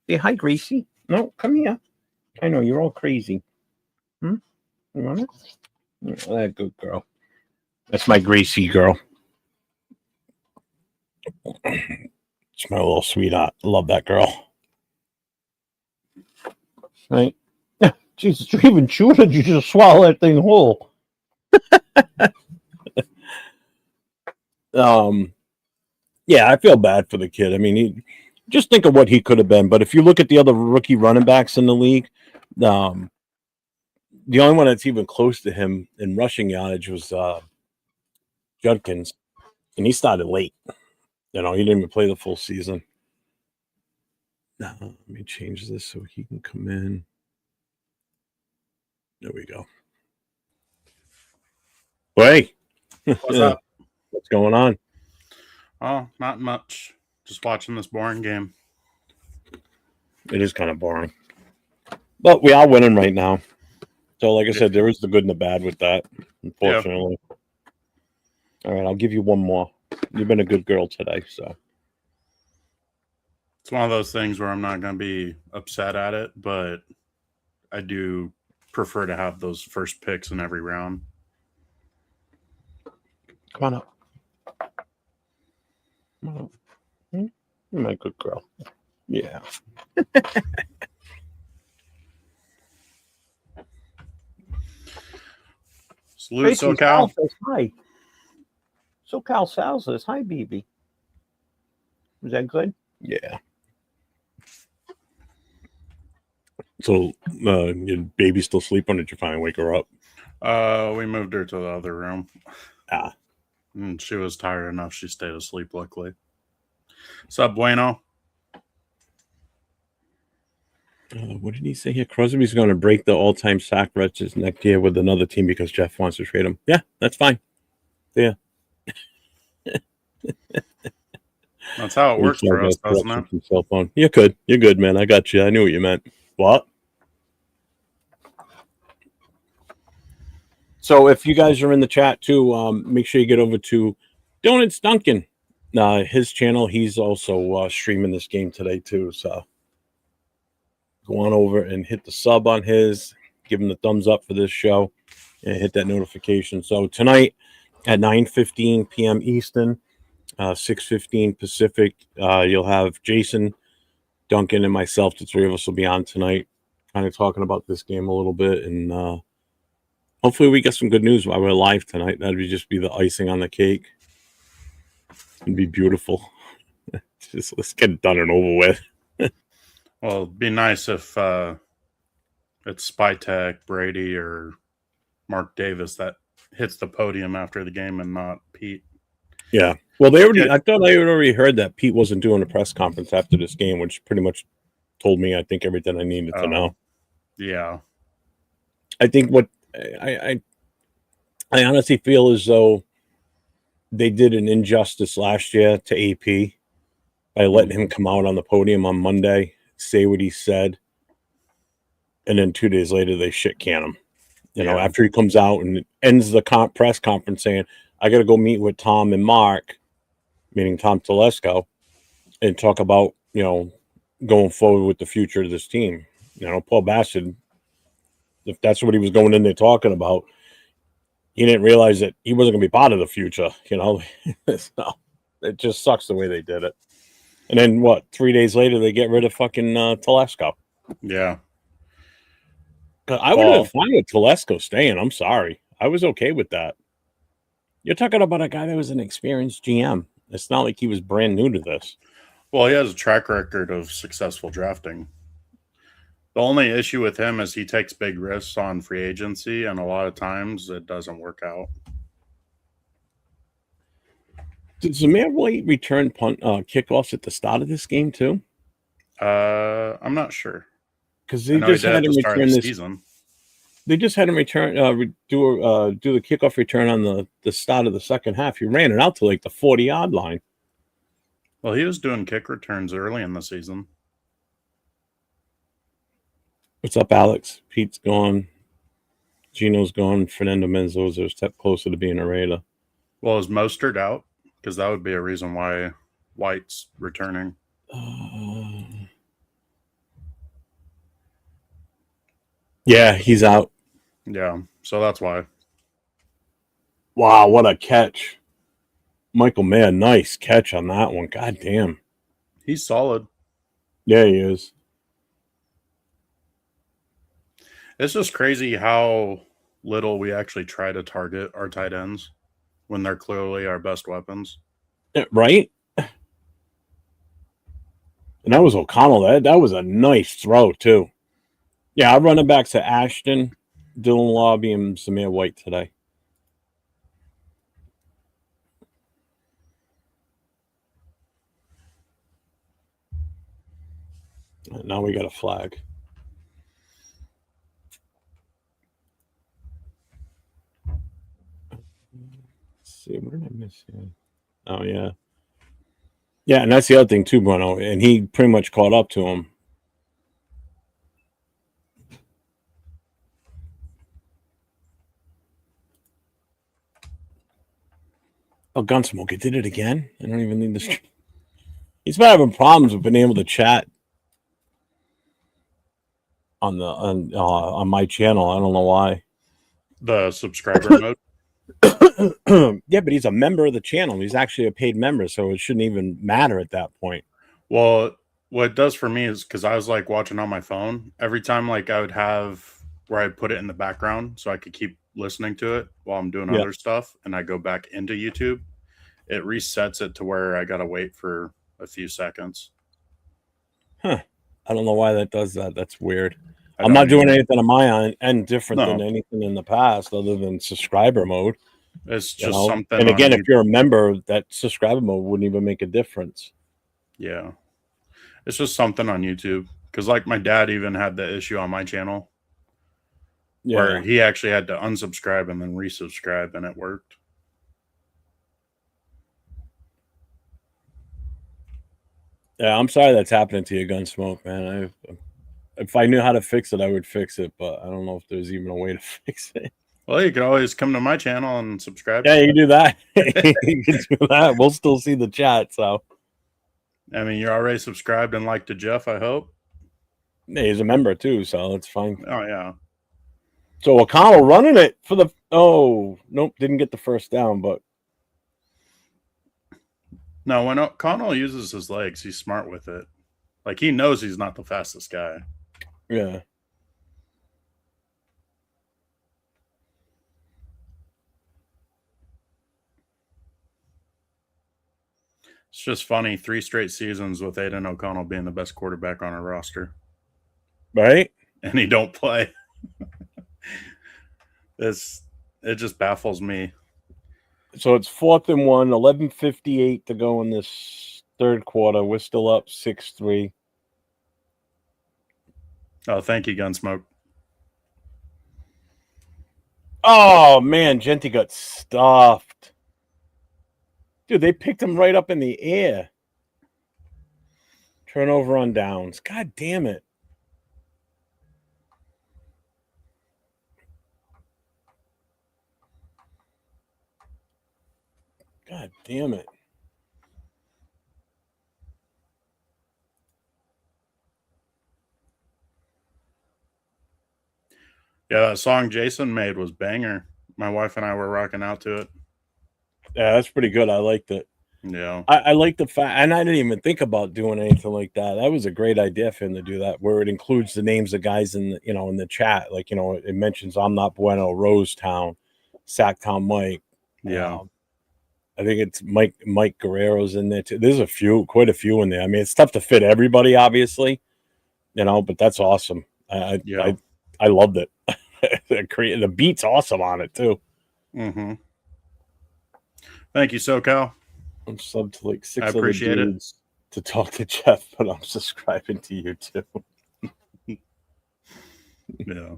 Say hi, Gracie. No, come here. I know you're all crazy. You want it? Oh, that good girl. That's my Gracie girl. It's my little sweetheart. Love that girl. Right? Jesus, you're even chewing it. You just swallow that thing whole. Yeah, I feel bad for the kid. I mean, just think of what he could have been. But if you look at the other rookie running backs in the league, the only one that's even close to him in rushing yardage was Judkins, and he started late. You know, he didn't even play the full season. Now, let me change this so he can come in. There we go. Hey, What's up? what's going on? Oh, not much. Just watching this boring game. It is kind of boring. But we are winning right now. So, like I said, there is the good and the bad with that, unfortunately. Yeah. All right, I'll give you one more. You've been a good girl today, so. It's one of those things where I'm not going to be upset at it, but I do prefer to have those first picks in every round. Come on up. Come on up. You're my good girl. Yeah. Salute, SoCal. Says hi. SoCal Sal says hi, BB. Was that good? Yeah. So, your baby's still sleeping, or did you finally wake her up? We moved her to the other room. Ah. And she was tired enough. She stayed asleep, luckily. Sup, Bueno? What did he say here? Crosby's going to break the all-time sack records next year with another team because Jeff wants to trade him. Yeah, that's fine. Yeah. That's how it works for us, doesn't it? Cell phone. You're good. You're good, man. I got you. I knew what you meant. What? So if you guys are in the chat too, make sure you get over to Donuts Duncan. His channel. He's also streaming this game today too. So go on over and hit the sub on his. Give him the thumbs up for this show, and hit that notification. So tonight at 9:15 p.m. Eastern, 6:15 Pacific, you'll have Jason, Duncan, and myself. The three of us will be on tonight, kind of talking about this game a little bit, and hopefully we get some good news while we're live tonight. That'd just be the icing on the cake. It'd be beautiful. Just let's get it done and over with. Well, it'd be nice if it's Spytek, Brady, or Mark Davis that hits the podium after the game and not Pete. Yeah. Well, Yeah. I thought I had already heard that Pete wasn't doing a press conference after this game, which pretty much told me, I think, everything I needed to know. Yeah. I think what I honestly feel as though they did an injustice last year to AP by letting him come out on the podium on Monday, say what he said, and then 2 days later they shit can him. You know, Yeah. after he comes out and ends the press conference saying, "I got to go meet with Tom and Mark," meaning Tom Telesco, and talk about, going forward with the future of this team. Paul Bassett, if that's what he was going in there talking about, he didn't realize that he wasn't going to be part of the future. So it just sucks the way they did it. And then 3 days later they get rid of fucking Telesco. Yeah. I would have been fine with Telesco staying. I'm sorry, I was okay with that. You're talking about a guy that was an experienced GM. It's not like he was brand new to this. Well, he has a track record of successful drafting. The only issue with him is he takes big risks on free agency, and a lot of times it doesn't work out. Did Zamir White return kickoffs at the start of this game too? I'm not sure. Because they just had him return this season. They just had him return do the kickoff return on the start of the second half. He ran it out to like the 40-yard line. Well, he was doing kick returns early in the season. What's up, Alex? Pete's gone. Gino's gone. Fernando Menzo's a step closer to being a Raider. Well, is Mostert out? Because that would be a reason why White's returning. Yeah, he's out. Yeah, so that's why. Wow, what a catch. Michael Mayer, nice catch on that one. God damn. He's solid. Yeah, he is. It's just crazy how little we actually try to target our tight ends when they're clearly our best weapons. Right? And that was O'Connell. That was a nice throw, too. Yeah, our running backs are Ashton, Dylan Lobby, and Zamir White today. Now we got a flag. Let's see, what did I miss here? Oh, yeah. Yeah, and that's the other thing, too, Bruno. And he pretty much caught up to him. Oh, Gunsmoke, it did it again? I don't even need this. He's been having problems with being able to chat on my channel. I don't know why. The subscriber mode? Yeah, but he's a member of the channel. He's actually a paid member, so it shouldn't even matter at that point. Well, what it does for me is because I was like watching on my phone, every time like I would have where I'd put it in the background so I could keep listening to it while I'm doing other stuff, and I go back into YouTube, it resets it to where I gotta wait for a few seconds. Huh. I don't know why that does that. That's weird. I'm not doing anything on my end different than anything in the past other than subscriber mode. It's just something. And again, if you're a member, that subscriber mode wouldn't even make a difference. Yeah. It's just something on YouTube. Because like my dad even had the issue on my channel where he actually had to unsubscribe and then resubscribe, and it worked. Yeah, I'm sorry that's happening to you, Gunsmoke, man. If I knew how to fix it, I would fix it, but I don't know if there's even a way to fix it. Well, you can always come to my channel and subscribe. Yeah, you can do that. You can do that. We'll still see the chat, so. I mean, you're already subscribed and liked to Jeff, I hope. Yeah, he's a member, too, so it's fine. Oh, yeah. So O'Connell running it for the... Oh, nope, didn't get the first down, but... No, when O'Connell uses his legs, he's smart with it. Like, he knows he's not the fastest guy. Yeah. It's just funny. 3 straight seasons with Aiden O'Connell being the best quarterback on our roster, Right? and he don't play. It just baffles me. So it's 4th and 1, 11:58 to go in this third quarter. We're still up 6-3. Oh, thank you, Gunsmoke. Oh man, Genty got stuffed. Dude, they picked him right up in the air. Turnover on downs. God damn it. God damn it. Yeah, that song Jason made was banger. My wife and I were rocking out to it. Yeah, that's pretty good. I liked it. Yeah. I like the fact, and I didn't even think about doing anything like that. That was a great idea for him to do that, where it includes the names of guys in the, in the chat. Like, it mentions I'm Not Bueno, Rosetown, Sacktown Mike. Yeah. I think it's Mike Guerrero's in there too. There's quite a few in there. I mean, it's tough to fit everybody, obviously, but that's awesome. I loved it. The beat's awesome on it too. Mm-hmm. Thank you, SoCal. I'm subbed to like 6 I other appreciate it. dudes to talk to Jeff, but I'm subscribing to you too. Yeah.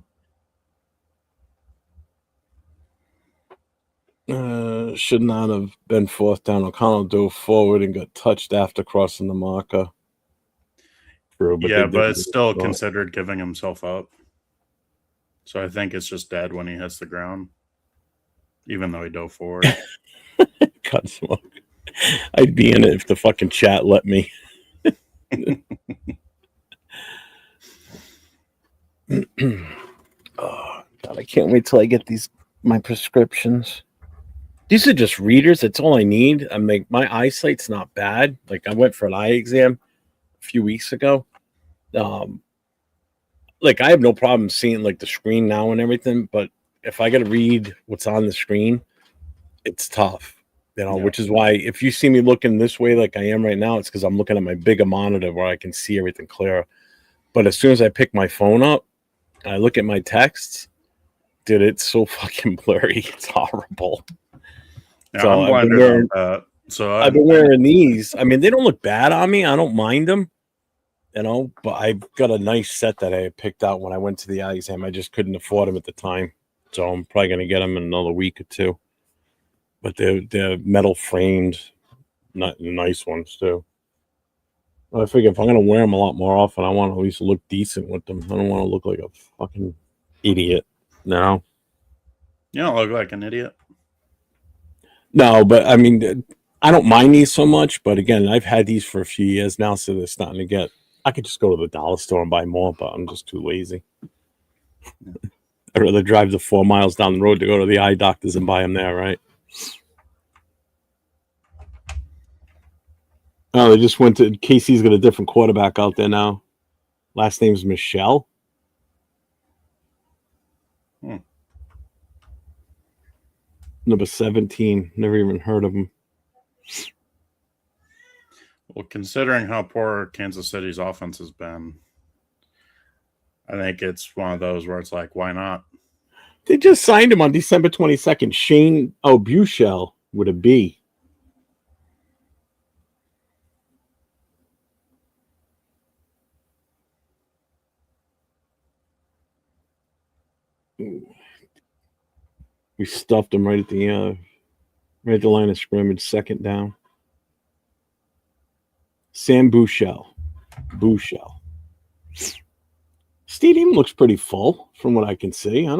Should not have been 4th down. O'Connell dove forward and got touched after crossing the marker. True, But they did it's still considered giving himself up. So I think it's just dead when he hits the ground, even though he dove forward. Cut smoke. I'd be in it if the fucking chat let me. Oh God, I can't wait till I get my prescriptions. These are just readers. That's all I need. I mean, my eyesight's not bad. Like, I went for an eye exam a few weeks ago. Like, I have no problem seeing like the screen now and everything, but if I got to read what's on the screen, it's tough. Which is why if you see me looking this way like I am right now, it's because I'm looking at my bigger monitor where I can see everything clearer. But as soon as I pick my phone up, I look at my texts, dude, it's so fucking blurry. It's horrible. Yeah, so I'm blinded on that. So I've been wearing these. I mean, they don't look bad on me. I don't mind them, but I've got a nice set that I picked out when I went to the eye exam. I just couldn't afford them at the time. So I'm probably going to get them in another week or two. But they're metal framed, not nice ones too. I figure if I'm going to wear them a lot more often, I want to at least look decent with them. I don't want to look like a fucking idiot. No. You don't look like an idiot. No, but I mean, I don't mind these so much. But again, I've had these for a few years now, so they're starting to get. I could just go to the dollar store and buy more, but I'm just too lazy. I'd rather drive the 4 miles down the road to go to the eye doctors and buy them there, right? Oh, they just went to KC's got a different quarterback out there now. Last name's Michelle. Number 17. Never even heard of him. Well, considering how poor Kansas City's offense has been, I think it's one of those where it's like, why not? They just signed him on December 22nd. Shane Buechel with a B. We stuffed him right at the line of scrimmage, 2nd down. Sam Buechel. Stadium looks pretty full from what I can see. I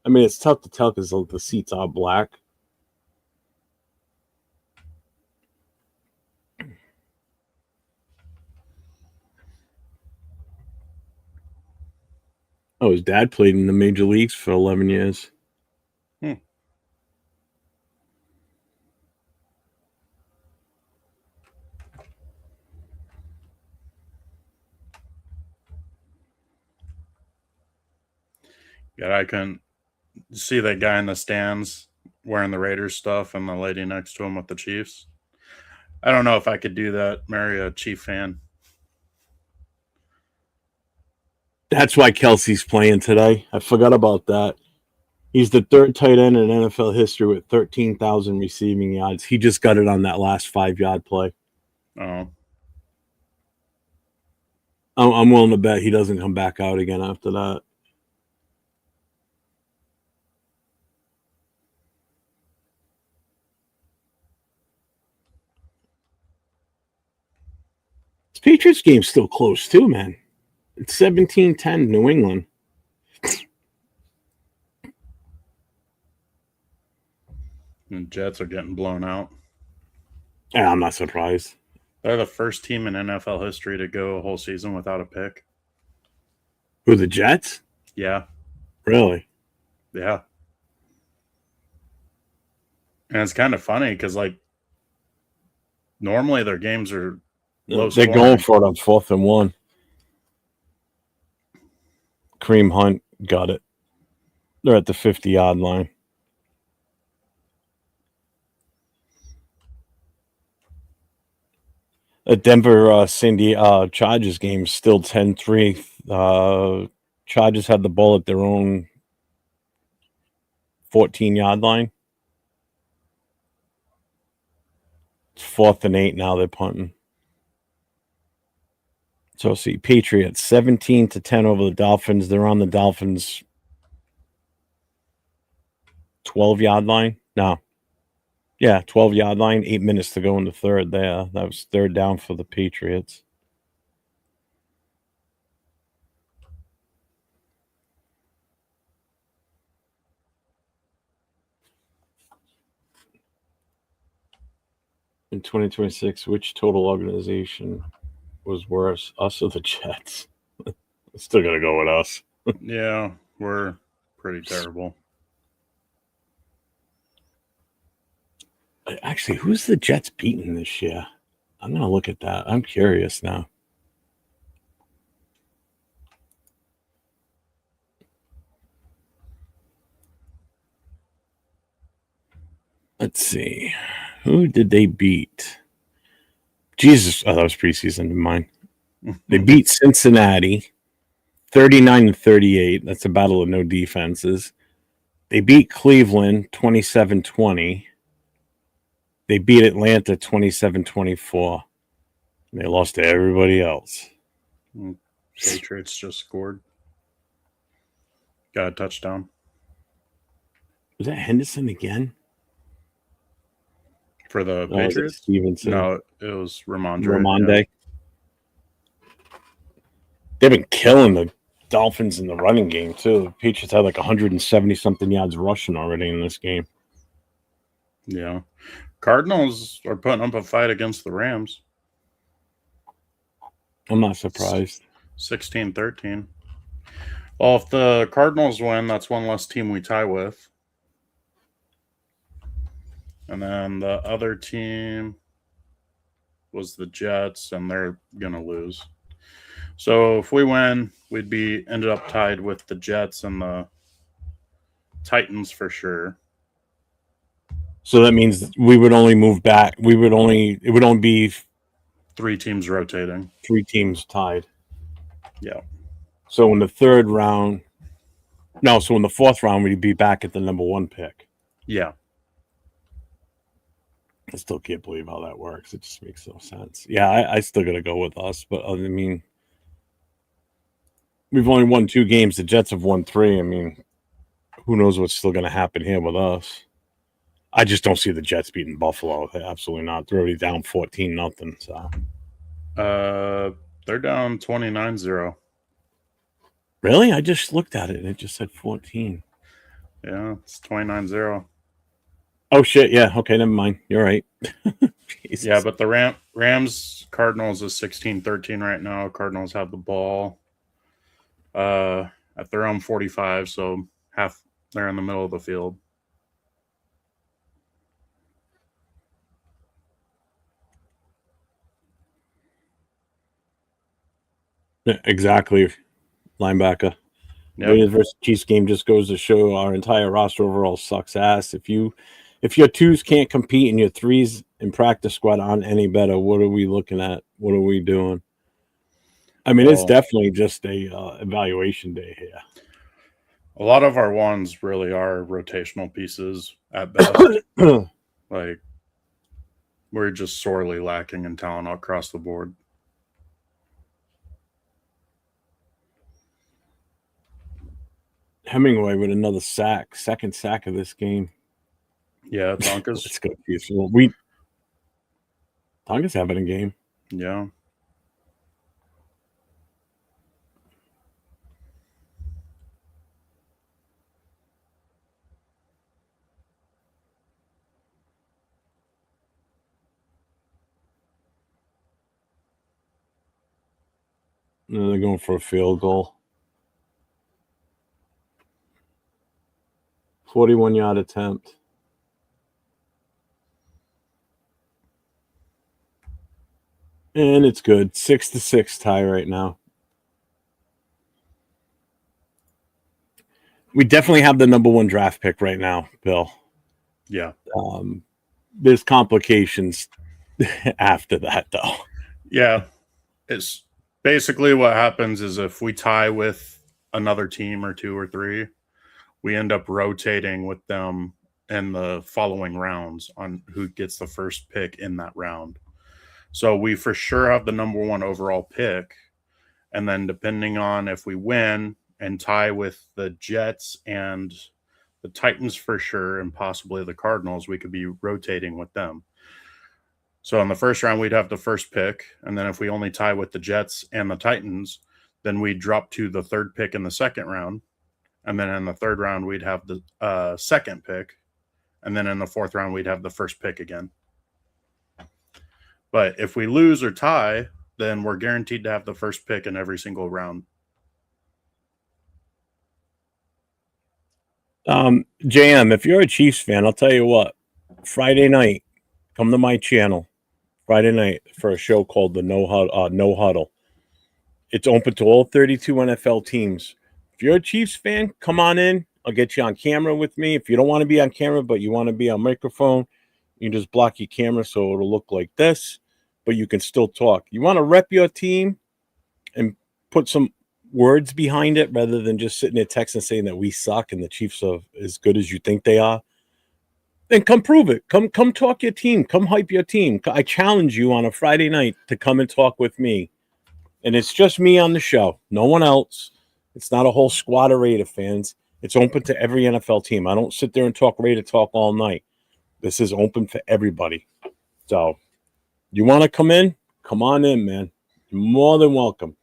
mean, it's tough to tell because the seats are black. Oh, his dad played in the major leagues for 11 years. Yeah, I couldn't see that guy in the stands wearing the Raiders stuff and the lady next to him with the Chiefs. I don't know if I could do that. Marry a Chief fan. That's why Kelsey's playing today. I forgot about that. He's the third tight end in NFL history with 13,000 receiving yards. He just got it on that last 5-yard play. Oh, I'm willing to bet he doesn't come back out again after that. This Patriots game's still close too, man. It's 17-10 New England. and Jets are getting blown out. Yeah, I'm not surprised. They're the first team in NFL history to go a whole season without a pick. Who, the Jets? Yeah, Really? yeah. And it's kind of funny because, like, normally their games are low They're scoring. going for it on 4th and 1. Kareem Hunt got it. They're at the 50-yard line. The Denver Chargers game is still 10-3. Chargers had the ball at their own 14-yard line. It's 4th and 8 now. They're punting. So see, Patriots 17-10 over the Dolphins. They're on the Dolphins 12-yard line. No. Yeah, 12-yard line, 8 minutes to go in the third there. That was third down for the Patriots. In 2026, which total organization was worse, us or the Jets? Still got to go with us. Yeah, we're pretty terrible. Actually, who's the Jets beating this year? I'm going to look at that. I'm curious now. Let's see. Who did they beat? Jesus. Oh, that was preseason. Never mind. They beat Cincinnati 39-38. That's a battle of no defenses. They beat Cleveland 27-20. They beat Atlanta 27-24. They lost to everybody else. Patriots just scored. Got a touchdown. Was that Henderson again? For the Or was it Patriots? Stevenson? No, it was Ramondre. Ramonde. They've been killing the Dolphins in the running game, too. The Patriots had like 170-something yards rushing already in this game. Yeah. Cardinals are putting up a fight against the Rams. I'm not surprised. 16-13. Well, if the Cardinals win, that's one less team we tie with. And then the other team was the Jets, and they're going to lose. So if we win, we'd be ended up tied with the Jets and the Titans for sure. So that means we would only move back. It would only be 3 teams rotating. 3 teams tied. Yeah. So in the third round, so in the fourth round, we'd be back at the number 1 pick. Yeah. I still can't believe how that works. It just makes no sense. Yeah, I still got to go with us. But, I mean, we've only won 2 games. The Jets have won 3. I mean, who knows what's still going to happen here with us. I just don't see the Jets beating Buffalo. Absolutely not. They're already down 14-0. So. They're down 29-0. Really? I just looked at it and it just said 14. Yeah, it's 29-0. Oh, shit. Yeah. Okay, never mind. You're right. Yeah, but the Rams Cardinals is 16-13 right now. Cardinals have the ball at their own 45, so they're in the middle of the field. Yeah, exactly. Linebacker. Yep. Raiders versus Chiefs game just goes to show our entire roster overall sucks ass. If your 2s can't compete and your 3s and practice squad aren't any better, what are we looking at? What are we doing? I mean, it's Well, definitely just a evaluation day here. a lot of our ones really are rotational pieces at best. Like, we're just sorely lacking in talent across the board. Hemingway with another sack, second sack of this game. Yeah, Let's Tonka's. go. Tonka's having a game. Yeah. And they're going for a field goal. 41-yard attempt. And it's good. 6-6 tie right now. We definitely have the number 1 draft pick right now, Bill. Yeah. There's complications after that, though. Yeah. It's basically what happens is if we tie with another team or 2 or 3, we end up rotating with them in the following rounds on who gets the first pick in that round. So we for sure have the number 1 overall pick. And then depending on if we win and tie with the Jets and the Titans for sure, and possibly the Cardinals, we could be rotating with them. So in the first round, we'd have the first pick. And then if we only tie with the Jets and the Titans, then we'd drop to the 3rd pick in the 2nd round. And then in the 3rd round, we'd have the 2nd pick. And then in the 4th round, we'd have the 1st pick again. But if we lose or tie, then we're guaranteed to have the 1st pick in every single round. JM, if you're a Chiefs fan, I'll tell you what. Friday night, come to my channel. Friday night for a show called the No Huddle. It's open to all 32 NFL teams. If you're a Chiefs fan, come on in. I'll get you on camera with me. If you don't want to be on camera, but you want to be on microphone, you can just block your camera so it'll look like this, but you can still talk. You want to rep your team and put some words behind it rather than just sitting there texting saying that we suck and the Chiefs are as good as you think they are, then come prove it. Come talk your team. Come hype your team. I challenge you on a Friday night to come and talk with me. And it's just me on the show. No one else. It's not a whole squad of Raider fans. It's open to every NFL team. I don't sit there and talk Raider talk all night. This is open for everybody. So you want to come in? Come on in, man. You're more than welcome.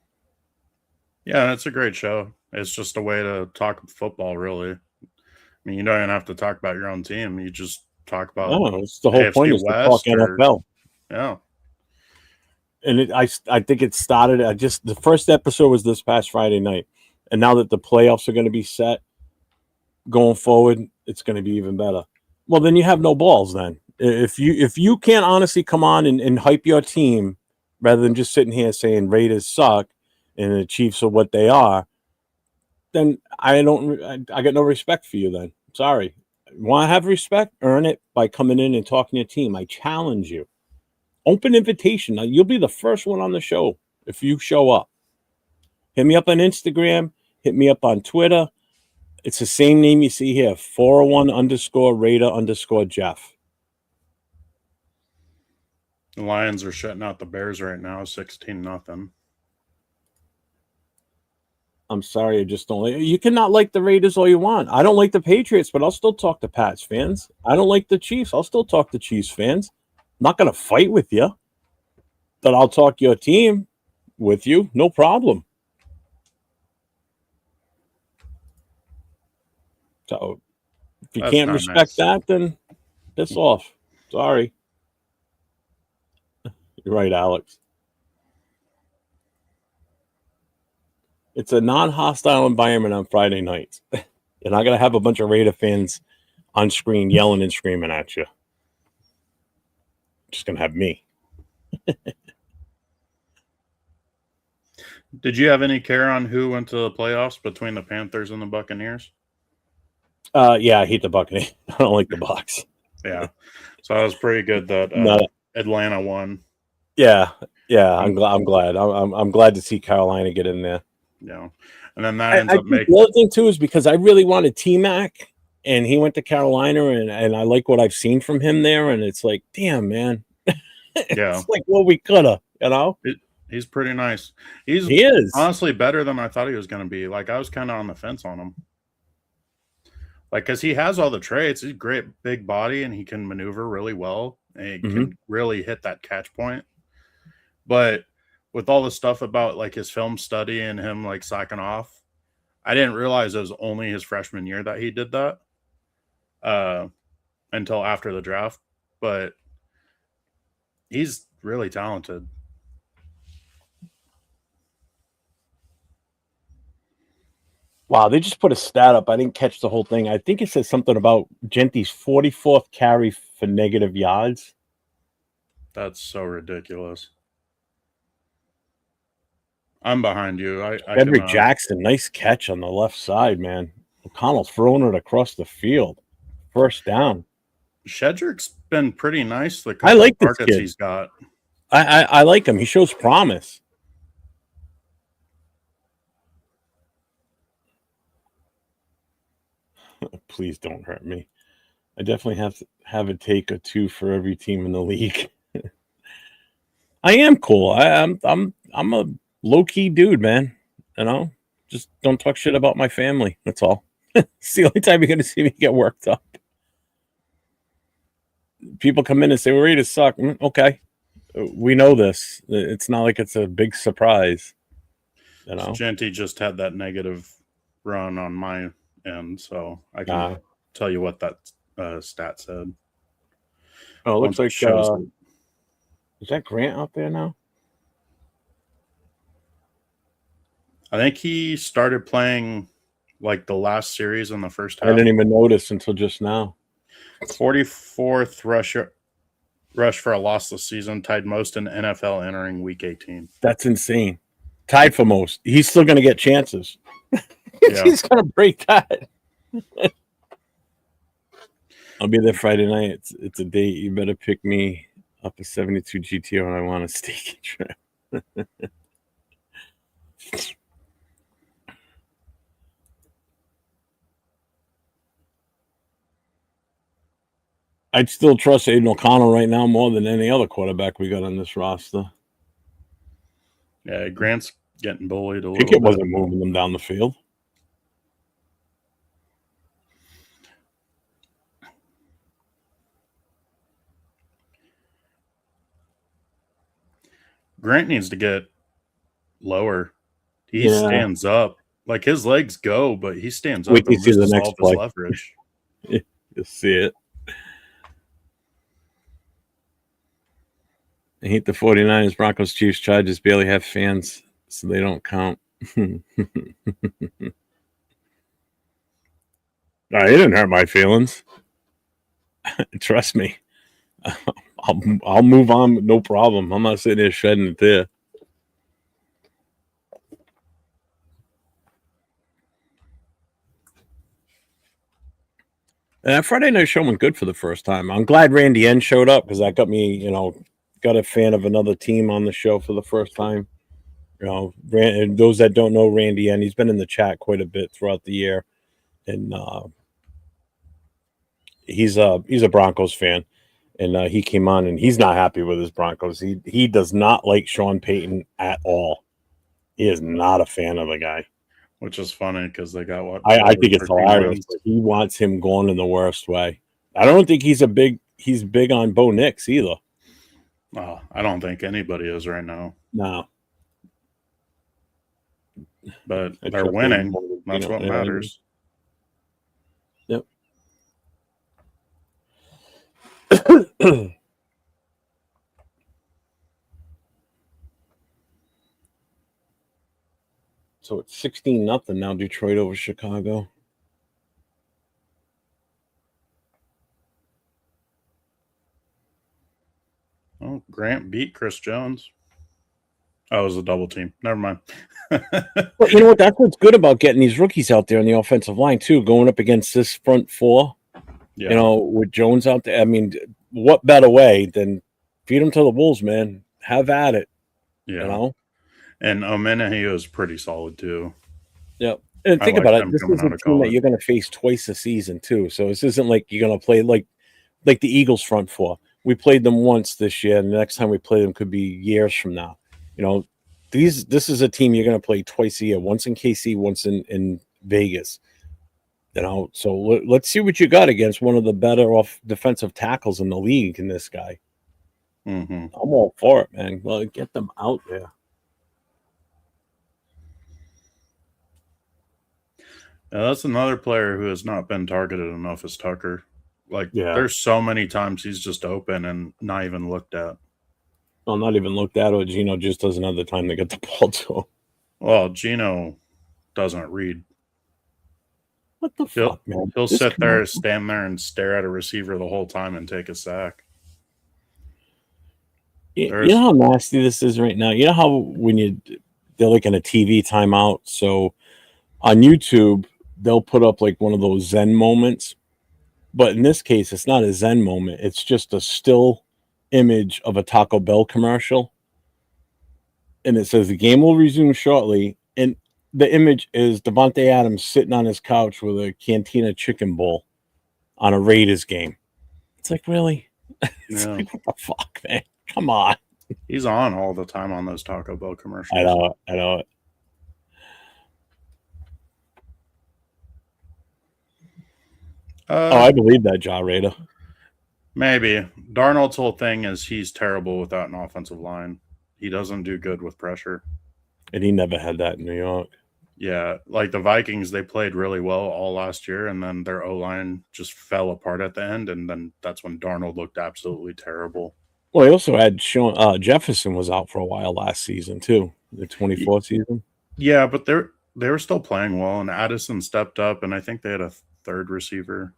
Yeah, that's a great show. It's just a way to talk football, really. I mean, you don't even have to talk about your own team. You just talk about It's the whole AFC point is to talk West or- NFL. Yeah. And I think it started. The first episode was this past Friday night, and now that the playoffs are going to be set going forward, it's going to be even better. Well, then you have no balls. Then if you can't honestly come on and hype your team rather than just sitting here saying Raiders suck and the Chiefs are what they are, then I got no respect for you. Then sorry. You want to have respect? Earn it by coming in and talking to your team. I challenge you. Open invitation. Now, you'll be the first one on the show if you show up. Hit me up on Instagram. Hit me up on Twitter. It's the same name you see here, 401_Raider_Jeff. The Lions are shutting out the Bears right now, 16-0. I'm sorry, I just don't like. You cannot like the Raiders all you want. I don't like the Patriots, but I'll still talk to Pats fans. I don't like the Chiefs. I'll still talk to Chiefs fans. I'm not going to fight with you, but I'll talk your team with you. No problem. So if you That's can't not respect nice. that, then piss off. Sorry. You're right, Alex. It's a non-hostile environment on Friday nights. You're not going to have a bunch of Raider fans on screen yelling and screaming at you. Just going to have me. Did you have any care on who went to the playoffs between the Panthers and the Buccaneers? Yeah, I hate the Buccaneers. I don't like the Bucs. Yeah. So that was pretty good that No. Atlanta won. Yeah. I'm glad. I'm glad to see Carolina get in there. Yeah, and then that ends I up think making. the other thing too is because I really wanted T-Mac, and he went to Carolina, and I like what I've seen from him there, and it's like, damn, man, Yeah, it's like what we coulda, you know. He's pretty nice. He's He is. honestly better than I thought he was going to be. Like, I was kind of on the fence on him. Like, because he has all the traits. He's a great big body, and he can maneuver really well, and he can really hit that catch point. But with all the stuff about, like, his film study and him, like, slacking off, I didn't realize it was only his freshman year that he did that until after the draft. But he's really talented. Wow, they just put a stat up. I didn't catch the whole thing. I think it says something about Genty's 44th carry for negative yards. That's so ridiculous. I'm behind you. I Edric Jackson, nice catch on the left side, man. O'Connell throwing it across the field. First down. Shedrick's been pretty nice. The I like this targets kid. he's got. I like him. He shows promise. Please don't hurt me. I definitely have to have a take or two for every team in the league. I am cool. I'm a low-key dude, man. You know, just don't talk shit about my family. That's all. It's the only time you're gonna see me get worked up. People come in and say, "We're ready to suck." Okay, we know this. It's not like it's a big surprise. You know, Genty just had that negative run on my end, so I can tell you what that stat said. Oh, it looks like shows is that Grant out there now? I think he started playing like the last series in the first half. I didn't even notice until just now. 44th rush for a lossless season, tied most in NFL entering week 18. That's insane. Tied for most. He's still going to get chances. Yeah. He's going to break that. I'll be there Friday night. It's a date. You better pick me up a 72 GTO and I want a steak trip. I'd still trust Aiden O'Connell right now more than any other quarterback we got on this roster. Yeah, Grant's getting bullied a little Pickett bit. wasn't moving them down the field. Grant needs to get lower. He stands up. Like, his legs go, but he stands up Wait till you and see the loses next all of his play. leverage. You'll see it. I hate the 49ers, Broncos, Chiefs, Chargers barely have fans, so they don't count. It didn't hurt my feelings. Trust me. I'll move on, no problem. I'm not sitting there shedding it there. Friday night show went good for the first time. I'm glad Randy N showed up because that got me, got a fan of another team on the show for the first time. And those that don't know Randy N, he's been in the chat quite a bit throughout the year, and he's a Broncos fan, and he came on and he's not happy with his Broncos. He does not like Sean Payton at all. He is not a fan of the guy. Which is funny because they got what? I think it's 13 hilarious. wins. But he wants him going in the worst way. I don't think he's big on Bo Nix either. Oh, I don't think anybody is right now. No. But I they're trust winning. him more than That's what matters. Yep. So it's 16-0 now, Detroit over Chicago. Oh, Grant beat Chris Jones. Oh, it was a double team. Never mind. Well, you know what? That's what's good about getting these rookies out there on the offensive line, too, going up against this front four. Yeah. With Jones out there. I mean, what better way than feed them to the wolves, man? Have at it. Yeah. You know. And Omenahio is pretty solid too. Yep. And I think like about it. him This coming is a out of team that college. you're going to face twice a season too. So this isn't like you're going to play like the Eagles front four. We played them once this year, and the next time we play them could be years from now. You know, this is a team you're going to play twice a year, once in KC, once in Vegas. You know, so let's see what you got against one of the better off defensive tackles in the league in this guy. Mm-hmm. I'm all for it, man. Well, get them out there. Yeah, that's another player who has not been targeted enough is Tucker. Like, Yeah. there's so many times he's just open and not even looked at. Well, not even looked at, or Gino just doesn't have the time to get the ball to him. Well, Gino doesn't read. What the He'll, fuck, man? he'll This sit there, commercial- stand there, and stare at a receiver the whole time and take a sack. You There's- know how nasty this is right now? You know how when they're like in a TV timeout, so on YouTube, they'll put up like one of those Zen moments. But in this case, it's not a Zen moment. It's just a still image of a Taco Bell commercial. And it says the game will resume shortly. And the image is Devontae Adams sitting on his couch with a Cantina chicken bowl on a Raiders game. It's like, really? It's Yeah. like, what the fuck, man? Come on. He's on all the time on those Taco Bell commercials. I know it. I believe that, Ja Raider. Maybe. Darnold's whole thing is he's terrible without an offensive line. He doesn't do good with pressure. And he never had that in New York. Yeah, like the Vikings, they played really well all last year, and then their O-line just fell apart at the end, and then that's when Darnold looked absolutely terrible. Well, he also had Jefferson was out for a while last season too, the 24 season. Yeah, but they were still playing well, and Addison stepped up, and I think they had a third receiver,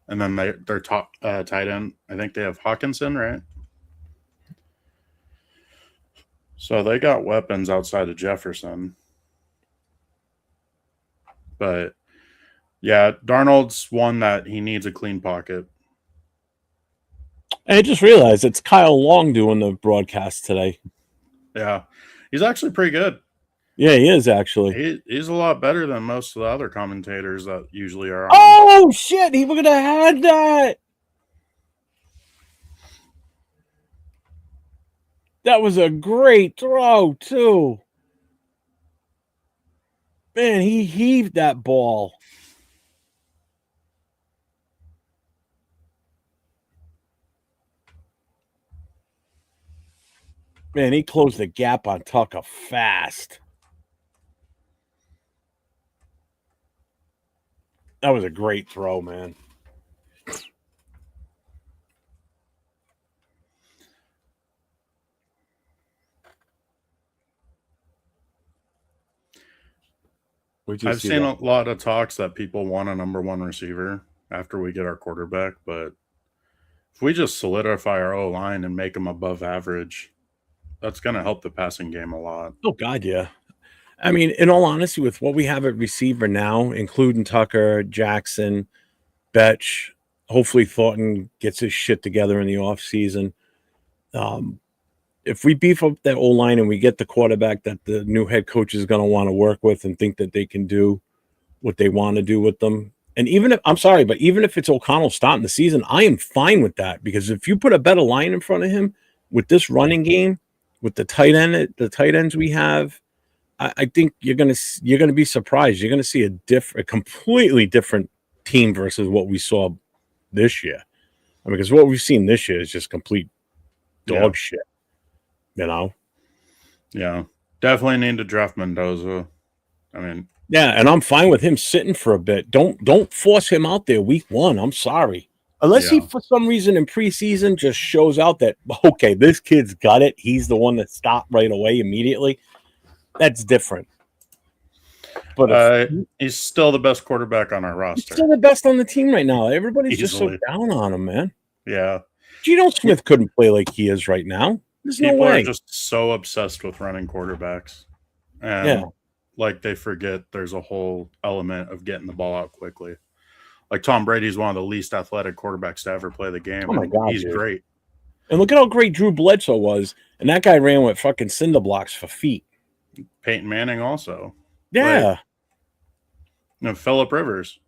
and then their top tight end. I think they have Hawkinson, right? So they got weapons outside of Jefferson. But yeah, Darnold's one that he needs a clean pocket. And I just realized it's Kyle Long doing the broadcast today. Yeah, he's actually pretty good. Yeah, he is actually. He's a lot better than most of the other commentators that usually are on. Oh shit! He would have had that. That was a great throw too. Man, he heaved that ball. Man, he closed the gap on Tucker fast. That was a great throw, man. I've seen a lot of talks that people want a number one receiver after we get our quarterback, but if we just solidify our O-line and make them above average, that's going to help the passing game a lot. Oh, God, yeah. I mean, in all honesty, with what we have at receiver now, including Tucker, Jackson, Betch, hopefully Thornton gets his shit together in the offseason. If we beef up that O-line and we get the quarterback that the new head coach is going to want to work with and think that they can do what they want to do with them, and even if even if it's O'Connell starting the season, I am fine with that, because if you put a better line in front of him with this running game, with the tight ends we have, I think you're gonna be surprised. You're gonna see a completely different team versus what we saw this year. I mean, because what we've seen this year is just complete dog shit. You know? Yeah. Definitely need to draft Mendoza. I mean, yeah, and I'm fine with him sitting for a bit. Don't force him out there week one. I'm sorry. Unless he, for some reason in preseason, just shows out that, okay, this kid's got it. He's the one that stopped right away immediately. That's different. But he's still the best quarterback on our roster. He's still the best on the team right now. Everybody's Easily. just so down on him, man. Yeah. Geno Smith couldn't play like he is right now. There's People no way. are just so obsessed with running quarterbacks. And like they forget there's a whole element of getting the ball out quickly. Like Tom Brady's one of the least athletic quarterbacks to ever play the game. Oh my and God, he's dude. great. And look at how great Drew Bledsoe was. And that guy ran with fucking cinder blocks for feet. Peyton Manning also. Yeah. Phillip Rivers.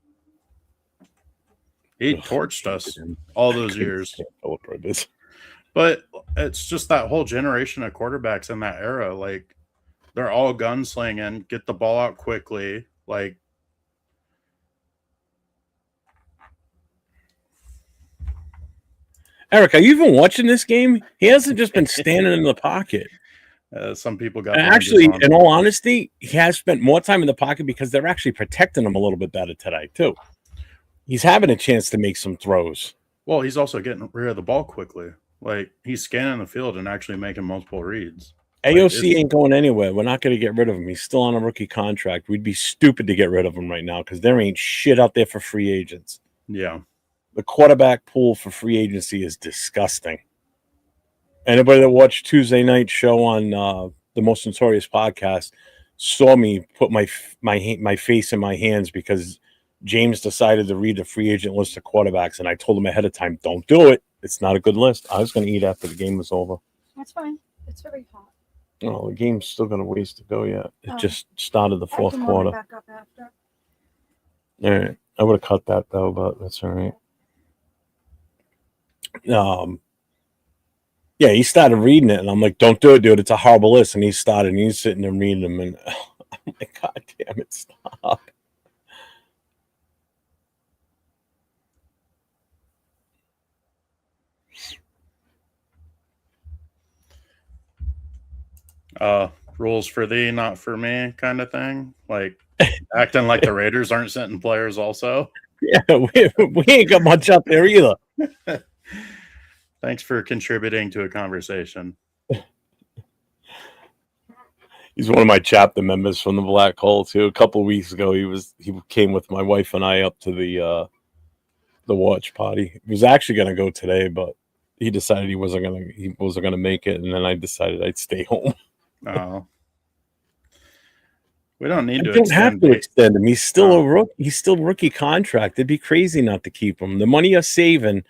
He torched us all those years. Phillip Rivers. But it's just that whole generation of quarterbacks in that era. Like, they're all gunslinging, get the ball out quickly. Like, Eric, are you even watching this game? He hasn't just been standing in the pocket. some people got And blinders actually, on. in all honesty, he has spent more time in the pocket because they're actually protecting him a little bit better today, too. He's having a chance to make some throws. Well, he's also getting rid of the ball quickly. Like, he's scanning the field and actually making multiple reads. AOC ain't going anywhere. We're not going to get rid of him. He's still on a rookie contract. We'd be stupid to get rid of him right now because there ain't shit out there for free agents. Yeah. The quarterback pool for free agency is disgusting. Anybody that watched Tuesday night show on the Most Notorious podcast saw me put my face in my hands because James decided to read the free agent list of quarterbacks, and I told him ahead of time, don't do it. It's not a good list. I was going to eat after the game was over. That's fine. It's very hot. Oh, the game's still got a ways to go yet. It Oh. just started the I fourth can warm it quarter. back up after. All right. I would have cut that, though, but that's all right. Yeah, he started reading it, and I'm like, don't do it, dude. It's a horrible list. And he started, and he's sitting there reading them, and I'm like, God damn it, stop. Rules for thee, not for me kind of thing. Like, acting like the Raiders aren't sitting players also. Yeah, we ain't got much up there either. Thanks for contributing to a conversation. He's one of my chapter members from the Black Hole too. A couple of weeks ago, he came with my wife and I up to the watch party. He was actually going to go today, but he decided he wasn't gonna make it, and then I decided I'd stay home. Oh, we don't need I to don't have to extend him. He's still No. a rookie. He's still rookie contract. It'd be crazy not to keep him. The money you're saving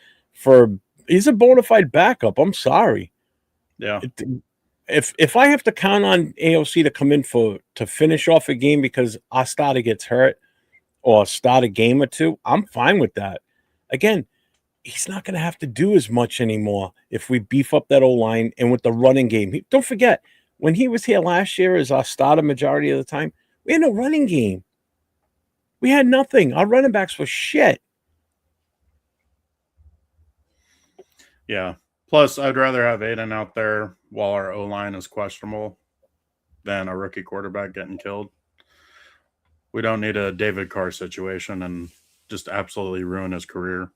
he's a bona fide backup. I'm sorry. Yeah. If I have to count on AOC to come in to finish off a game because our starter gets hurt or start a game or two, I'm fine with that. Again, he's not going to have to do as much anymore if we beef up that O-line and with the running game. Don't forget, when he was here last year as our starter majority of the time, we had no running game. We had nothing. Our running backs were shit. Yeah. Plus, I'd rather have Aiden out there while our O-line is questionable than a rookie quarterback getting killed. We don't need a David Carr situation and just absolutely ruin his career.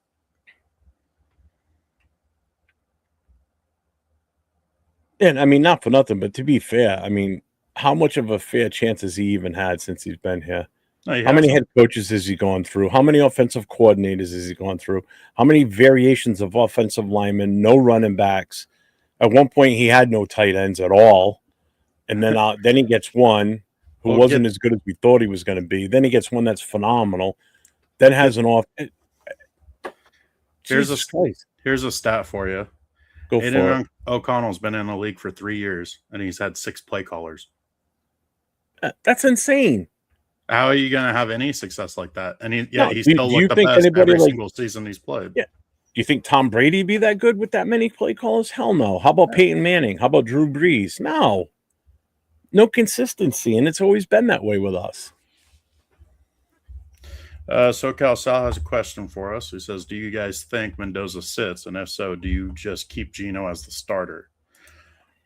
And I mean, not for nothing, but to be fair, I mean, how much of a fair chance has he even had since he's been here? No, he How many hasn't. head coaches has he gone through? How many offensive coordinators has he gone through? How many variations of offensive linemen? No running backs. At one point, he had no tight ends at all, and then he gets one who Well, wasn't as good as we thought he was going to be. Then he gets one that's phenomenal. Then has an off. Here's Jesus Christ. Here's a stat for you. Go for it. Aiden O'Connell's been in the league for 3 years, and he's had 6 play callers. That's insane. How are you going to have any success like that? And he No, still do you looked the think best anybody every like- single season he's played. Yeah. Do you think Tom Brady be that good with that many play calls? Hell no. How about Peyton Manning? How about Drew Brees? No. No consistency, and it's always been that way with us. SoCal Sal has a question for us. He says, do you guys think Mendoza sits? And if so, do you just keep Geno as the starter?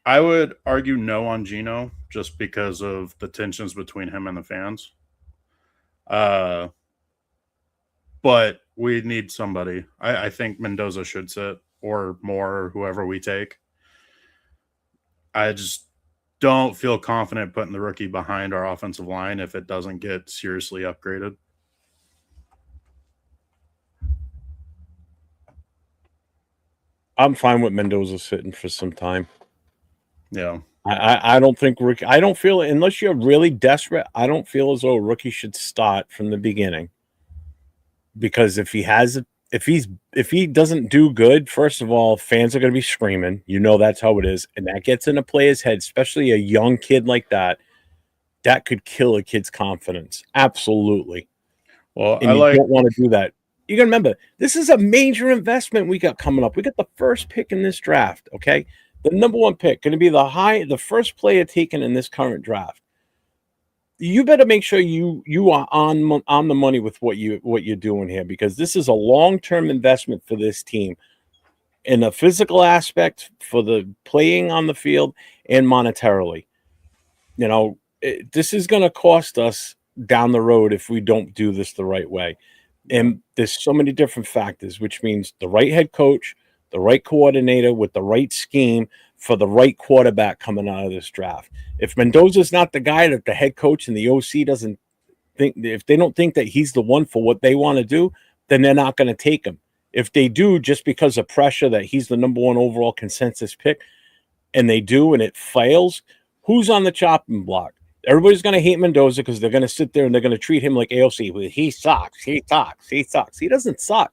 I would argue no on Geno just because of the tensions between him and the fans. But we need somebody. I think Mendoza should sit or more, or whoever we take. I just don't feel confident putting the rookie behind our offensive line if it doesn't get seriously upgraded. I'm fine with Mendoza sitting for some time. Yeah. I don't think rookie. I don't feel, unless you're really desperate, I don't feel as though a rookie should start from the beginning. because if he doesn't do good, first of all, fans are going to be screaming. You know that's how it is, and that gets in a player's head, especially a young kid like that. That could kill a kid's confidence. Absolutely. Well, And you don't want to do that. You got to remember, this is a major investment we got coming up. We got the first pick in this draft, okay? The number one pick, going to be the first player taken in this current draft. You better make sure you are on the money with what you're doing here, because this is a long-term investment for this team in a physical aspect, for the playing on the field, and monetarily. You know, this is going to cost us down the road if we don't do this the right way. And there's so many different factors, which means the right head coach, the right coordinator with the right scheme for the right quarterback coming out of this draft. If Mendoza's not the guy that the head coach and the OC doesn't think, if they don't think that he's the one for what they want to do, then they're not going to take him. If they do, just because of pressure that he's the number one overall consensus pick, and they do, and it fails, who's on the chopping block? Everybody's going to hate Mendoza because they're going to sit there and they're going to treat him like AOC. He sucks. He sucks. He sucks. He doesn't suck.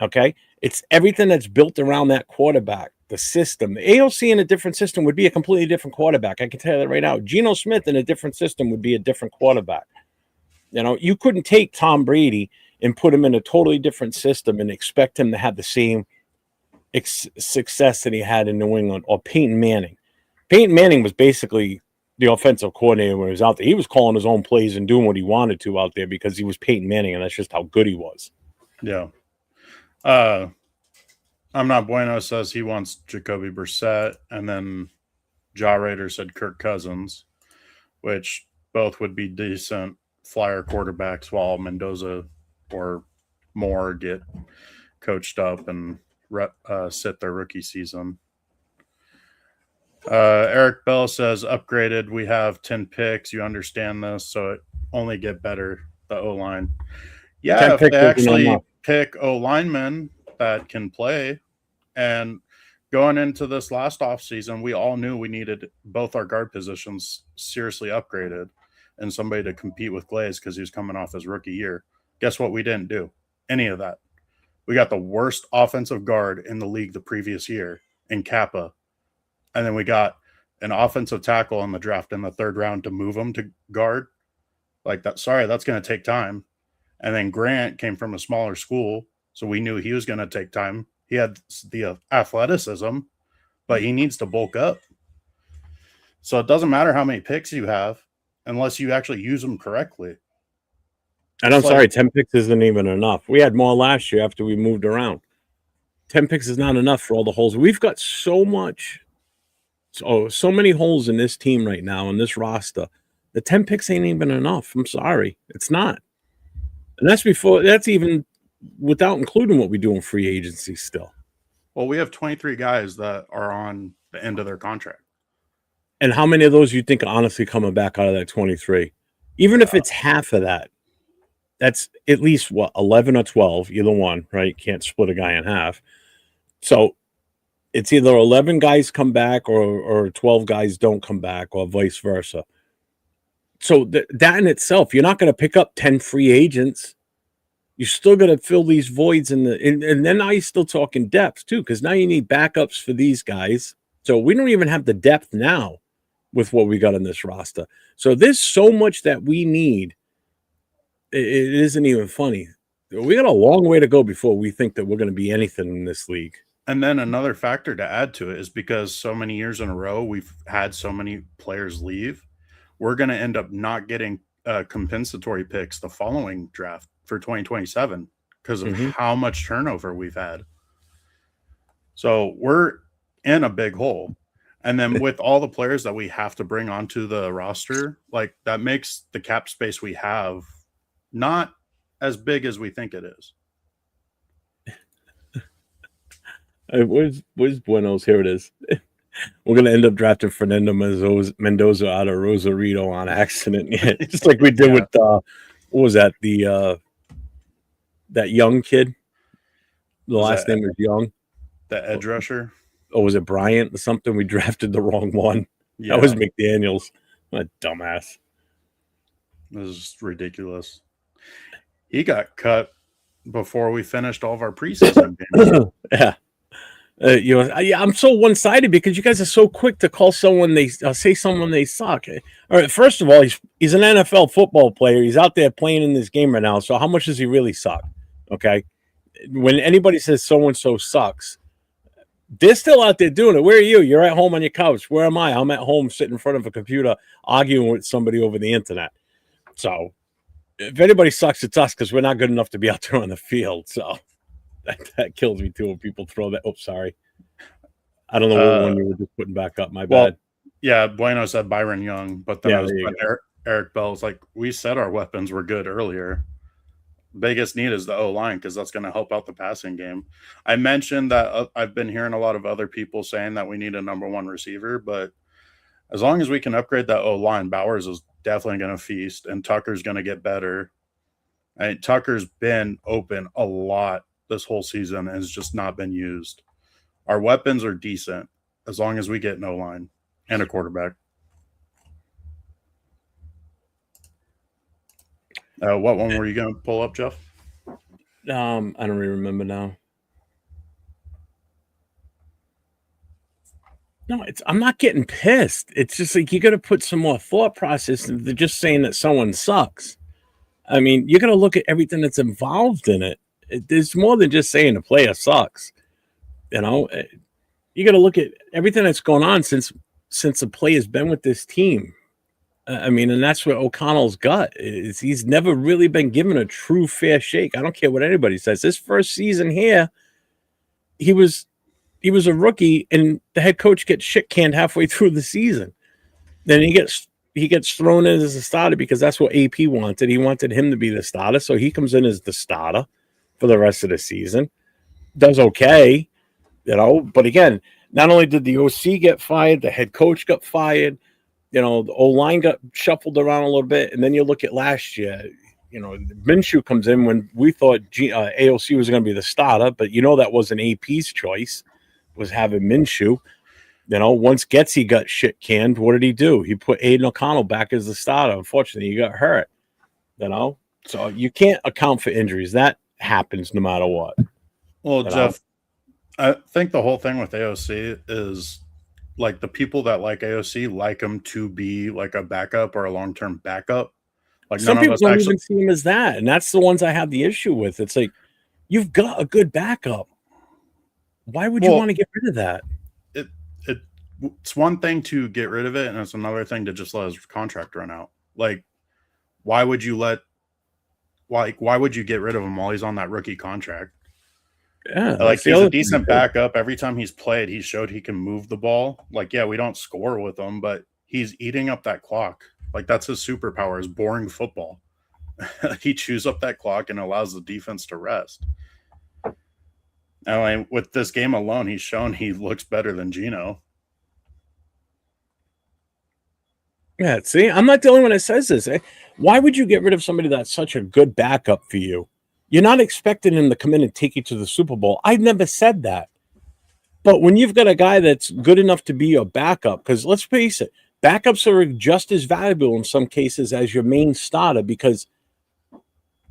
Okay? It's everything that's built around that quarterback, the system. The AOC in a different system would be a completely different quarterback. I can tell you that right now. Geno Smith in a different system would be a different quarterback. You know, you couldn't take Tom Brady and put him in a totally different system and expect him to have the same success that he had in New England, or Peyton Manning. Peyton Manning was basically the offensive coordinator when he was out there. He was calling his own plays and doing what he wanted to out there because he was Peyton Manning, and that's just how good he was. Yeah. I'm Not Bueno says he wants Jacoby Brissett, and then Jaw Raider said Kirk Cousins, which both would be decent flyer quarterbacks, while Mendoza or Moore get coached up and sit their rookie season. Eric Bell says, upgraded. We have 10 picks. You understand this, so it only get better, the O-line. Yeah, if they actually pick O-linemen that can play. And going into this last offseason, we all knew we needed both our guard positions seriously upgraded and somebody to compete with Glaze because he was coming off his rookie year. Guess what we didn't do? Any of that. We got the worst offensive guard in the league the previous year in Kappa. And then we got an offensive tackle in the draft in the third round to move him to guard. Like that. Sorry, that's going to take time. And then Grant came from a smaller school, so we knew he was going to take time. He had the athleticism, but he needs to bulk up. So it doesn't matter how many picks you have unless you actually use them correctly. And I'm sorry, 10 picks isn't even enough. We had more last year after we moved around. 10 picks is not enough for all the holes. We've got so many holes in this team right now, in this roster. The 10 picks ain't even enough. I'm sorry. It's not. And that's even without including what we do in free agency still. Well, we have 23 guys that are on the end of their contract. And how many of those you think are honestly coming back out of that 23? Even if it's half of that, that's at least, 11 or 12, either one, right? Can't split a guy in half. So it's either 11 guys come back or 12 guys don't come back, or vice versa. So that in itself, you're not going to pick up 10 free agents. You're still going to fill these voids and then now you're still talking depth too, because now you need backups for these guys. So we don't even have the depth now with what we got in this roster. So there's so much that we need. It isn't even funny. We got a long way to go before we think that we're going to be anything in this league. And then another factor to add to it is because so many years in a row we've had so many players leave, we're going to end up not getting compensatory picks the following draft for 2027 because of how much turnover we've had. So we're in a big hole. And then with all the players that we have to bring onto the roster, like that makes the cap space we have not as big as we think it is. Where's Buenos? Here it is. We're going to end up drafting Fernando Mendoza out of Rosarito on accident. Yeah, just like we did with, what was that? That young kid. The last name was Young. The edge rusher. Or was it Bryant or something? We drafted the wrong one. Yeah. That was McDaniels. What a dumbass. This is ridiculous. He got cut before we finished all of our preseason games. Yeah. I'm so one-sided because you guys are so quick to call someone they say someone they suck. All right, first of all, he's an NFL football player. He's out there playing in this game right now. So how much does he really suck? Okay, when anybody says so and so sucks, they're still out there doing it. Where are you? You're at home on your couch. Where am I? I'm at home sitting in front of a computer arguing with somebody over the internet. So if anybody sucks, it's us because we're not good enough to be out there on the field. So. That kills me too when people throw that. Oh, sorry. I don't know what one you were just putting back up. My bad. Yeah, Bueno said Byron Young, but then Eric Bell's like, we said our weapons were good earlier. Biggest need is the O-line because that's going to help out the passing game. I mentioned that I've been hearing a lot of other people saying that we need a number one receiver, but as long as we can upgrade that O-line, Bowers is definitely going to feast, and Tucker's going to get better. Tucker's been open a lot this whole season and has just not been used. Our weapons are decent as long as we get no line and a quarterback. What one were you going to pull up, Jeff? I don't really remember now. No, I'm not getting pissed. It's just like you got to put some more thought process into just saying that someone sucks. I mean, you got to look at everything that's involved in it. There's more than just saying the player sucks. You know, you got to look at everything that's going on since the player's been with this team. I mean, and that's what O'Connell's got is he's never really been given a true fair shake. I don't care what anybody says. This first season here, he was a rookie, and the head coach gets shit canned halfway through the season. Then he gets thrown in as a starter because that's what AP wanted. He wanted him to be the starter, so he comes in as the starter for the rest of the season. Does okay, you know. But again, not only did the OC get fired, the head coach got fired. You know, the O-line got shuffled around a little bit. And then you look at last year, you know, Minshew comes in when we thought AOC was going to be the starter, but you know that wasn't AP's choice, was having Minshew. You know, once Getsy got shit canned, what did he do? He put Aiden O'Connell back as the starter. Unfortunately, he got hurt. You know, so you can't account for injuries. That happens no matter what. Well, Jeff, I think the whole thing with AOC is like the people that like AOC like him to be like a backup or a long-term backup. Like some people don't even see him as that, and that's the ones I have the issue with. It's like you've got a good backup. Why would you want to get rid of that? It's one thing to get rid of it, and it's another thing to just let his contract run out. Like, why would you get rid of him while he's on that rookie contract? Yeah, like he's a decent backup. Every time he's played, he showed he can move the ball. Like, yeah, we don't score with him, but he's eating up that clock. Like, that's his superpower, is boring football. He chews up that clock and allows the defense to rest. And with this game alone, he's shown he looks better than Geno. Yeah, see, I'm not the only one that says this. Why would you get rid of somebody that's such a good backup for you? You're not expecting him to come in and take you to the Super Bowl. I've never said that. But when you've got a guy that's good enough to be your backup, because let's face it, backups are just as valuable in some cases as your main starter, because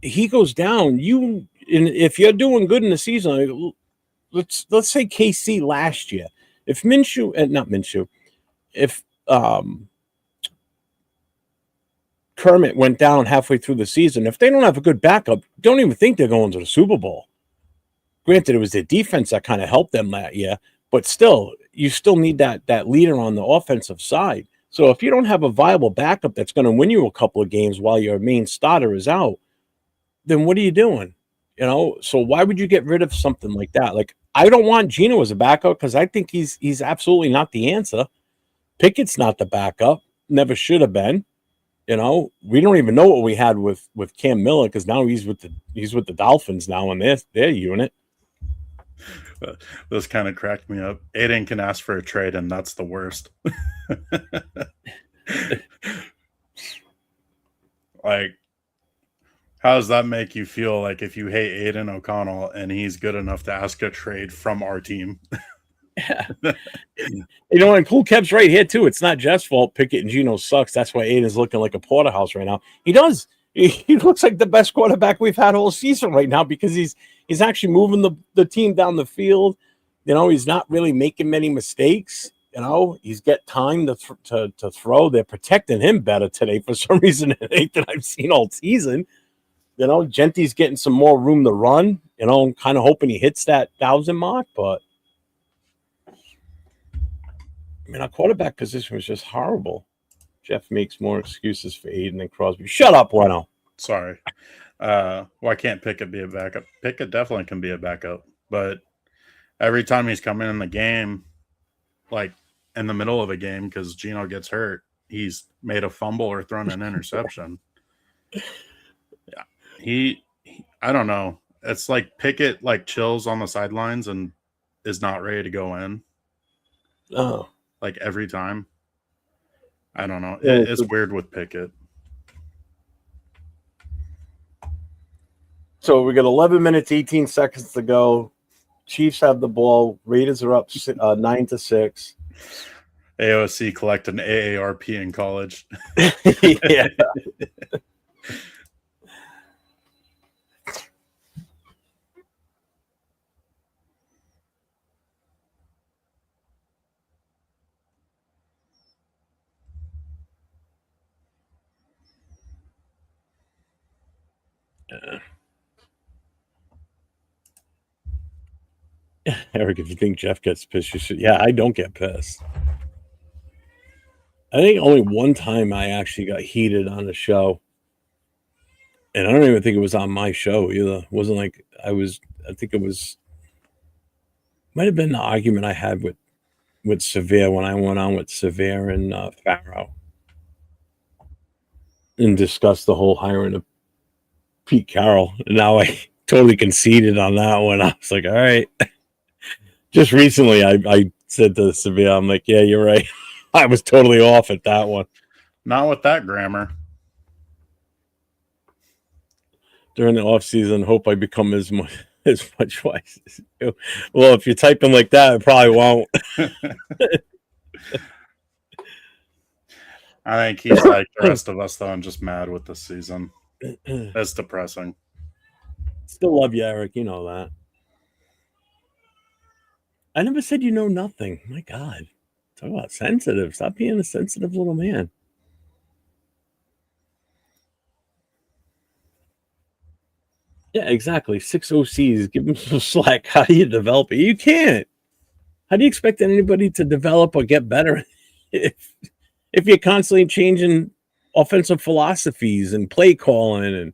he goes down. If you're doing good in the season, let's say KC last year. If Kermit went down halfway through the season, if they don't have a good backup, don't even think they're going to the Super Bowl. Granted, it was their defense that kind of helped them that year, but still, you still need that leader on the offensive side. So if you don't have a viable backup that's going to win you a couple of games while your main starter is out, then what are you doing? You know, so why would you get rid of something like that? Like, I don't want Geno as a backup because I think he's absolutely not the answer. Pickett's not the backup, never should have been. You know, we don't even know what we had with Cam Miller because now he's with the Dolphins now in their unit. This kind of cracked me up. Aiden can ask for a trade, and that's the worst. Like, how does that make you feel? Like, if you hate Aiden O'Connell and he's good enough to ask a trade from our team? Yeah. You know, and Cool Kev's right here too. It's not Jeff's fault. Pickett and Geno sucks. That's why Aiden's looking like a porterhouse right now. He does. he looks like the best quarterback we've had all season right now because he's actually moving the team down the field. You know, he's not really making many mistakes. You know, he's got time to throw. They're protecting him better today for some reason than anything I've seen all season. You know, Genti's getting some more room to run. You know, I'm kind of hoping he hits that 1,000 mark, but I mean, our quarterback position was just horrible. Jeff makes more excuses for Aiden than Crosby. Shut up, Bueno. Sorry. Why can't Pickett be a backup? Pickett definitely can be a backup, but every time he's coming in the game, like in the middle of a game, because Gino gets hurt, he's made a fumble or thrown an interception. Yeah, he I don't know. It's like Pickett like chills on the sidelines and is not ready to go in. Oh, Like every time. I don't know. Yeah, It's weird with Pickett. so we got 11 minutes, 18 seconds to go. Chiefs have the ball. Raiders are up 9-6. AOC collected an AARP in college. Yeah. Eric, if you think Jeff gets pissed, you should. Yeah, I don't get pissed. I think only one time I actually got heated on the show. And I don't even think it was on my show either. It wasn't like I think it was, might have been the argument I had with Severe when I went on with Severe and Farrow and discussed the whole hiring of Pete Carroll. And now I totally conceded on that one. I was like, all right. Just recently, I said to Severe, I'm like, yeah, you're right. I was totally off at that one. Not with that grammar. During the off season, hope I become as much wise as you. Well, if you're typing like that, I probably won't. I think he's like the rest of us, though, and just mad with this season. That's depressing. Still love you, Eric. You know that. I never said you know nothing. My God. Talk about sensitive. Stop being a sensitive little man. Yeah, exactly. 6 OCs. Give them some slack. How do you develop it? You can't. How do you expect anybody to develop or get better if you're constantly changing offensive philosophies and play calling and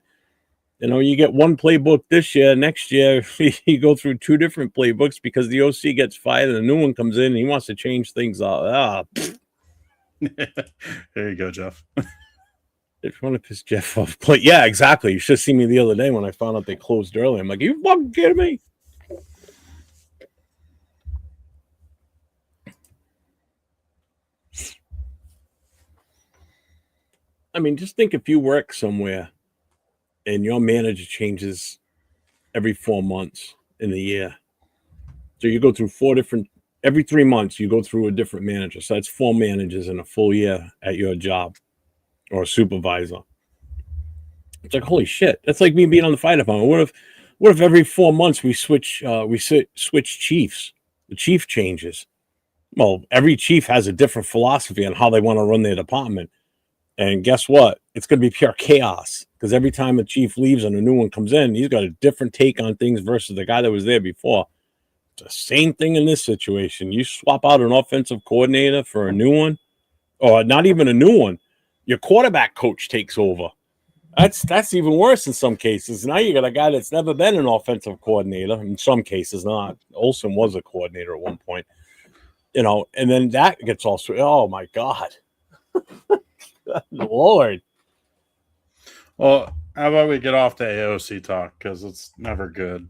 you get one playbook this year, next year you go through 2 different playbooks because the OC gets fired and a new one comes in and he wants to change things up. There you go, Jeff. If you want to piss Jeff off, but yeah, exactly. You should have seen me the other day when I found out they closed early. I'm like, you fucking kidding me? I mean, just think if you work somewhere and your manager changes every 4 months in a year. So you go through every 3 months, you go through a different manager. So that's 4 managers in a full year at your job or a supervisor. It's like, holy shit. That's like me being on the fire department. What if every 4 months we switch chiefs? The chief changes. Well, every chief has a different philosophy on how they want to run their department. And guess what? It's going to be pure chaos because every time a chief leaves and a new one comes in, he's got a different take on things versus the guy that was there before. It's the same thing in this situation. You swap out an offensive coordinator for a new one, or not even a new one. Your quarterback coach takes over. That's even worse in some cases. Now you got a guy that's never been an offensive coordinator. In some cases, not. Olsen was a coordinator at one point. And then that gets also. Oh my God. Lord. Well, how about we get off the AOC talk because it's never good.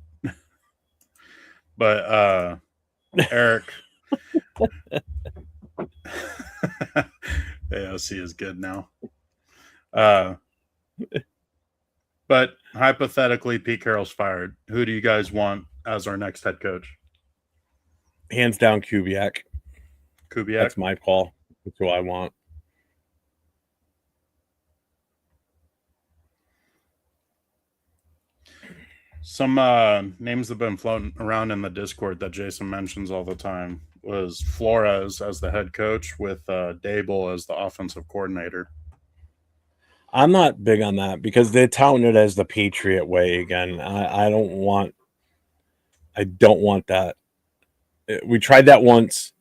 But Eric, AOC is good now. But hypothetically, Pete Carroll's fired. Who do you guys want as our next head coach? Hands down, Kubiak. Kubiak. That's my call. That's who I want. Some names that have been floating around in the Discord that Jason mentions all the time was Flores as the head coach with Dable as the offensive coordinator. I'm not big on that because they're touting it as the Patriot way again. I don't want that. We tried that once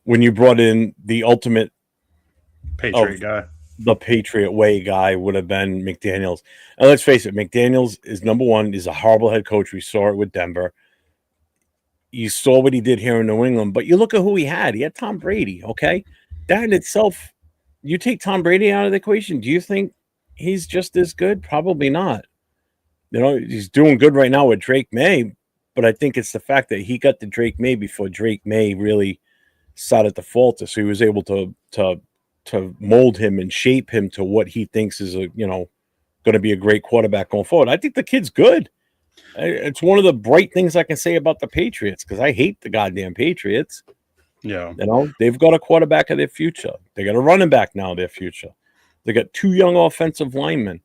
when you brought in the ultimate Patriot guy. The Patriot way guy would have been McDaniels. And let's face it, McDaniels is number one, is a horrible head coach. We saw it with Denver. You saw what he did here in New England, but you look at who he had. He had Tom Brady, okay? That in itself, you take Tom Brady out of the equation, do you think he's just as good? Probably not. You know, he's doing good right now with Drake May, but I think it's the fact that he got to Drake May before Drake May really started to falter. So he was able to mold him and shape him to what he thinks is going to be a great quarterback going forward. I think the kid's good. It's one of the bright things I can say about the Patriots because I hate the goddamn Patriots. Yeah. They've got a quarterback of their future. They got a running back now of their future. They got 2 young offensive linemen,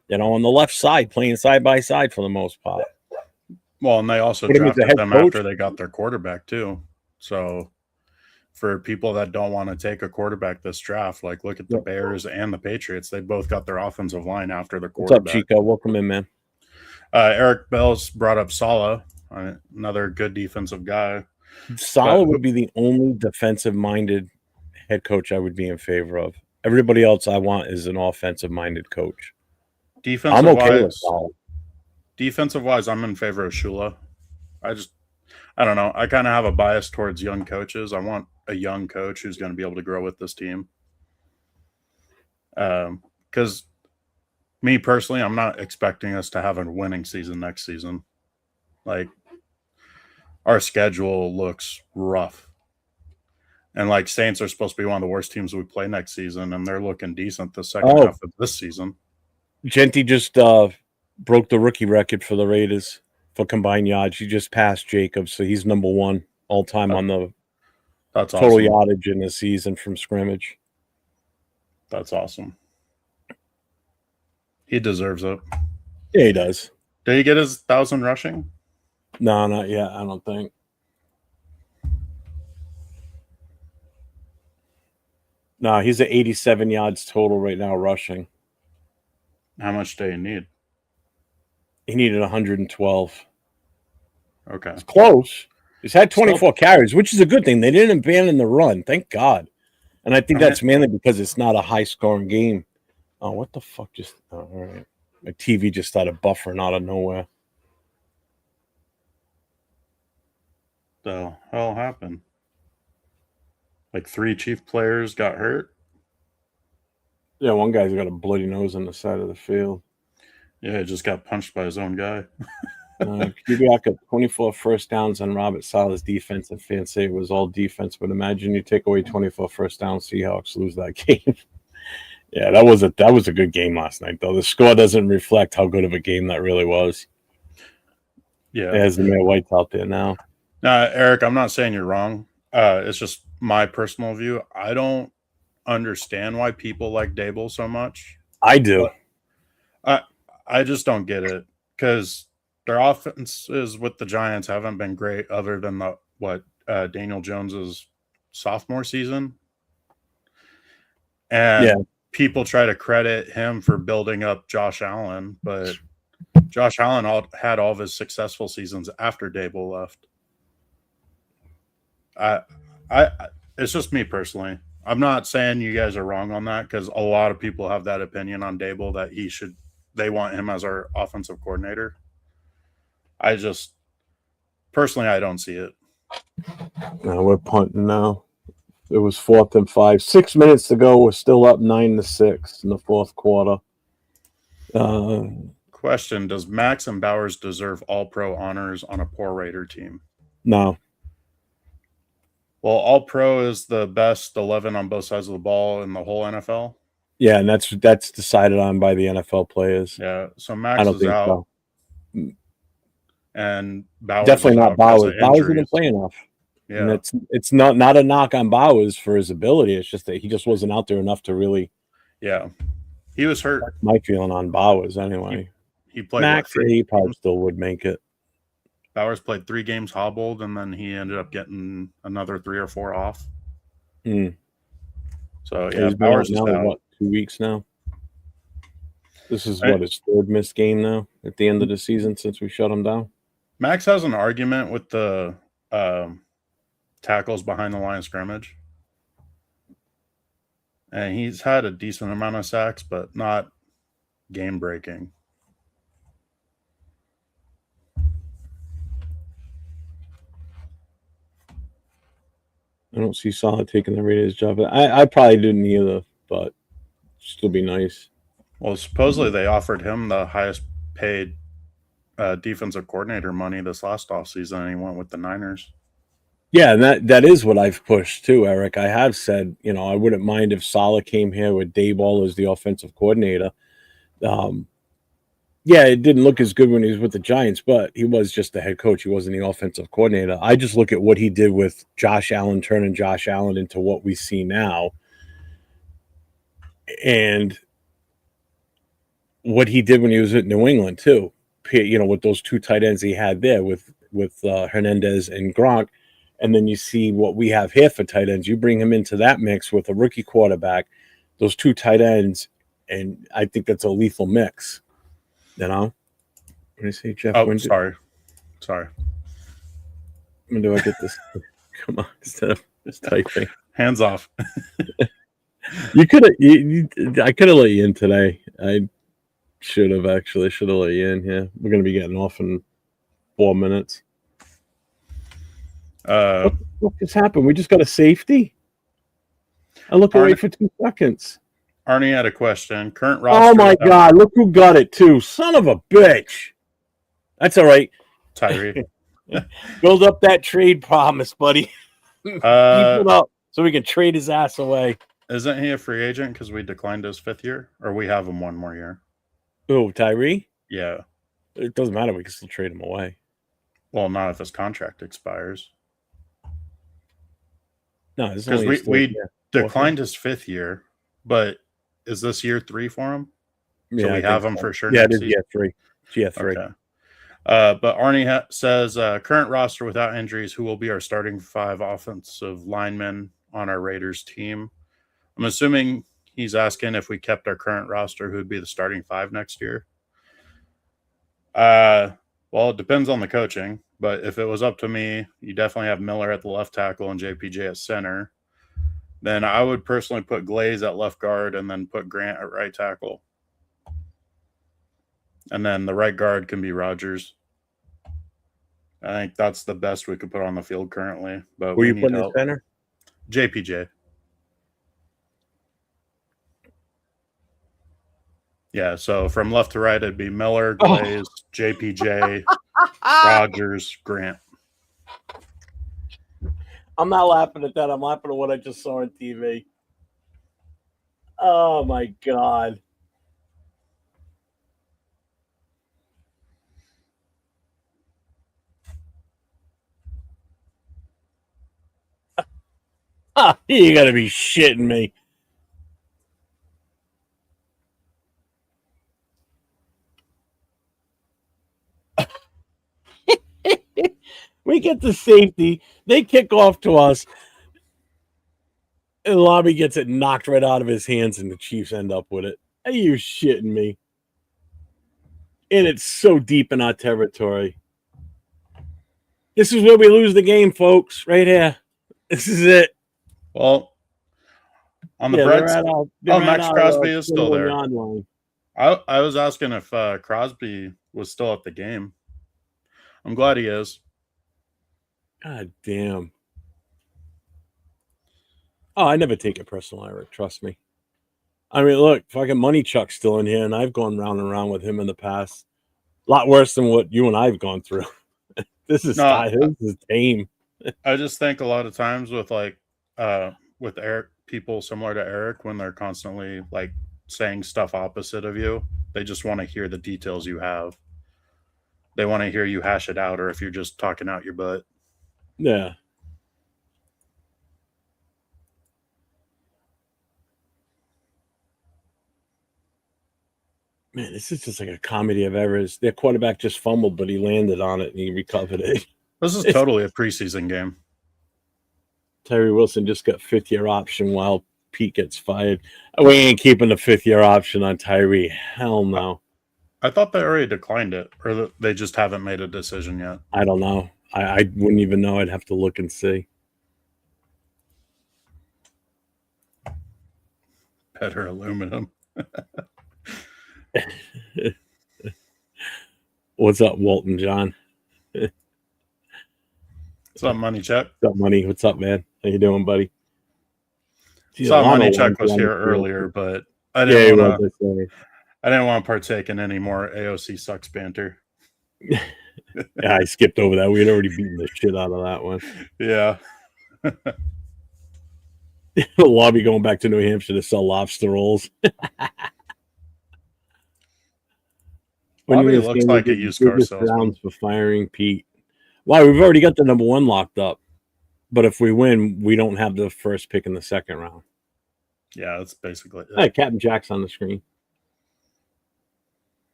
on the left side playing side by side for the most part. Well, and they also drafted them after they got their quarterback too. So for people that don't want to take a quarterback this draft, like look at the Bears and the Patriots. They both got their offensive line after the quarterback. What's up, Chico? Welcome in, man. Eric Bell's brought up Saleh, another good defensive guy. Saleh would be the only defensive-minded head coach I would be in favor of. Everybody else I want is an offensive-minded coach. I'm okay with Saleh. Defensive-wise, I'm in favor of Shula. I don't know. I kind of have a bias towards young coaches. I want a young coach who's going to be able to grow with this team. Because me personally, I'm not expecting us to have a winning season next season. Like, our schedule looks rough. And, like, Saints are supposed to be one of the worst teams we play next season, and they're looking decent the second half of this season. Genty just broke the rookie record for the Raiders for combined yards. He just passed Jacobs, so he's number 1 all-time on the total yardage in the season from scrimmage. That's awesome. He deserves it. Yeah, he does. Did he get his 1,000 rushing? No, not yet, I don't think. No, he's at 87 yards total right now rushing. How much do you need? He needed 112. Okay. It's close. He's had 24 carries, which is a good thing. They didn't abandon the run. Thank God. And I think that's mainly because it's not a high-scoring game. Oh, what the fuck just... Oh, all right. My TV just started buffering out of nowhere. The hell happened? Like 3 Chief players got hurt? Yeah, one guy's got a bloody nose on the side of the field. Yeah, he just got punched by his own guy. Kubiak got 24 first downs on Robert Saleh's defense, and fans say it was all defense. But imagine you take away 24 first downs, Seahawks lose that game. Yeah, that was a good game last night, though. The score doesn't reflect how good of a game that really was. Yeah, as the Mayor White's out there now. Eric, I'm not saying you're wrong. It's just my personal view. I don't understand why people like Dable so much. I do. I just don't get it because their offenses with the Giants haven't been great other than Daniel Jones's sophomore season. And people try to credit him for building up Josh Allen, but Josh Allen had all of his successful seasons after Dable left. It's just me personally. I'm not saying you guys are wrong on that because a lot of people have that opinion on Dable that they want him as our offensive coordinator. I just personally, I don't see it. No, we're punting now. It was 4th and 5. 6 minutes to go. We're still up 9-6 in the fourth quarter. Question: does Max and Bowers deserve All-Pro honors on a poor Raider team? No. Well, All-Pro is the best 11 on both sides of the ball in the whole NFL. Yeah, and that's decided on by the NFL players. Yeah, so Max is out. So. And Bowers definitely not Bowers. Bowers didn't play enough. Yeah, and it's not a knock on Bowers for his ability. It's just that he just wasn't out there enough to really. Yeah, he was hurt. That's my feeling on Bowers anyway. he played Max, what, he probably still would make it. Bowers played 3 games hobbled, and then he ended up getting another 3 or 4 off. Mm. So yeah, He's been out Bowers is now, out. what, 2 weeks now? This is Right. what, his 3rd missed game now at the end of the season since we shut him down. Max has an argument with the tackles behind the line of scrimmage. And he's had a decent amount of sacks, but not game breaking. I don't see Salah taking the Raiders job. I probably didn't either, but still be nice. Well, supposedly they offered him the highest paid defensive coordinator money this last offseason, and he went with the Niners. Yeah, and that is what I've pushed too, Eric. I have said, I wouldn't mind if Salah came here with Dayball as the offensive coordinator. Yeah, it didn't look as good when he was with the Giants, but he was just the head coach. He wasn't the offensive coordinator. I just look at what he did with Josh Allen, turning Josh Allen into what we see now, and what he did when he was at New England too. With those 2 tight ends he had there with Hernandez and Gronk. And then you see what we have here for tight ends. You bring him into that mix with a rookie quarterback, those 2 tight ends, and I think that's a lethal mix. Let me see, Jeff. Oh, sorry. When do I get this? Come on, instead of just typing. Hands off. You could have. I could have let you in today. I should have let you in here. We're going to be getting off in 4 minutes. What just happened? We just got a safety. I look away for 2 seconds. Arnie had a question. Current roster. Oh my God! Look who got it too. Son of a bitch. That's all right. Tyree. Build up that trade promise, buddy. Keep it up so we can trade his ass away. Isn't he a free agent because we declined his 5th year, or we have him 1 more year? Oh, Tyree? Yeah. It doesn't matter. We can still trade him away. Well, not if his contract expires. No, because we declined his 5th year, but is this year 3 for him? So yeah, we have him for sure. Yeah, it is year 3. Yeah, 3. Okay. But Arnie says current roster without injuries. Who will be our starting 5 offensive linemen on our Raiders team? I'm assuming he's asking if we kept our current roster, who would be the starting 5 next year. Well, it depends on the coaching, but if it was up to me, you definitely have Miller at the left tackle and JPJ at center. Then I would personally put Glaze at left guard and then put Grant at right tackle. And then the right guard can be Rodgers. I think that's the best we could put on the field currently. But who are you putting at center? JPJ. Yeah, so from left to right, it'd be Miller, Glaze, JPJ, Rodgers, Grant. I'm not laughing at that. I'm laughing at what I just saw on TV. Oh, my God. You got to be shitting me. We get the safety. They kick off to us. And Lobby gets it knocked right out of his hands, and the Chiefs end up with it. Are you shitting me? And it's so deep in our territory. This is where we lose the game, folks. Right here. This is it. Well, on the bright side, Max Crosby is still there. I was asking if Crosby was still at the game. I'm glad he is. God damn. Oh, I never take it personal, Eric. Trust me. I mean, look, fucking Money Chuck's still in here, and I've gone round and round with him in the past. A lot worse than what you and I have gone through. This is tame. I just think a lot of times with with Eric, people similar to Eric, when they're constantly like saying stuff opposite of you, they just want to hear the details you have. They want to hear you hash it out, or if you're just talking out your butt. Yeah. Man, this is just like a comedy of errors. Their quarterback just fumbled, but he landed on it and he recovered it. This is totally a preseason game. Terry Wilson just got fifth-year option while Pete gets fired. We ain't keeping the fifth-year option on Tyree. Hell no. I thought they already declined it, or that they just haven't made a decision yet. I don't know. I wouldn't even know. I'd have to look and see. Better aluminum. What's up, Walton John? What's up, Money Chuck? What's up, Money? What's up, man? How you doing, buddy? Saw Money Chuck was here earlier, but I didn't want to. I didn't want to partake in any more AOC sucks banter. Yeah, I skipped over that. We had already beaten the shit out of that one. Yeah. The lobby going back to New Hampshire to sell lobster rolls. Lobby looks like a used car salesman. For firing Pete. Why? We've already got the number one locked up. But if we win, we don't have the first pick in the second round. Yeah, that's basically it. Hey, Captain Jack's on the screen.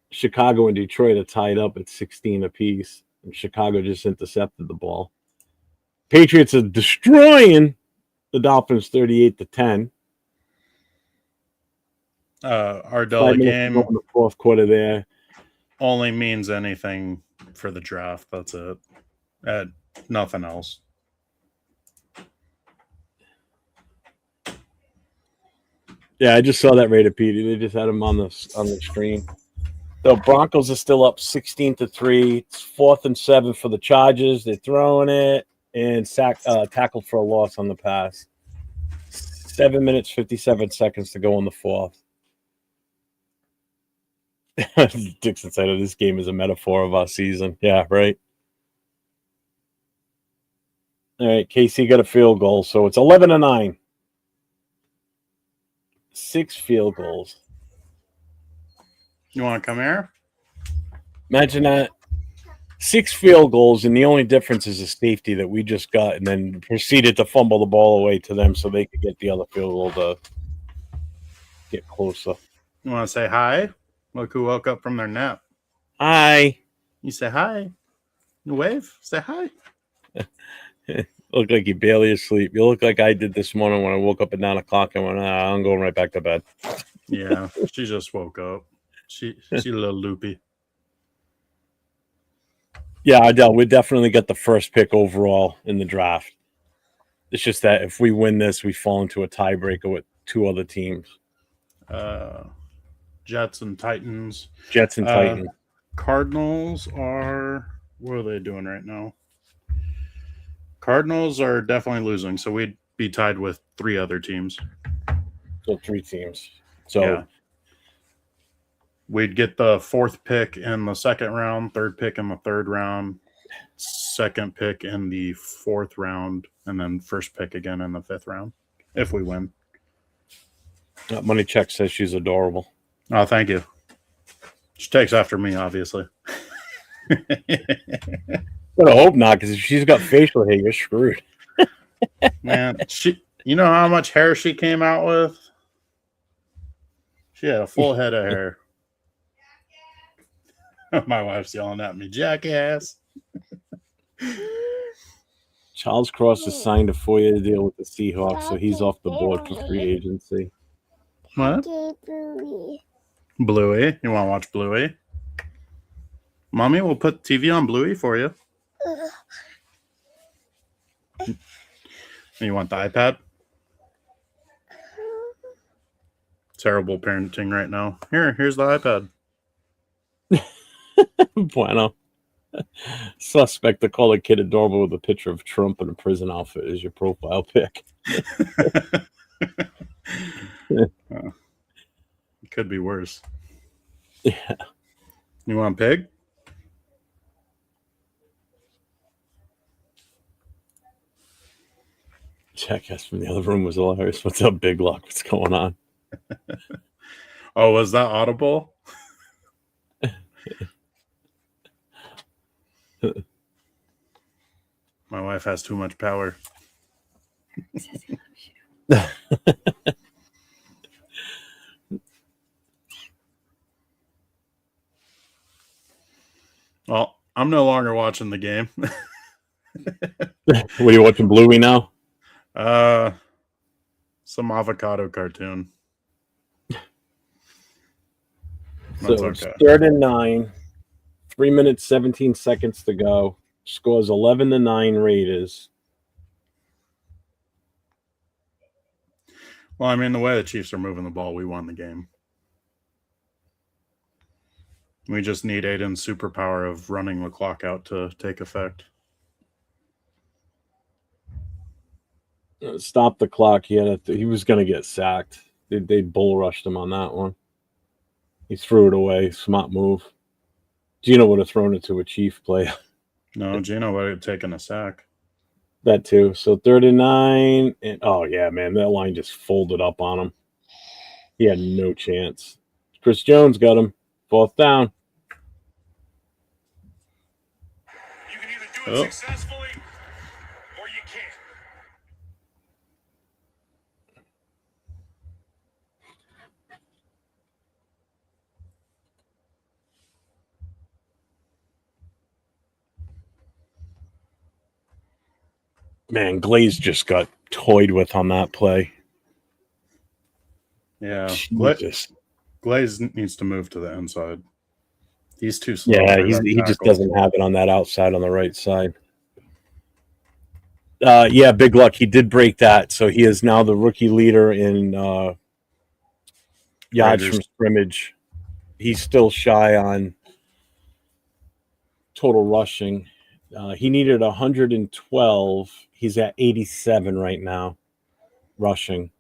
Chicago and Detroit are tied up at 16 apiece. And Chicago just intercepted the ball. Patriots are destroying the Dolphins 38-10. Ardella game in the fourth quarter there. Only means anything for the draft. That's it. Nothing else. Yeah, I just saw that Raider Petey. They just had him on the screen. The Broncos are still up 16-3. It's 4th and 7 for the Chargers. They're throwing it and tackled for a loss on the pass. 7 minutes 57 seconds to go in the fourth. Dixon said this game is a metaphor of our season. Yeah, right. All right, KC got a field goal, so it's 11-9. 6 field goals. You want to come here? Imagine that. 6 field goals, and the only difference is the safety that we just got, and then proceeded to fumble the ball away to them so they could get the other field goal to get closer. You want to say hi? Look who woke up from their nap. Hi. You say hi. You wave. Say hi. Look like you barely asleep. You look like I did this morning when I woke up at 9 o'clock and went, I'm going right back to bed. Yeah, she just woke up. She's a little loopy. Yeah, Adele, we definitely got the first pick overall in the draft. It's just that if we win this, we fall into a tiebreaker with 2 other teams. Jets and Titans. Jets and Titans. Cardinals are... What are they doing right now? Cardinals are definitely losing, so we'd be tied with 3 other teams. So 3 teams. So yeah. We'd get the 4th pick in the second round, 3rd pick in the 3rd round, 2nd pick in the 4th round, and then 1st pick again in the 5th round if we win. Money Check says she's adorable. Oh, thank you. She takes after me, obviously. But I hope not, because if she's got facial hair, you're screwed. Man, you know how much hair she came out with? She had a full head of hair. My wife's yelling at me, jackass. Charles Cross has signed a 4-year deal with the Seahawks, so he's off the board for free agency. What? Bluey. You want to watch Bluey? Mommy will put TV on Bluey for you. You want the iPad? Terrible parenting right now. Here's the iPad. Bueno. Suspect to call a kid adorable with a picture of Trump in a prison outfit is your profile pic. It could be worse. Yeah. You want pig? Jackass from the other room was hilarious. What's up, Big Luck? What's going on? Oh, was that audible? My wife has too much power. I'm no longer watching the game. What are you watching, Bluey now? Some avocado cartoon. So That's it's okay. 3rd and 9, 3 minutes 17 seconds to go. Scores 11-9 Raiders. Well, I mean, the way the Chiefs are moving the ball, we won the game. We just need Aiden's superpower of running the clock out to take effect. Stop the clock. He was going to get sacked. They bull rushed him on that one. He threw it away. Smart move. Gino would have thrown it to a Chief play. No, Gino would have taken a sack. That too. So 3rd and 9. And oh, yeah, man. That line just folded up on him. He had no chance. Chris Jones got him. 4th down. You can either do it successfully or you can't. Man, Glaze just got toyed with on that play. Yeah. Jesus. Glaze needs to move to the inside. He's too slow. Yeah, for he that just tackle. doesn't have it on that outside on the right side. Yeah, big luck. He did break that, so he is now the rookie leader in yards Raiders. from scrimmage. He's still shy on total rushing. He needed 112. He's at 87 right now, rushing.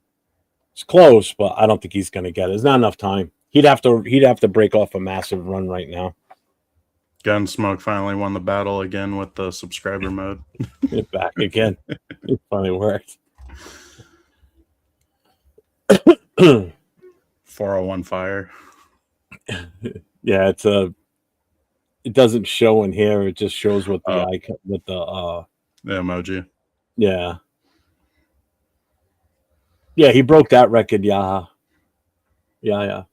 It's close, but I don't think he's going to get it. There's not enough time. He'd have to break off a massive run right now. Gunsmoke finally won the battle again with the subscriber mode. Back again. It finally worked. 401 fire. Yeah, it doesn't show in here. It just shows what the icon, with The emoji. yeah. Yeah, he broke that record, yeah. Yeah.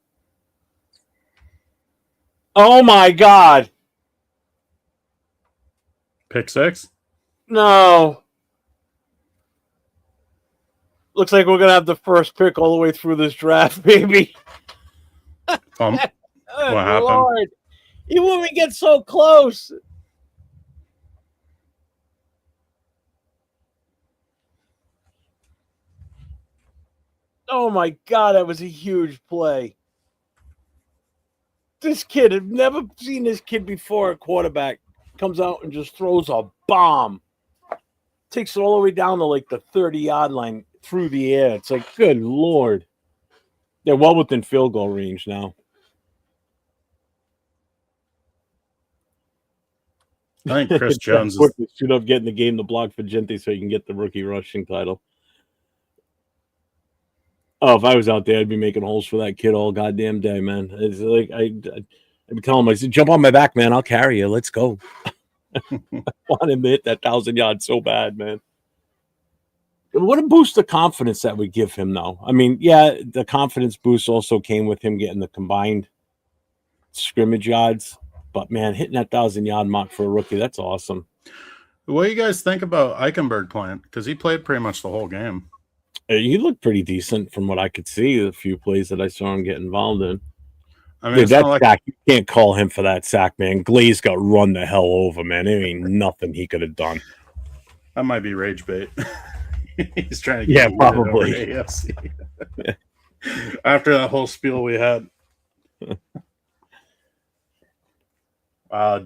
Oh my God. Pick 6? No. Looks like we're gonna have the first pick all the way through this draft, baby. What happened? Lord. Even when we get so close. Oh my God, that was a huge play. This kid, I've never seen this kid before. A quarterback comes out and just throws a bomb. Takes it all the way down to like the 30-yard line through the air. It's like, good Lord. They're well within field goal range now. I think Chris Jones is. Should have getting the game to block for Gente so he can get the rookie rushing title. Oh, if I was out there, I'd be making holes for that kid all goddamn day, man. It's like I'd be telling him, I said, jump on my back, man. I'll carry you. Let's go. I want him to hit that 1,000 yards so bad, man. What a boost of confidence that would give him, though. I mean, yeah, the confidence boost also came with him getting the combined scrimmage yards. But, man, hitting that 1,000-yard mark for a rookie, that's awesome. What do you guys think about Eichenberg playing? Because he played pretty much the whole game. He looked pretty decent from what I could see, the few plays that I saw him get involved in. I mean, Dude, it's that not like sack, you can't call him for that sack, man. Glaze got run the hell over, man. There ain't nothing he could have done. that might be rage bait. He's trying to Yeah, get heated over probably. AFC. After that whole spiel we had.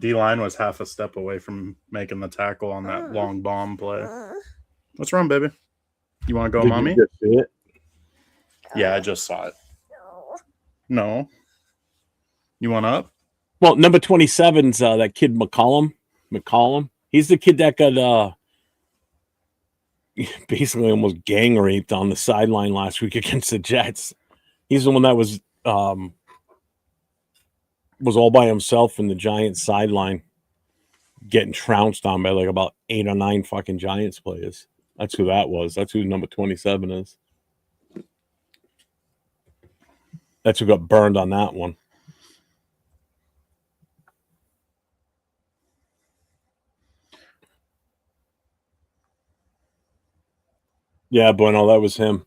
D-line was half a step away from making the tackle on that long bomb play. What's wrong, baby? You want to go, Did mommy? you just see it? Yeah, I just saw it. No. You want up? Well, number 27's that kid McCollum. He's the kid that got basically almost gang raped on the sideline last week against the Jets. He's the one that was all by himself in the Giants sideline, getting trounced on by like about 8 or 9 fucking Giants players. That's who that was. That's who number 27 is. That's who got burned on that one. Yeah, Bueno, that was him.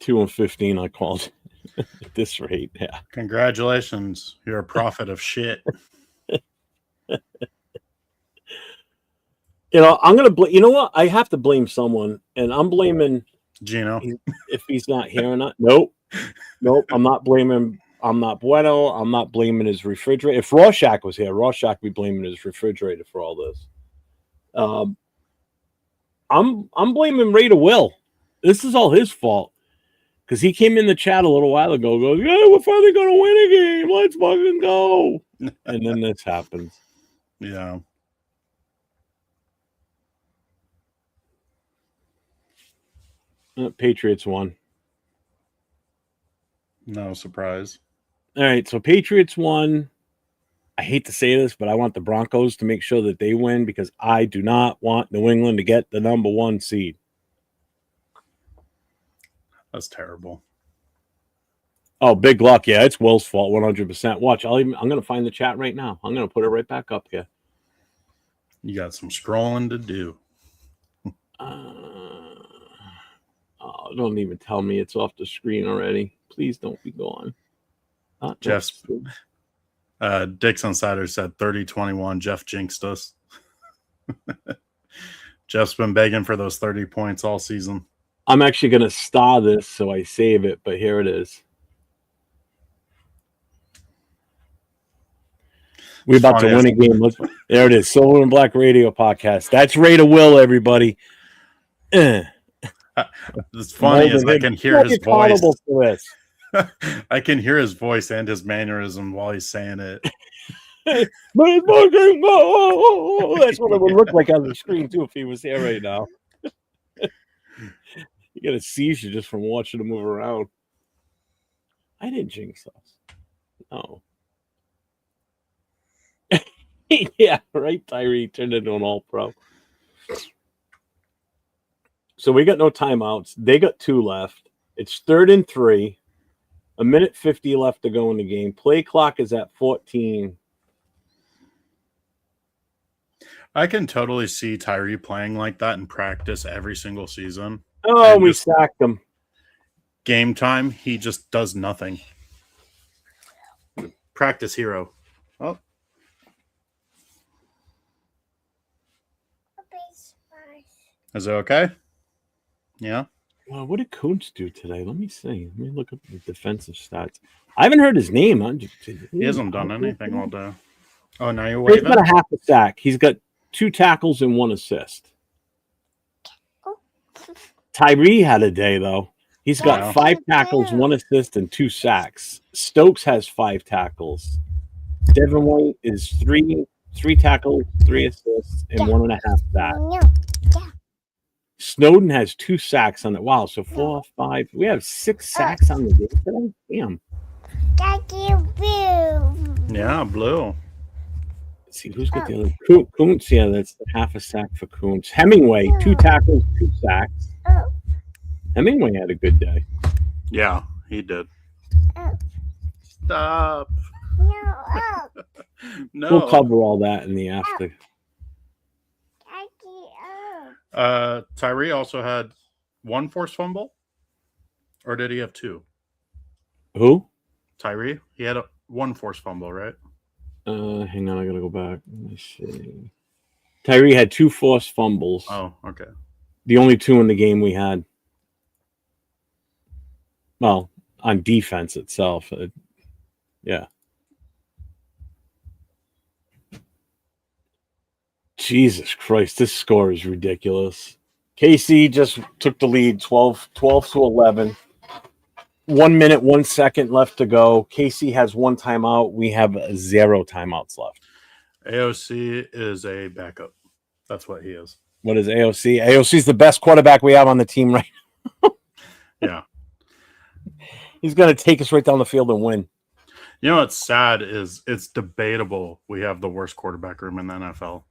2-15, I called at this rate. Yeah. Congratulations. You're a prophet of shit. You know, I'm gonna. You know what? I have to blame someone, and I'm blaming Gino. if he's not here or not. Nope. I'm not blaming. I'm not Bueno. I'm not blaming his refrigerator. If Rorschach was here, Rorschach would be blaming his refrigerator for all this. I'm blaming Raider Will. This is all his fault because he came in the chat a little while ago. Goes, yeah, we're finally gonna win a game. Let's fucking go. And then this happens. Yeah. Patriots won. No surprise. All right, so Patriots won. I hate to say this, but I want the Broncos to make sure that they win because I do not want New England to get the number 1 seed. That's terrible. Oh, big luck. Yeah, it's Will's fault 100%. Watch, I'm going to find the chat right now. I'm going to put it right back up here. You got some scrolling to do. Don't even tell me it's off the screen already. Please don't be gone. Jeff's Dix Insider said 30-21. Jeff jinxed us. Jeff's been begging for those 30 points all season. I'm actually going to star this so I save it, but here it is. We're about to win a game. There it is. Silver and Black Radio Podcast. That's Raider Will, everybody. It's funny as I can hear his voice. I can hear his voice and his mannerism while he's saying it. That's what it would look like on the screen too if he was here right now. You get a seizure just from watching him move around. I didn't jinx us. No. Yeah, right, Tyree turned into an all-pro. So we got no timeouts. They got 2 left. It's 3rd and 3. 1:50 left to go in the game. Play clock is at 14. I can totally see Tyree playing like that in practice every single season. Oh, we sacked him. Game time, he just does nothing. Practice hero. Oh. Is it okay? Yeah. Well, what did Kuntz do today? Let me see. Let me look up the defensive stats. I haven't heard his name. He hasn't done anything all day. Oh, now you're He's waving? got a half a sack. He's got 2 tackles and 1 assist. Tyree had a day, though. He's got 5 tackles, 1 assist, and 2 sacks. Stokes has 5 tackles. Devin White is 3 tackles, 3 assists, and 1.5 sacks. Snowden has 2 sacks on it. Wow, so 4, 5. We have 6 sacks on the game today. Damn. Yeah, blue. Let's see, who's got the other? Kuntz, yeah, that's half a sack for Kuntz. Hemingway, 2 tackles, 2 sacks. Hemingway had a good day. Yeah, he did. Stop. No. We'll cover all that in the after. Tyree also had 1 forced fumble, or did he have 2? Who? Tyree. He had 1 forced fumble, right? Hang on, I gotta go back. Let me see. Tyree had 2 forced fumbles. Oh, okay. The only 2 in the game we had. Well, on defense itself. Yeah. Jesus Christ, this score is ridiculous. KC just took the lead 12 to 11. 1 minute, 1 second left to go. KC has 1 timeout. We have 0 timeouts left. AOC is a backup. That's what he is. What is AOC? AOC is the best quarterback we have on the team right now. Yeah. He's going to take us right down the field and win. You know what's sad is it's debatable we have the worst quarterback room in the NFL.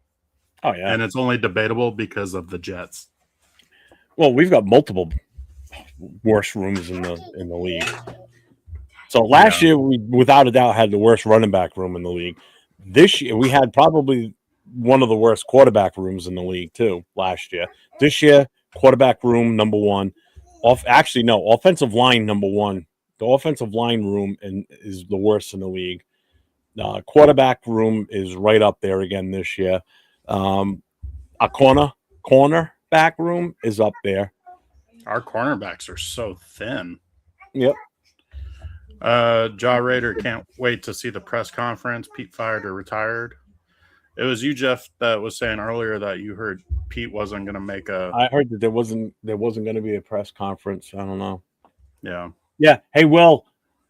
Oh, yeah. And it's only debatable because of the Jets. Well, we've got multiple worst rooms in the league. So last year, we without a doubt had the worst running back room in the league. This year, we had probably one of the worst quarterback rooms in the league too last year. This year, quarterback room number one. Offensive line number one. The offensive line room is the worst in the league. Quarterback room is right up there again this year. A cornerback room is up there. Our cornerbacks are so thin. Yep. Jaw Raider can't wait to see the press conference. Pete fired or retired. It was you, Jeff, that was saying earlier that you heard Pete wasn't going to make a. I heard that there wasn't going to be a press conference. I don't know. Yeah. Yeah. Hey, Will,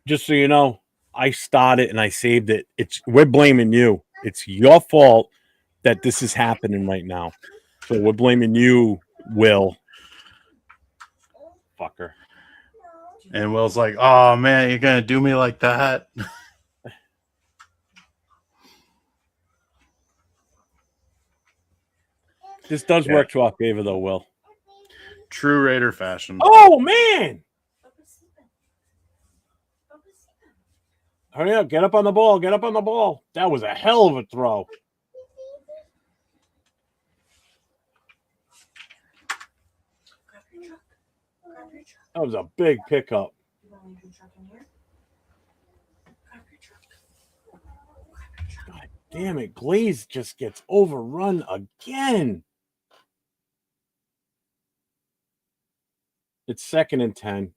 just so you know, I started and I saved it. We're blaming you. It's your fault that this is happening right now. So we're blaming you, Will. Fucker. And Will's like, oh, man, you're going to do me like that? This does work to our favor, though, Will. True Raider fashion. Oh, man. Hurry up. Get up on the ball. Get up on the ball. That was a hell of a throw. That was a big pickup. God damn it. Glaze just gets overrun again. It's 2nd and 10.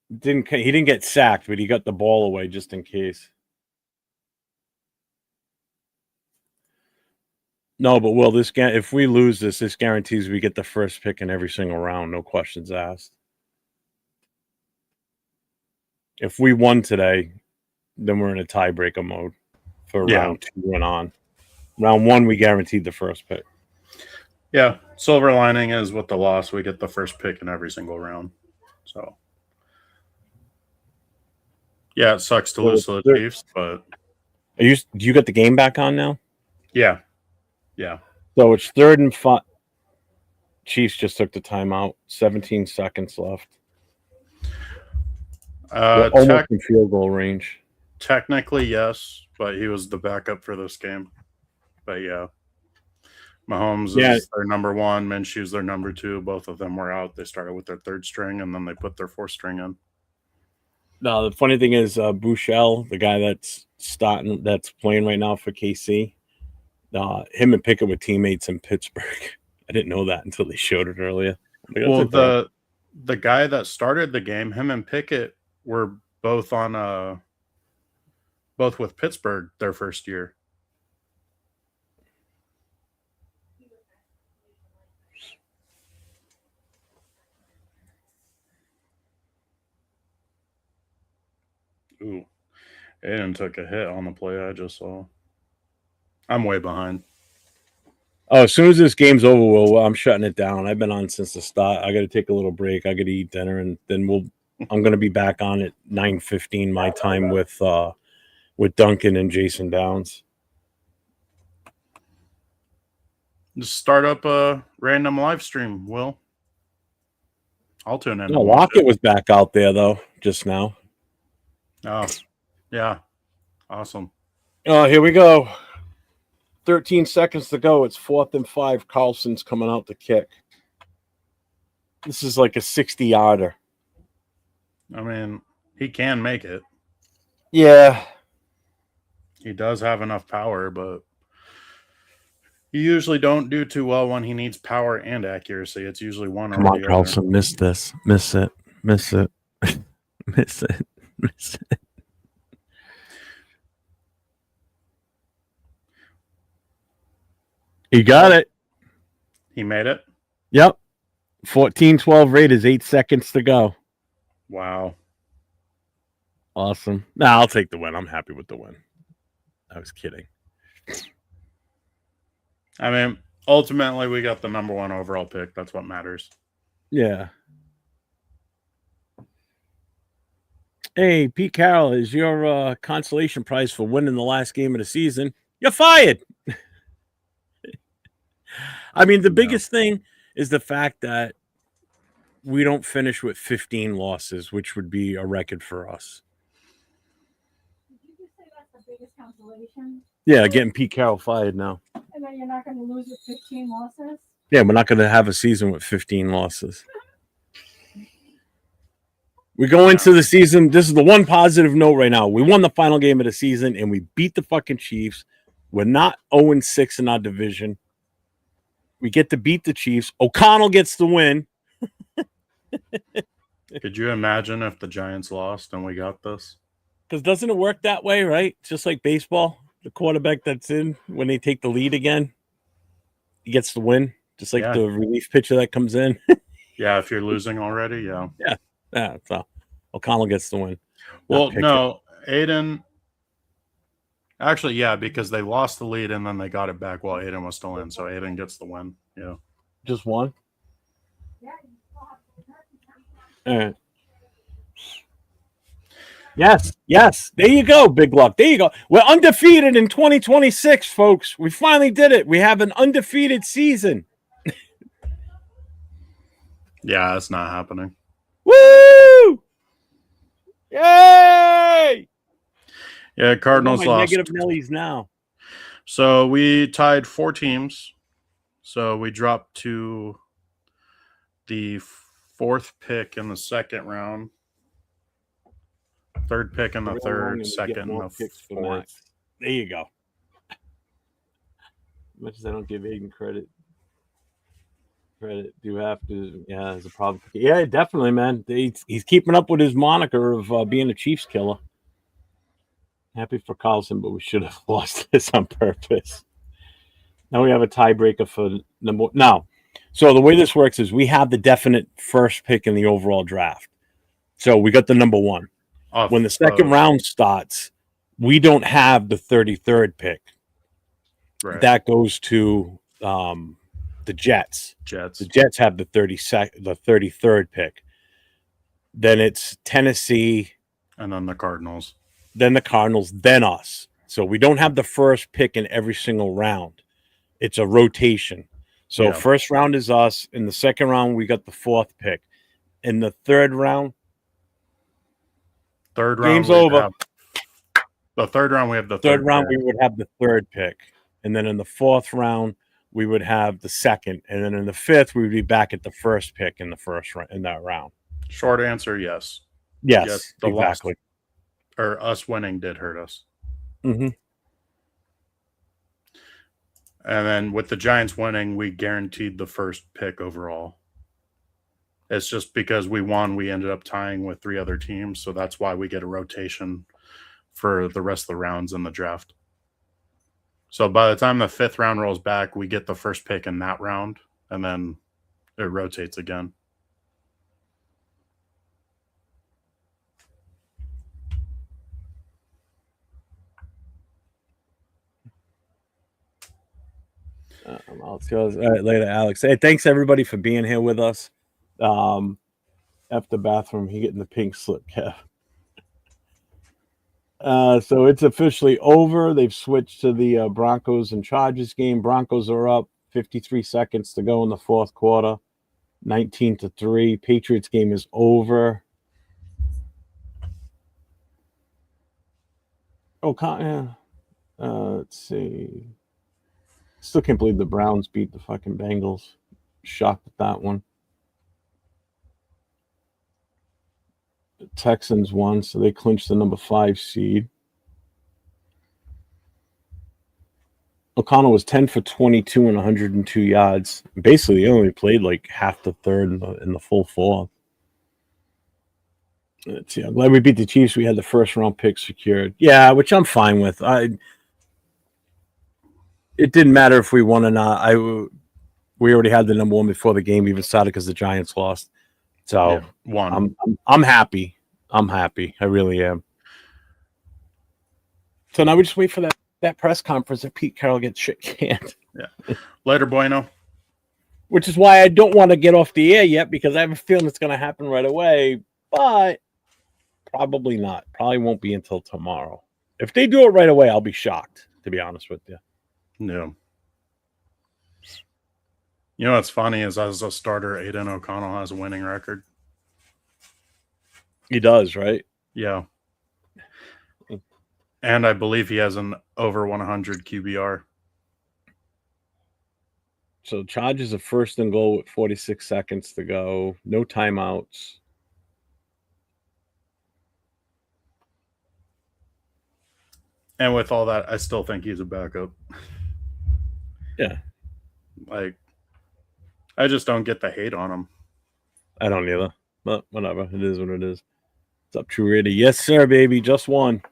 He didn't get sacked, but he got the ball away just in case. No, but Will, if we lose this guarantees we get the first pick in every single round, no questions asked. If we won today, then we're in a tiebreaker mode for round 2 and on. Round 1, we guaranteed the first pick. Yeah, silver lining is with the loss, we get the first pick in every single round. So, yeah, it sucks to lose to the Chiefs, but do you get the game back on now? Yeah. So it's 3rd and 5. Chiefs just took the timeout. 17 seconds left. Almost in field goal range. Technically, yes, but he was the backup for this game. But yeah. Mahomes is their number 1. Minshew's their number 2. Both of them were out. They started with their 3rd string, and then they put their 4th string in. No, the funny thing is Bouchel, the guy that's playing right now for KC, him and Pickett were teammates in Pittsburgh. I didn't know that until they showed it earlier. Well, the guy that started the game, him and Pickett were both on both with Pittsburgh their first year. Ooh, Aiden took a hit on the play I just saw. I'm way behind. Oh, as soon as this game's over, Will, I'm shutting it down. I've been on since the start. I got to take a little break. I got to eat dinner, and then I'm going to be back on at 9:15 my time with Duncan and Jason Downs. Just start up a random live stream, Will. I'll tune in. No, Lockett was back out there though just now. Oh, yeah, awesome. Oh, here we go. 13 seconds to go. It's 4th and 5. Carlson's coming out to kick. This is like a 60-yarder. I mean, he can make it. Yeah. He does have enough power, but you usually don't do too well when he needs power and accuracy. It's usually one Come or on, the Carlson. other. Miss this. Miss it. Miss it. Miss it. Miss it. He got it. He made it? Yep. 14-12 Raiders, 8 seconds to go. Wow. Awesome. Nah, I'll take the win. I'm happy with the win. I was kidding. I mean, ultimately, we got the number 1 overall pick. That's what matters. Yeah. Hey, Pete Carroll, is your consolation prize for winning the last game of the season? You're fired. I mean, the biggest thing is the fact that we don't finish with 15 losses, which would be a record for us. Did you just say that's the biggest consolation. Yeah, getting Pete Carroll fired now. And then you're not going to lose with 15 losses. Yeah, we're not going to have a season with 15 losses. We go into the season. This is the one positive note right now. We won the final game of the season, and we beat the fucking Chiefs. We're not 0-6 in our division. We get to beat the Chiefs. O'Connell gets the win. Could you imagine if the Giants lost and we got this? Because doesn't it work that way, right? Just like baseball, the quarterback that's in, when they take the lead again, he gets the win. Just like the relief pitcher that comes in. Yeah, if you're losing already, yeah. Yeah, so O'Connell gets the win. Well, no, Aiden. Actually, yeah, because they lost the lead and then they got it back while Aiden was still in. So Aiden gets the win. Yeah. Just one? All right. Yes. There you go, Big Luck. There you go. We're undefeated in 2026, folks. We finally did it. We have an undefeated season. Yeah, it's not happening. Woo! Yay! Yeah, Cardinals lost. Negative Nellies now. So we tied 4 teams. So we dropped to the 4th pick in the 2nd round. 3rd pick in the 3rd, 2nd, and the 4th. There you go. As much as I don't give Aiden credit, do have to. Yeah, there's a problem. Yeah, definitely, man. He's keeping up with his moniker of being a Chiefs killer. Happy for Carlson, but we should have lost this on purpose. Now we have a tiebreaker for number. Now, so the way this works is we have the definite first pick in the overall draft. So we got the number 1. When the second round starts, we don't have the 33rd pick. Right. That goes to the Jets. The Jets have the 33rd pick. Then it's Tennessee. And then the Cardinals. Then the Cardinals, then us. So we don't have the first pick in every single round. It's a rotation. So first round is us. In the second round, we got the 4th pick. In the third round, game's over. The third round, we have the third round. We would have the 3rd pick, and then in the 4th round, we would have the 2nd, and then in the 5th, we would be back at the 1st pick in the first in that round. Short answer, yes. Yes, exactly. Or us winning did hurt us. Mm-hmm. And then with the Giants winning, we guaranteed the 1st pick overall. It's just because we won, we ended up tying with 3 other teams. So that's why we get a rotation for the rest of the rounds in the draft. So by the time the 5th round rolls back, we get the 1st pick in that round, and then it rotates again. All right, later, Alex. Hey, thanks everybody for being here with us. After bathroom, he getting the pink slip, Kev. So it's officially over. They've switched to the Broncos and Chargers game. Broncos are up. 53 seconds to go in the 4th quarter. 19-3. Patriots game is over. Let's see. Still can't believe the Browns beat the fucking Bengals. Shocked at that one. The Texans won, so they clinched the number 5 seed. O'Connell was 10 for 22 and 102 yards. Basically, he only played like half the third in the full 4th. Let's see. I'm glad we beat the Chiefs. We had the 1st round pick secured. Yeah, which I'm fine with. It didn't matter if we won or not. We already had the number 1 before the game even started because the Giants lost. So I'm happy. I'm happy. I really am. So now we just wait for that press conference that Pete Carroll gets shit canned. Yeah. Later, Bueno. Which is why I don't want to get off the air yet, because I have a feeling it's going to happen right away. But probably not. Probably won't be until tomorrow. If they do it right away, I'll be shocked, to be honest with you. No. You know what's funny is as a starter, Aiden O'Connell has a winning record. He does, right? Yeah. And I believe he has an over 100 QBR. So Chargers are first and goal with 46 seconds to go. No timeouts. And with all that, I still think he's a backup. Yeah. Like, I just don't get the hate on him. I don't either. But whatever. It is what it is. What's up, True Ready? Yes, sir, baby. Just won.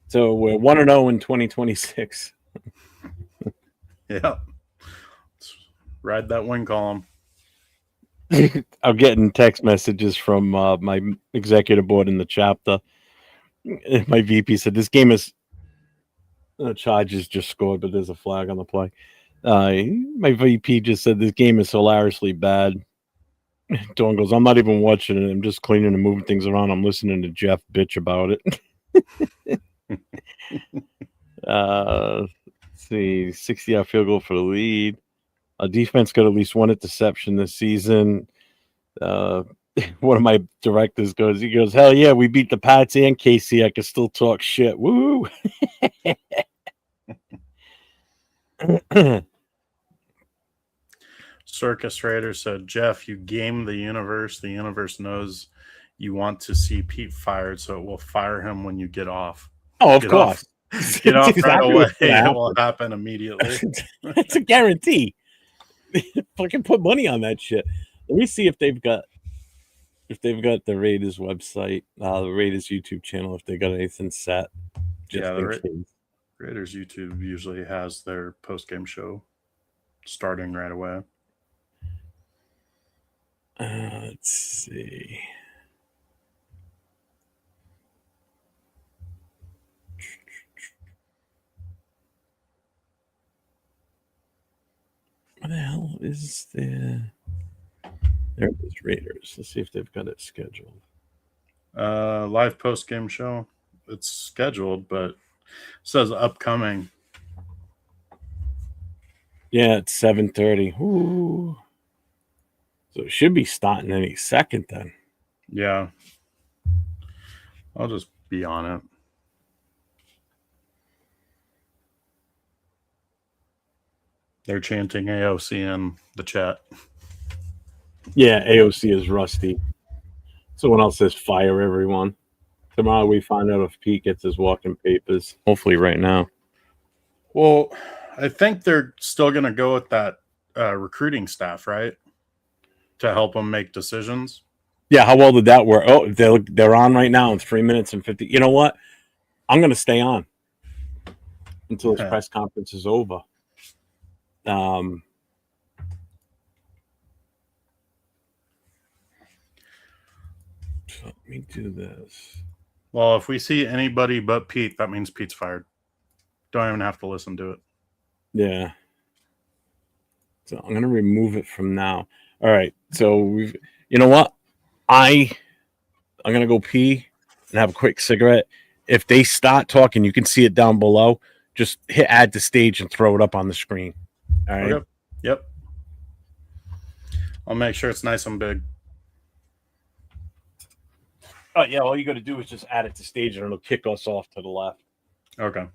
So we're 1-0 in 2026. Yeah. Let's ride that win column. I'm getting text messages from my executive board in the chapter. My VP said this game is Chargers just scored, but there's a flag on the play. My VP just said this game is hilariously bad. Dawn goes, I'm not even watching it. I'm just cleaning and moving things around. I'm listening to Jeff bitch about it. Let's see, 60-yard field goal for the lead. Our defense got at least one interception this season. One of my directors goes, hell yeah, we beat the Pats and KC. I can still talk shit. Woo! Circus Raider said, Jeff, you game the universe. The universe knows you want to see Pete fired, so it will fire him when you get off. Oh, of Get course. Get off Exactly right away. what's gonna It will happen immediately. It's a guarantee. Fucking put money on that shit. Let me see if they've got the Raiders website, the Raiders YouTube channel, if they got anything set. Just Yeah, in case. Raiders YouTube usually has their post-game show starting right away. Let's see. What the hell is the? There it is, Raiders. Let's see if they've got it scheduled. Live post-game show. It's scheduled, but it says upcoming. Yeah, it's 7:30. Ooh. So it should be starting any second then. Yeah. I'll just be on it. They're chanting AOC in the chat. Yeah, AOC is rusty. Someone else says fire everyone. Tomorrow we find out if Pete gets his walking papers. Hopefully right now. Well, I think they're still going to go with that recruiting staff, right? To help them make decisions. Yeah, how well did that work? Oh, they're on right now in 3 minutes and 50. You know what? I'm going to stay on until this press conference is over. Let me do this. Well, if we see anybody but Pete, that means Pete's fired. Don't even have to listen to it. Yeah. So I'm going to remove it from now. All right. So you know what? I'm going to go pee and have a quick cigarette. If they start talking, you can see it down below. Just hit add to stage and throw it up on the screen. All right. Okay. Yep. I'll make sure it's nice and big. Oh, yeah. All you got to do is just add it to stage and it'll kick us off to the left. Okay.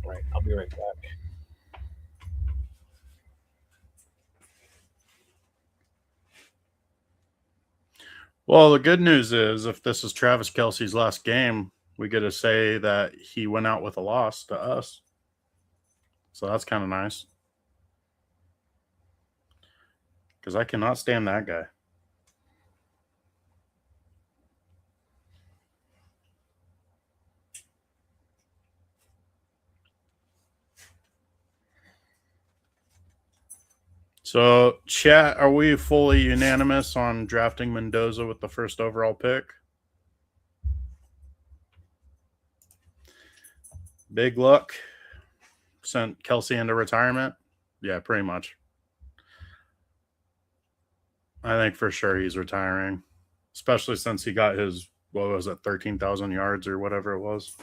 All right. I'll be right back. Well, the good news is if this is Travis Kelce's last game, we get to say that he went out with a loss to us. So that's kind of nice. Because I cannot stand that guy. So, chat, are we fully unanimous on drafting Mendoza with the first overall pick? Big luck. Sent Kelce into retirement? Yeah, pretty much. I think for sure he's retiring, especially since he got his, what was it, 13,000 yards or whatever it was.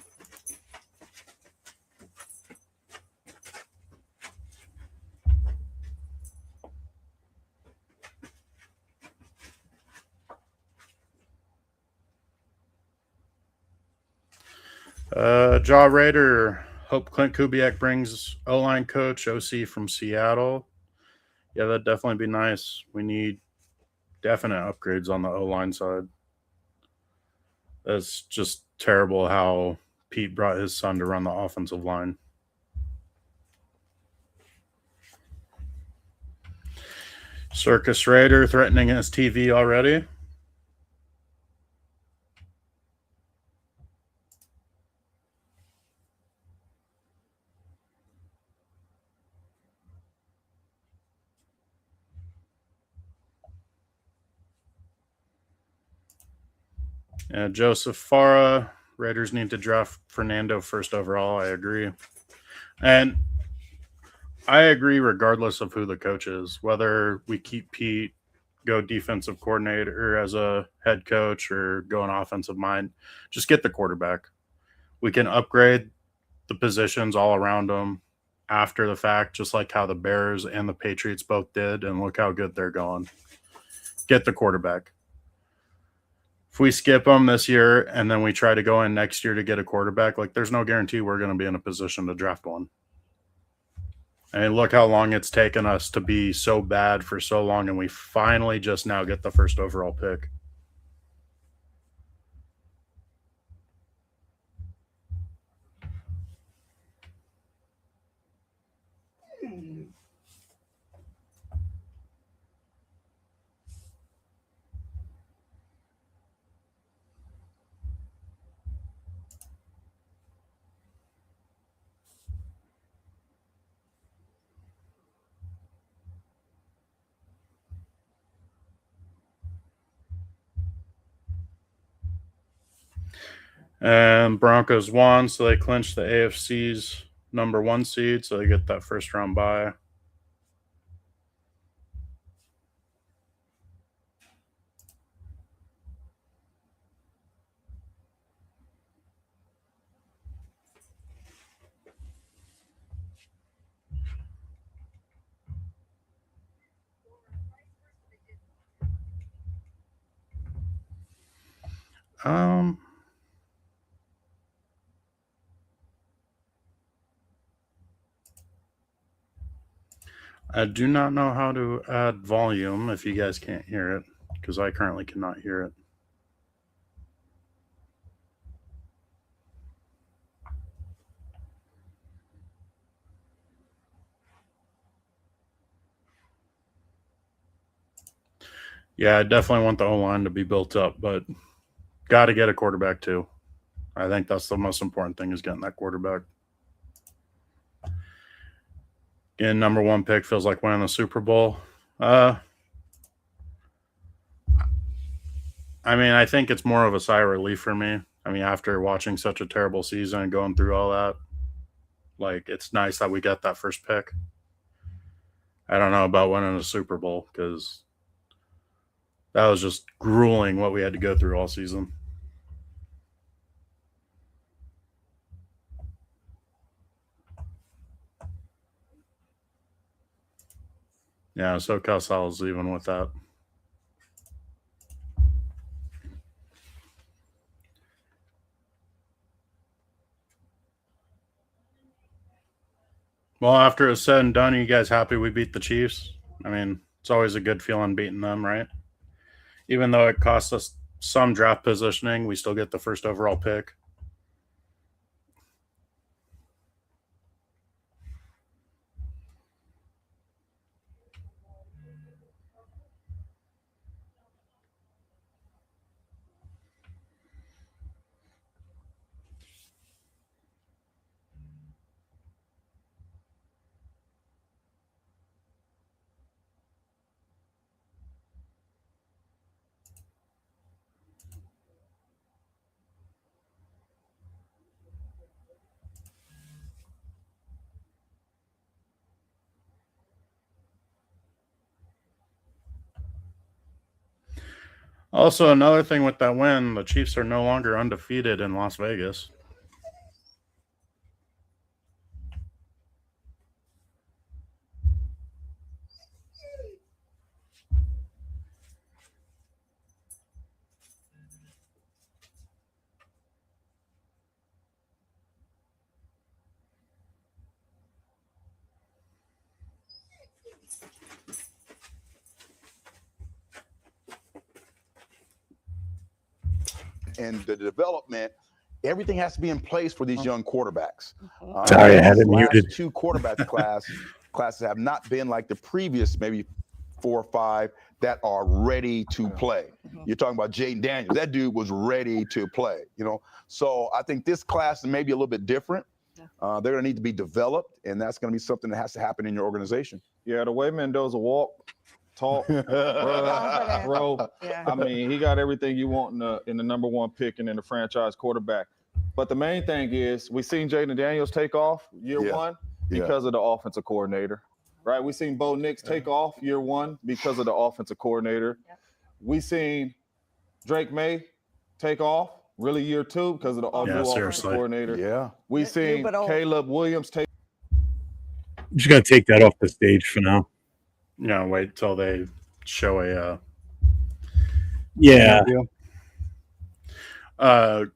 Jaw Raider. Hope Clint Kubiak brings O-line coach OC from Seattle. Yeah, that'd definitely be nice. We need definite upgrades on the O-line side. That's just terrible how Pete brought his son to run the offensive line. Circus Raider threatening his TV already. Joseph Farah. Raiders need to draft Fernando first overall. I agree. And I agree regardless of who the coach is, whether we keep Pete, go defensive coordinator as a head coach, or go an offensive mind. Just get the quarterback. We can upgrade the positions all around them after the fact, just like how the Bears and the Patriots both did, and look how good they're going. Get the quarterback. If we skip them this year and then we try to go in next year to get a quarterback, like there's no guarantee we're going to be in a position to draft one. And look how long it's taken us to be so bad for so long, and we finally just now get the first overall pick. And Broncos won, so they clinched the AFC's number 1 seed, so they get that first round bye. I do not know how to add volume if you guys can't hear it, because I currently cannot hear it. Yeah, I definitely want the O-line to be built up, but got to get a quarterback too. I think that's the most important thing, is getting that quarterback. Getting number 1 pick feels like winning the Super Bowl. I mean, I think it's more of a sigh of relief for me. I mean, after watching such a terrible season and going through all that, like, it's nice that we got that first pick. I don't know about winning a Super Bowl, because that was just grueling what we had to go through all season. Yeah, so Casal's even with that. Well, after it's said and done, are you guys happy we beat the Chiefs? I mean, it's always a good feeling beating them, right? Even though it cost us some draft positioning, we still get the first overall pick. Also, another thing with that win, the Chiefs are no longer undefeated in Las Vegas. and the development, everything has to be in place for these young quarterbacks. Sorry, I had These it last muted. 2 quarterbacks classes have not been like the previous maybe 4 or 5 that are ready to play. You're talking about Jaden Daniels. That dude was ready to play, you know. So I think this class is maybe a little bit different. They're going to need to be developed, and that's going to be something that has to happen in your organization. Yeah, the way Mendoza talk, bro. Yeah. I mean, he got everything you want in the number 1 pick and in the franchise quarterback. But the main thing is we seen Jaden Daniels take off year 1 because of the offensive coordinator, right? We seen Bo Nix take off year 1 because of the offensive coordinator. We seen Drake May take off really year 2 because of the new offensive coordinator. Yeah. We seen Caleb Williams take. I'm just gonna take that off the stage for now. Yeah, wait till they show a Yeah.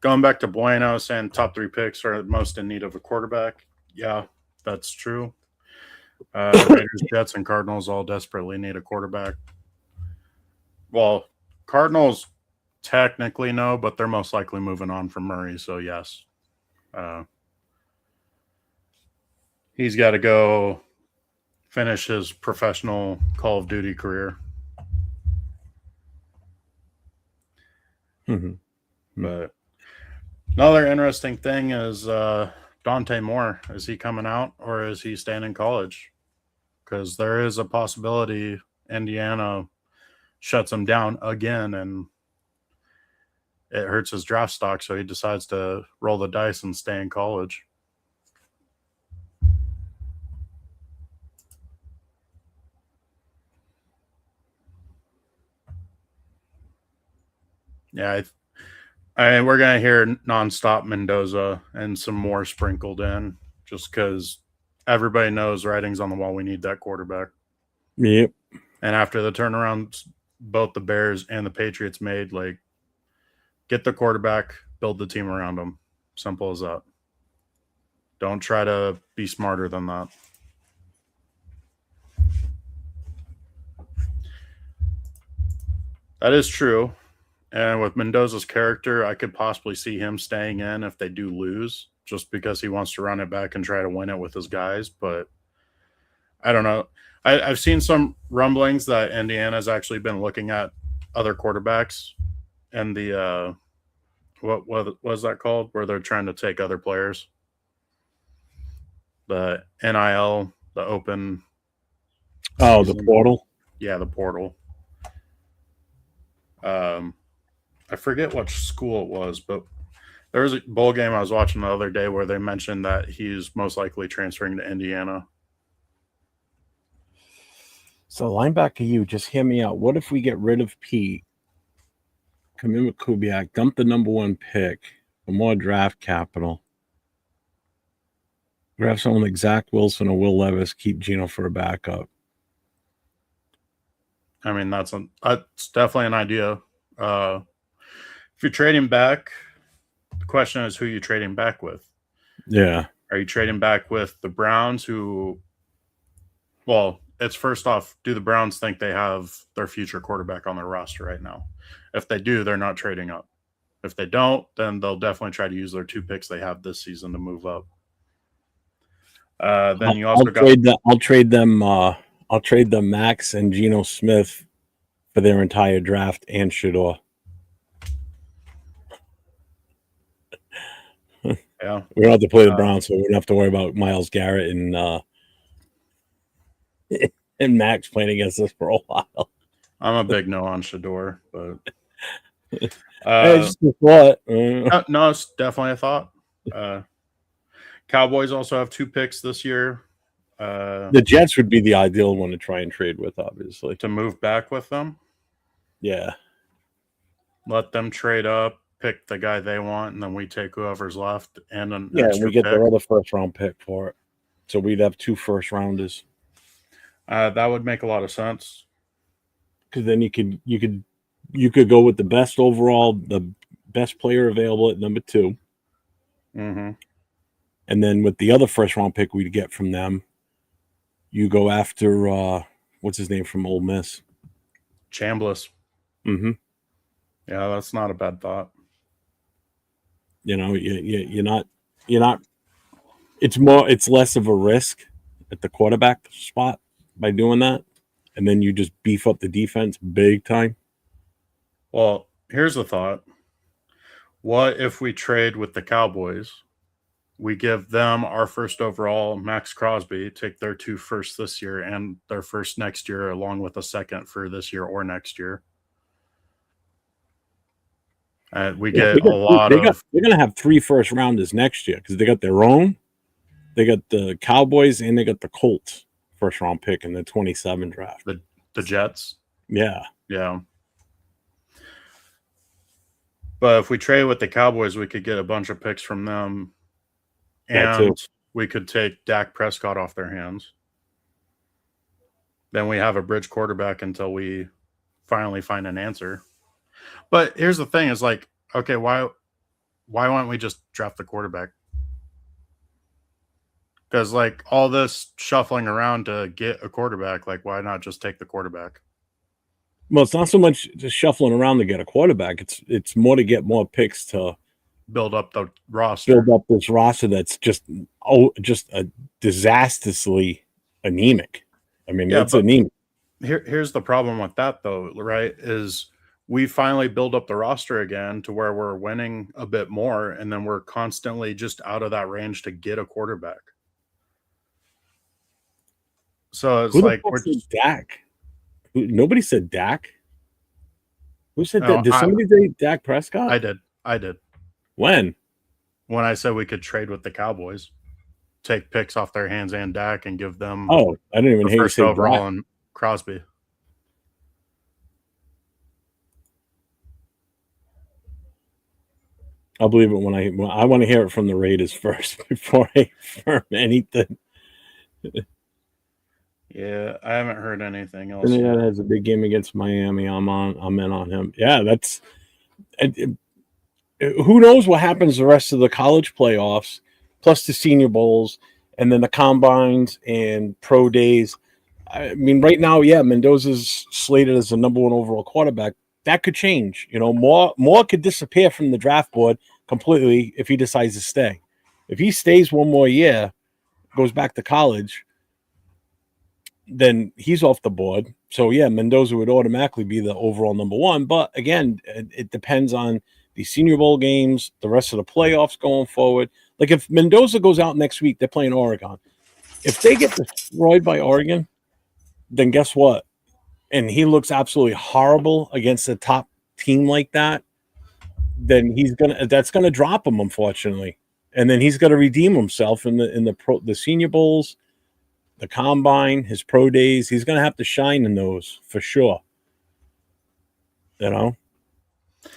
Going back to Bueno saying top 3 picks are most in need of a quarterback. Yeah, that's true. Raiders, Jets, and Cardinals all desperately need a quarterback. Well, Cardinals technically no, but they're most likely moving on from Murray, so yes. He's got to go finish his professional Call of Duty career. But another interesting thing is Dante Moore. Is he coming out or is he staying in college? Because there is a possibility Indiana shuts him down again and it hurts his draft stock, so he decides to roll the dice and stay in college. Yeah, we're going to hear nonstop Mendoza and some more sprinkled in just because everybody knows writing's on the wall. We need that quarterback. Yep. And after the turnaround both the Bears and the Patriots made, like, get the quarterback, build the team around him. Simple as that. Don't try to be smarter than that. That is true. And with Mendoza's character, I could possibly see him staying in if they do lose, just because he wants to run it back and try to win it with his guys. But I don't know. I've seen some rumblings that Indiana's actually been looking at other quarterbacks and the what was that called? Where they're trying to take other players. The NIL, the open. Oh, the portal. Yeah, the portal. I forget which school it was, but there was a bowl game I was watching the other day where they mentioned that he's most likely transferring to Indiana. So linebacker, you just hear me out. What if we get rid of Pete, come in with Kubiak, dump the number 1 pick for more draft capital, grab someone like Zach Wilson or Will Levis, keep Geno for a backup? I mean, that's definitely an idea. If you're trading back, the question is who you're trading back with. Yeah. Are you trading back with the Browns who, well, it's first off, do the Browns think they have their future quarterback on their roster right now? If they do, they're not trading up. If they don't, then they'll definitely try to use their 2 picks they have this season to move up. Then you also I'll trade them Max and Geno Smith for their entire draft and Shador. Yeah. We don't have to play the Browns, so we don't have to worry about Myles Garrett and Max playing against us for a while. I'm a big no on Shador, but just a thought. No, it's definitely a thought. Cowboys also have 2 picks this year. The Jets would be the ideal one to try and trade with, obviously. To move back with them. Yeah. Let them trade up, pick the guy they want, and then we take whoever's left and an Yeah, and extra we get pick. their other first-round pick for it. So we'd have 2 first-rounders. That would make a lot of sense. Because then you could go with the best overall, the best player available at number 2. Mm-hmm. And then with the other first-round pick we'd get from them, you go after what's his name from Ole Miss? Chambliss. Mm-hmm. Yeah, that's not a bad thought. You know, you're not. It's less of a risk at the quarterback spot by doing that, and then you just beef up the defense big time. Well, here's the thought. What if we trade with the Cowboys? We give them our first overall, Max Crosby, take their 2 firsts this year and their first next year, along with a second for this year or next year. And we get a lot They're going to have 3 first rounders next year because they got their own. They got the Cowboys and they got the Colts first round pick in the 27 draft. The Jets. Yeah. Yeah. But if we trade with the Cowboys, we could get a bunch of picks from them. And we could take Dak Prescott off their hands. Then we have a bridge quarterback until we finally find an answer. But here's the thing: is like, okay, why won't we just draft the quarterback? Because like all this shuffling around to get a quarterback, like why not just take the quarterback? Well, it's not so much just shuffling around to get a quarterback. It's more to get more picks to build up the roster. Build up this roster that's just a disastrously anemic. I mean, it's anemic. Here's the problem with that, though, right? Is we finally build up the roster again to where we're winning a bit more, and then we're constantly just out of that range to get a quarterback. So it's like we're just Dak. Nobody said Dak. Who said No, that? Did somebody say Dak Prescott? I did. When I said we could trade with the Cowboys, take picks off their hands and Dak and give them. Oh, I didn't even hear you say overall and Crosby. I'll believe it when I want to hear it from the Raiders first before I affirm anything. Yeah, I haven't heard anything else. And that has a big game against Miami. I'm in on him. Yeah, that's. Who knows what happens the rest of the college playoffs, plus the Senior Bowls, and then the combines and pro days. I mean, right now, yeah, Mendoza's slated as the number 1 overall quarterback. That could change. You know, more could disappear from the draft board completely if he decides to stay. If he stays one more year, goes back to college, then he's off the board. So, yeah, Mendoza would automatically be the overall number 1. But, again, it depends on the Senior Bowl games, the rest of the playoffs going forward. Like, if Mendoza goes out next week, they're playing Oregon. If they get destroyed by Oregon, then guess what? And he looks absolutely horrible against a top team like that, then that's gonna drop him, unfortunately. And then he's gonna redeem himself in the Senior Bowls, the combine, his pro days. He's gonna have to shine in those for sure. You know?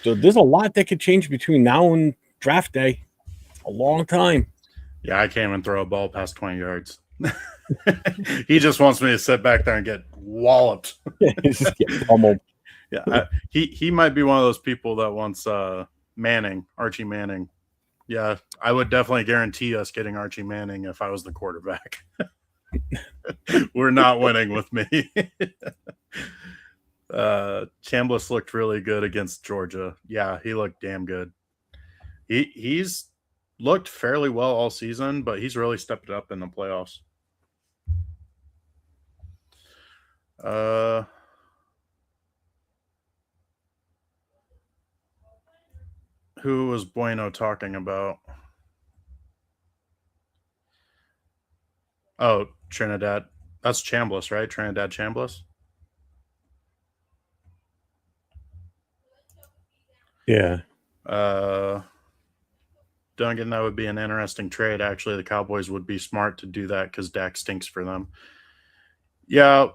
So there's a lot that could change between now and draft day. A long time. Yeah, I can't even throw a ball past 20 yards. He just wants me to sit back there and get walloped. Just get pummeled. Yeah, he might be one of those people that wants Archie Manning. Yeah, I would definitely guarantee us getting Archie Manning if I was the quarterback. We're not winning with me. Chambliss looked really good against Georgia. Yeah, he looked damn good. He's looked fairly well all season, but he's really stepped it up in the playoffs. Who was Bueno talking about? Oh, Trinidad. That's Chambliss, right? Trinidad Chambliss? Yeah. Duncan, that would be an interesting trade. Actually, the Cowboys would be smart to do that because Dak stinks for them. Yeah,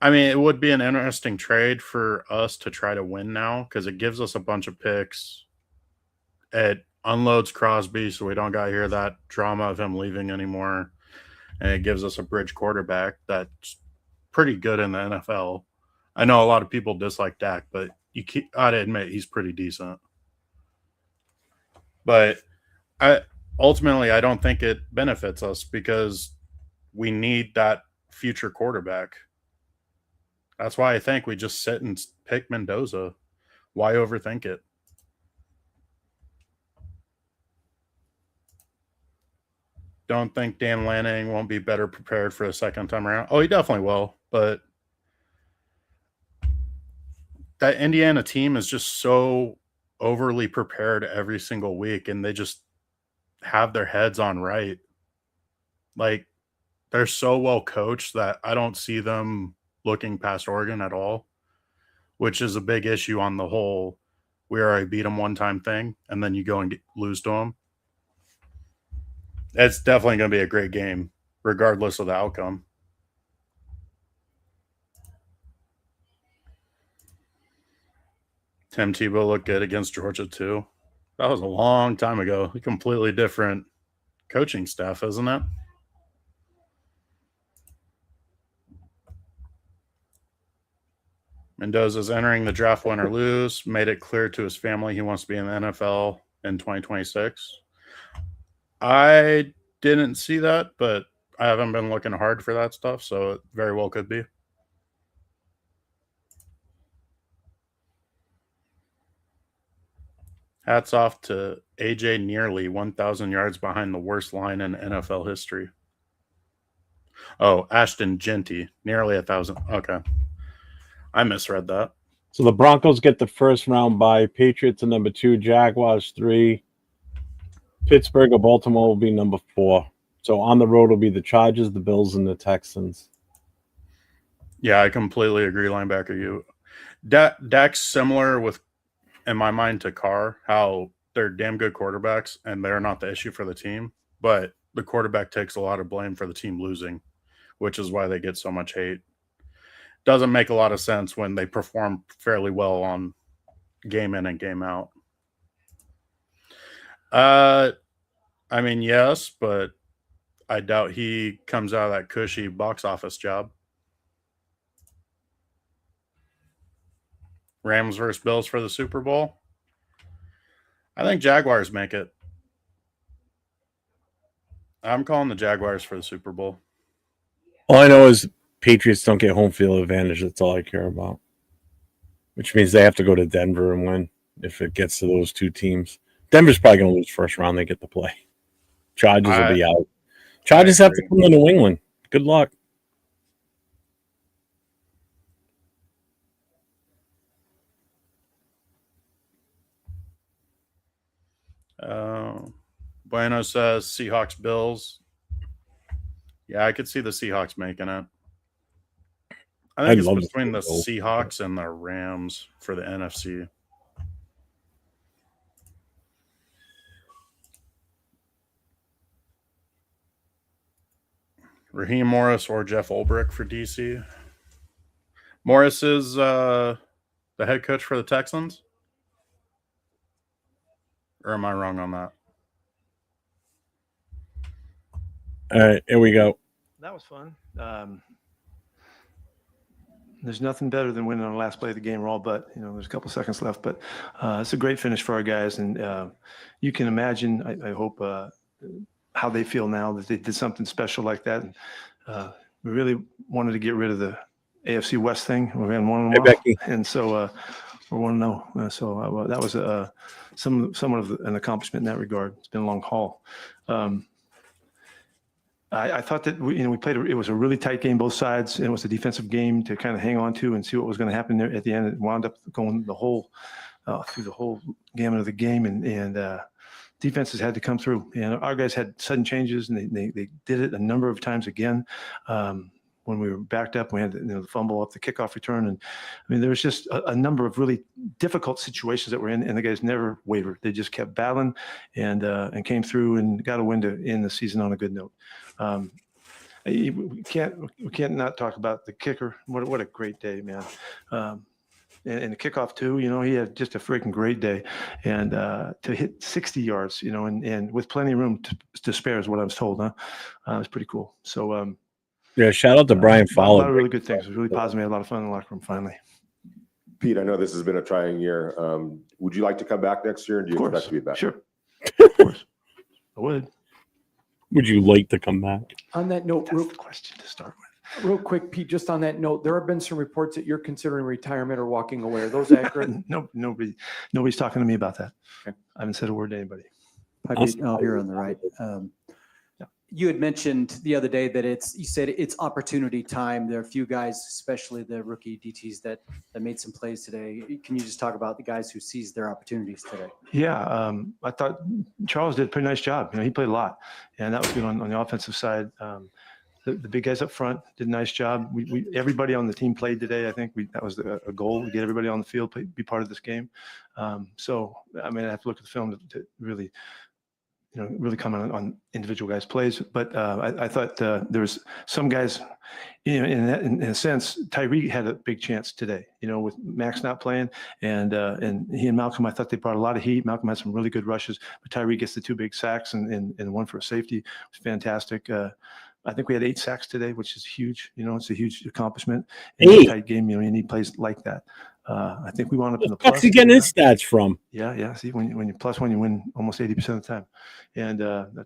I mean, it would be an interesting trade for us to try to win now because it gives us a bunch of picks. It unloads Crosby, so we don't got to hear that drama of him leaving anymore. And it gives us a bridge quarterback that's pretty good in the NFL. I know a lot of people dislike Dak, but I'd admit he's pretty decent. But ultimately, I don't think it benefits us because we need that future quarterback. That's why I think we just sit and pick Mendoza. Why overthink it? don't think Dan Lanning won't be better prepared for the second time around. Oh, he definitely will. But that Indiana team is just so overly prepared every single week, and they just have their heads on right. Like, they're so well coached that I don't see them looking past Oregon at all, which is a big issue on the whole we already beat them one time thing, and then you go and lose to them. It's definitely going to be a great game, regardless of the outcome. Tim Tebow looked good against Georgia, too. That was a long time ago. A completely different coaching staff, isn't it? Mendoza's entering the draft win or lose. Made it clear to his family he wants to be in the NFL in 2026. I didn't see that, but I haven't been looking hard for that stuff, so it very well could be. Hats off to AJ, nearly 1,000 yards behind the worst line in NFL history. Oh, Ashton Genty, nearly 1,000. Okay. I misread that. So the Broncos get the first round bye. Patriots are number 2. Jaguars 3. Pittsburgh or Baltimore will be number 4. So on the road will be the Chargers, the Bills, and the Texans. Yeah, I completely agree, linebacker. You, Dak's similar with, in my mind, to Carr. How they're damn good quarterbacks, and they're not the issue for the team. But the quarterback takes a lot of blame for the team losing, which is why they get so much hate. Doesn't make a lot of sense when they perform fairly well on game in and game out. I mean, yes, but I doubt he comes out of that cushy box office job. Rams versus Bills for the Super Bowl. I think Jaguars make it. I'm calling the Jaguars for the Super Bowl. All I know is Patriots don't get home field advantage. That's all I care about. Which means they have to go to Denver and win if it gets to those two teams. Denver's probably going to lose first round. They get to play. Chargers will be out. Chargers have to come to New England. Good luck. Bueno says Seahawks Bills. Yeah, I could see the Seahawks making it. I think it's between the Seahawks and the Rams for the NFC. Raheem Morris or Jeff Ulbrich for DC. Morris is the head coach for the Texans? Or am I wrong on that? All right, here we go. That was fun. There's nothing better than winning on the last play of the game. We're all but, there's a couple seconds left, but it's a great finish for our guys. And you can imagine, I hope, how they feel now that they did something special like that. And we really wanted to get rid of the AFC West thing. We ran 1-1, and so we're 1-0. So that was somewhat of an accomplishment in that regard. It's been a long haul. I thought that we played. It was a really tight game, both sides, and it was a defensive game to kind of hang on to and see what was going to happen there at the end. It wound up going the whole through the whole gamut of the game, and defenses had to come through. And our guys had sudden changes, and they did it a number of times again. When we were backed up, we had the fumble up the kickoff return, and I mean there was just a number of really difficult situations that we're in, and the guys never wavered. They just kept battling, and came through and got a win to end the season on a good note. We can't not talk about the kicker. What a great day, man! And the kickoff too. He had just a freaking great day, and to hit 60 yards, and with plenty of room to spare is what I was told. It was pretty cool. So. Yeah, shout out to Brian Fowler. A lot of really good things. It was really positive. We had a lot of fun in the locker room finally. Pete, I know this has been a trying year. Would you like to come back next year? And do you expect to be back? Sure. Of course. I would. Would you like to come back? On that note, That's the question to start with. Real quick, Pete, just on that note, there have been some reports that you're considering retirement or walking away. Are those accurate? No, nobody's talking to me about that. Okay. I haven't said a word to anybody. Hi, Pete. Oh, here on the right. you had mentioned the other day that you said it's opportunity time. There are a few guys, especially the rookie DTs that made some plays today. Can you just talk about the guys who seized their opportunities today? Yeah, I thought Charles did a pretty nice job. He played a lot, and that was good on the offensive side. The big guys up front did a nice job. Everybody on the team played today. I think that was a goal, to get everybody on the field, be part of this game. So, I mean, I have to look at the film to really, really comment on individual guys' plays. But I thought there was some guys, in a sense, Tyreek had a big chance today, with Max not playing, and he and Malcolm, I thought they brought a lot of heat. Malcolm had some really good rushes, but Tyreek gets the 2 big sacks and one for a safety. It was fantastic. I think we had 8 sacks today, which is huge. It's a huge accomplishment. In a tight game, you need plays like that. I think we wound up in the plus. What's he getting his stats from? Yeah. See, when you plus one, you win almost 80% of the time, and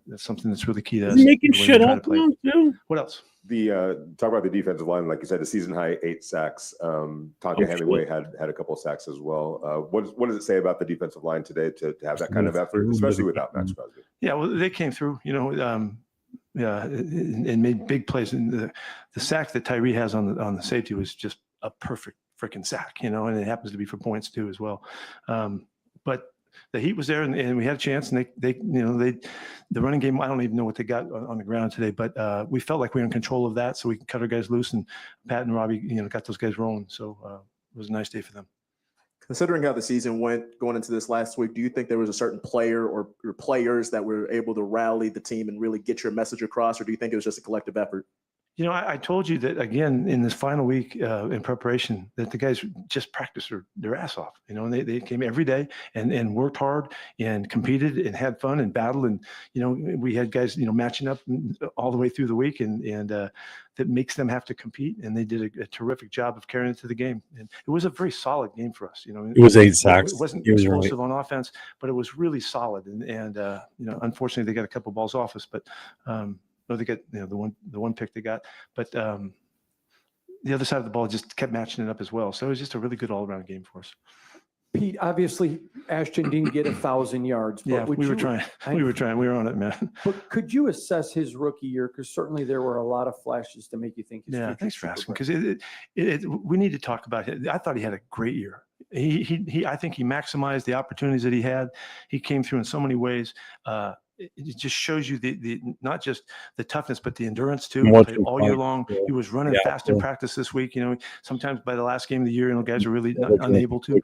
that's something that's really key to us. He's making shit up now, too. What else? Talk about the defensive line, like you said, the season high 8 sacks. Tonka Hemingway had a couple of sacks as well. What does it say about the defensive line today to have that kind of effort, especially without Max Crosby? Yeah, well, they came through. And made big plays. And the sack that Tyree has on the safety was just a perfect freaking sack, and it happens to be for points too as well. But the heat was there, and we had a chance. And the running game, I don't even know what they got on the ground today, but we felt like we were in control of that, so we could cut our guys loose. And Pat and Robbie, got those guys rolling. So it was a nice day for them. Considering how the season went going into this last week, do you think there was a certain player or players that were able to rally the team and really get your message across, or do you think it was just a collective effort? I told you that, again, in this final week in preparation, that the guys just practiced their ass off, and they came every day and worked hard and competed and had fun and battled. And, we had guys, matching up all the way through the week, and that makes them have to compete. And they did a terrific job of carrying it to the game. And it was a very solid game for us. It was 8 sacks. It wasn't explosive on offense, but it was really solid. And unfortunately, they got a couple balls off us, but they got the one pick they got, but the other side of the ball just kept matching it up as well. So it was just a really good all around game for us. Pete, obviously Ashton didn't get 1,000 yards. But yeah, we were trying. We were on it, man. But could you assess his rookie year? Because certainly there were a lot of flashes to make you think. Yeah, thanks for asking. Because we need to talk about it. I thought he had a great year. I think he maximized the opportunities that he had. He came through in so many ways. It just shows you the not just the toughness, but the endurance too. He played all year long. He was running fast in practice this week. Sometimes by the last game of the year, guys are really unable to.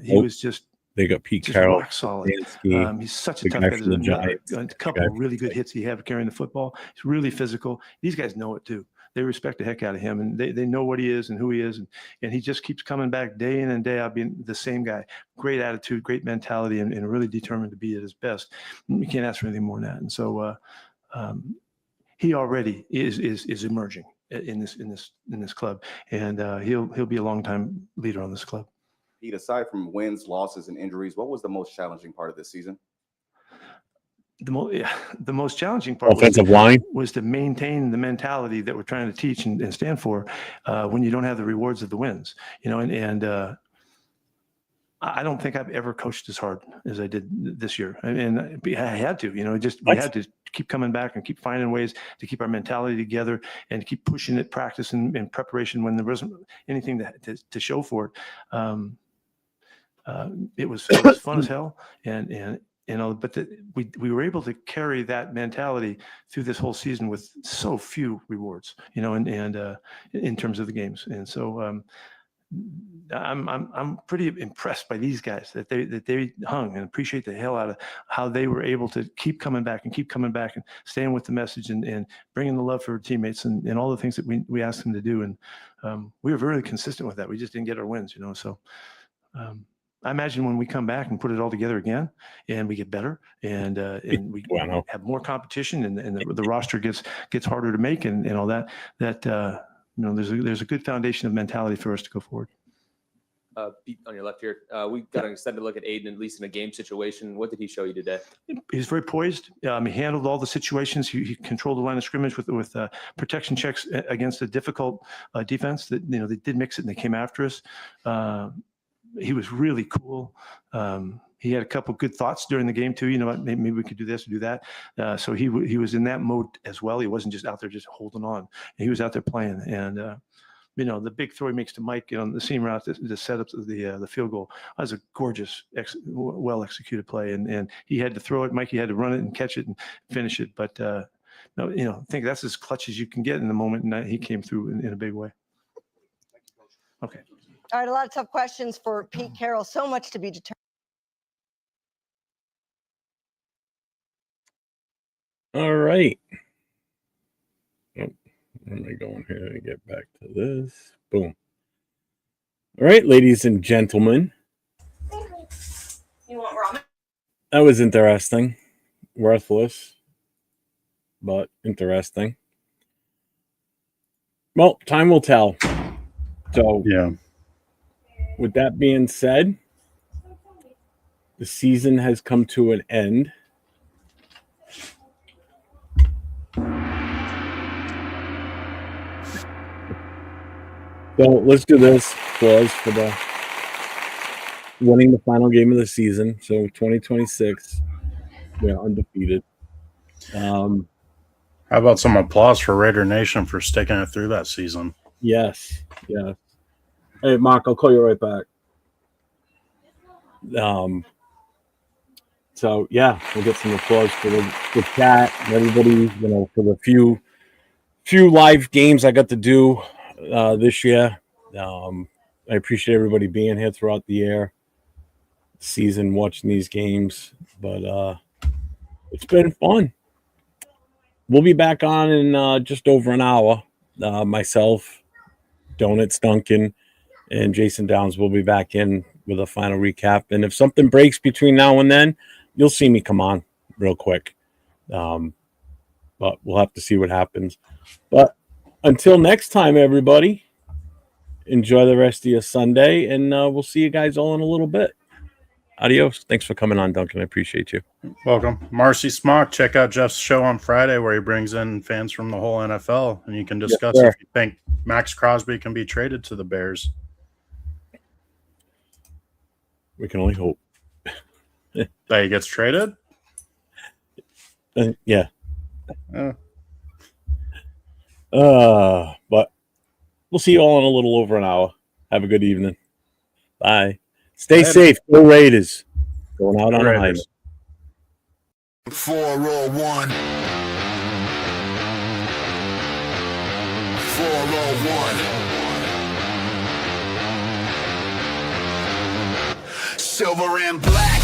He was just. They got Pete Carroll. Solid. He's such a tough guy. A couple of really good hits he had carrying the football. He's really physical. These guys know it too. They respect the heck out of him, and they know what he is and who he is, and he just keeps coming back day in and day out, being the same guy. Great attitude, great mentality, and really determined to be at his best. You can't ask for anything more than that. And so he already is emerging in this club, and he'll be a long time leader on this club. Pete, aside from wins, losses, and injuries, what was the most challenging part of this season? The most challenging part offensive line was to maintain the mentality that we're trying to teach and stand for when you don't have the rewards of the wins, and I don't think I've ever coached as hard as I did this year. And I had to, we had to keep coming back and keep finding ways to keep our mentality together and keep pushing it, practice and preparation when there wasn't anything to show for it. It was fun as hell. But we were able to carry that mentality through this whole season with so few rewards, and in terms of the games. And so I'm pretty impressed by these guys that they hung, and appreciate the hell out of how they were able to keep coming back and staying with the message and bringing the love for teammates and all the things that we asked them to do. And we were very consistent with that. We just didn't get our wins, So I imagine when we come back and put it all together again, and we get better, and we have more competition, and the roster gets harder to make, and all that. There's a good foundation of mentality for us to go forward. Pete, on your left here, we got an extended look at Aiden, at least in a game situation. What did he show you today? He's very poised. He handled all the situations. He controlled the line of scrimmage with protection checks against a difficult defense. That they did mix it and they came after us. He was really cool. he had a couple good thoughts during the game too. You know, maybe we could do this or do that. So he was in that mode as well. He wasn't just out there just holding on. He was out there playing. And you know, the big throw he makes to Mike on the seam route, the setup of the field goal, that was a gorgeous, well executed play. And he had to throw it. Mikey had to run it and catch it and finish it. But no, you know, I think that's as clutch as you can get in the moment. And he came through in a big way. Okay. All right, a lot of tough questions for Pete Carroll. So much to be determined. All right. Oh, where am I going here to get back to this? Boom. All right, ladies and gentlemen. You want ramen? That was interesting. Worthless, but interesting. Well, time will tell. So, yeah. With that being said, the season has come to an end. So let's do this applause for the winning the final game of the season. So 2026, we're undefeated. How about some applause for Raider Nation for sticking it through that season? Yes. Hey, Mark, I'll call you right back. So yeah, we'll get some applause for the chat and everybody. You know, for the few live games I got to do this year. I appreciate everybody being here throughout the year, season, watching these games. But it's been fun. We'll be back on in just over an hour. Myself, Donuts Duncan, and Jason Downs will be back in with a final recap. And if something breaks between now and then, you'll see me come on real quick. But we'll have to see what happens. But until next time, everybody, enjoy the rest of your Sunday, and we'll see you guys all in a little bit. Adios. Thanks for coming on, Duncan. I appreciate you. Welcome. Marcy Smock, check out Jeff's show on Friday where he brings in fans from the whole NFL, and you can discuss if you think Max Crosby can be traded to the Bears. We can only hope. That he gets traded? Yeah. Yeah. But we'll see you all in a little over an hour. Have a good evening. Bye. Stay safe. Go Raiders. Going out on a high note. 401. 401. Silver and black,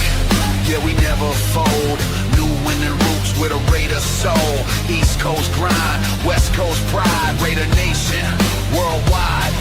yeah, we never fold. New winning roots with a Raider soul. East Coast grind, West Coast pride, Raider Nation, worldwide.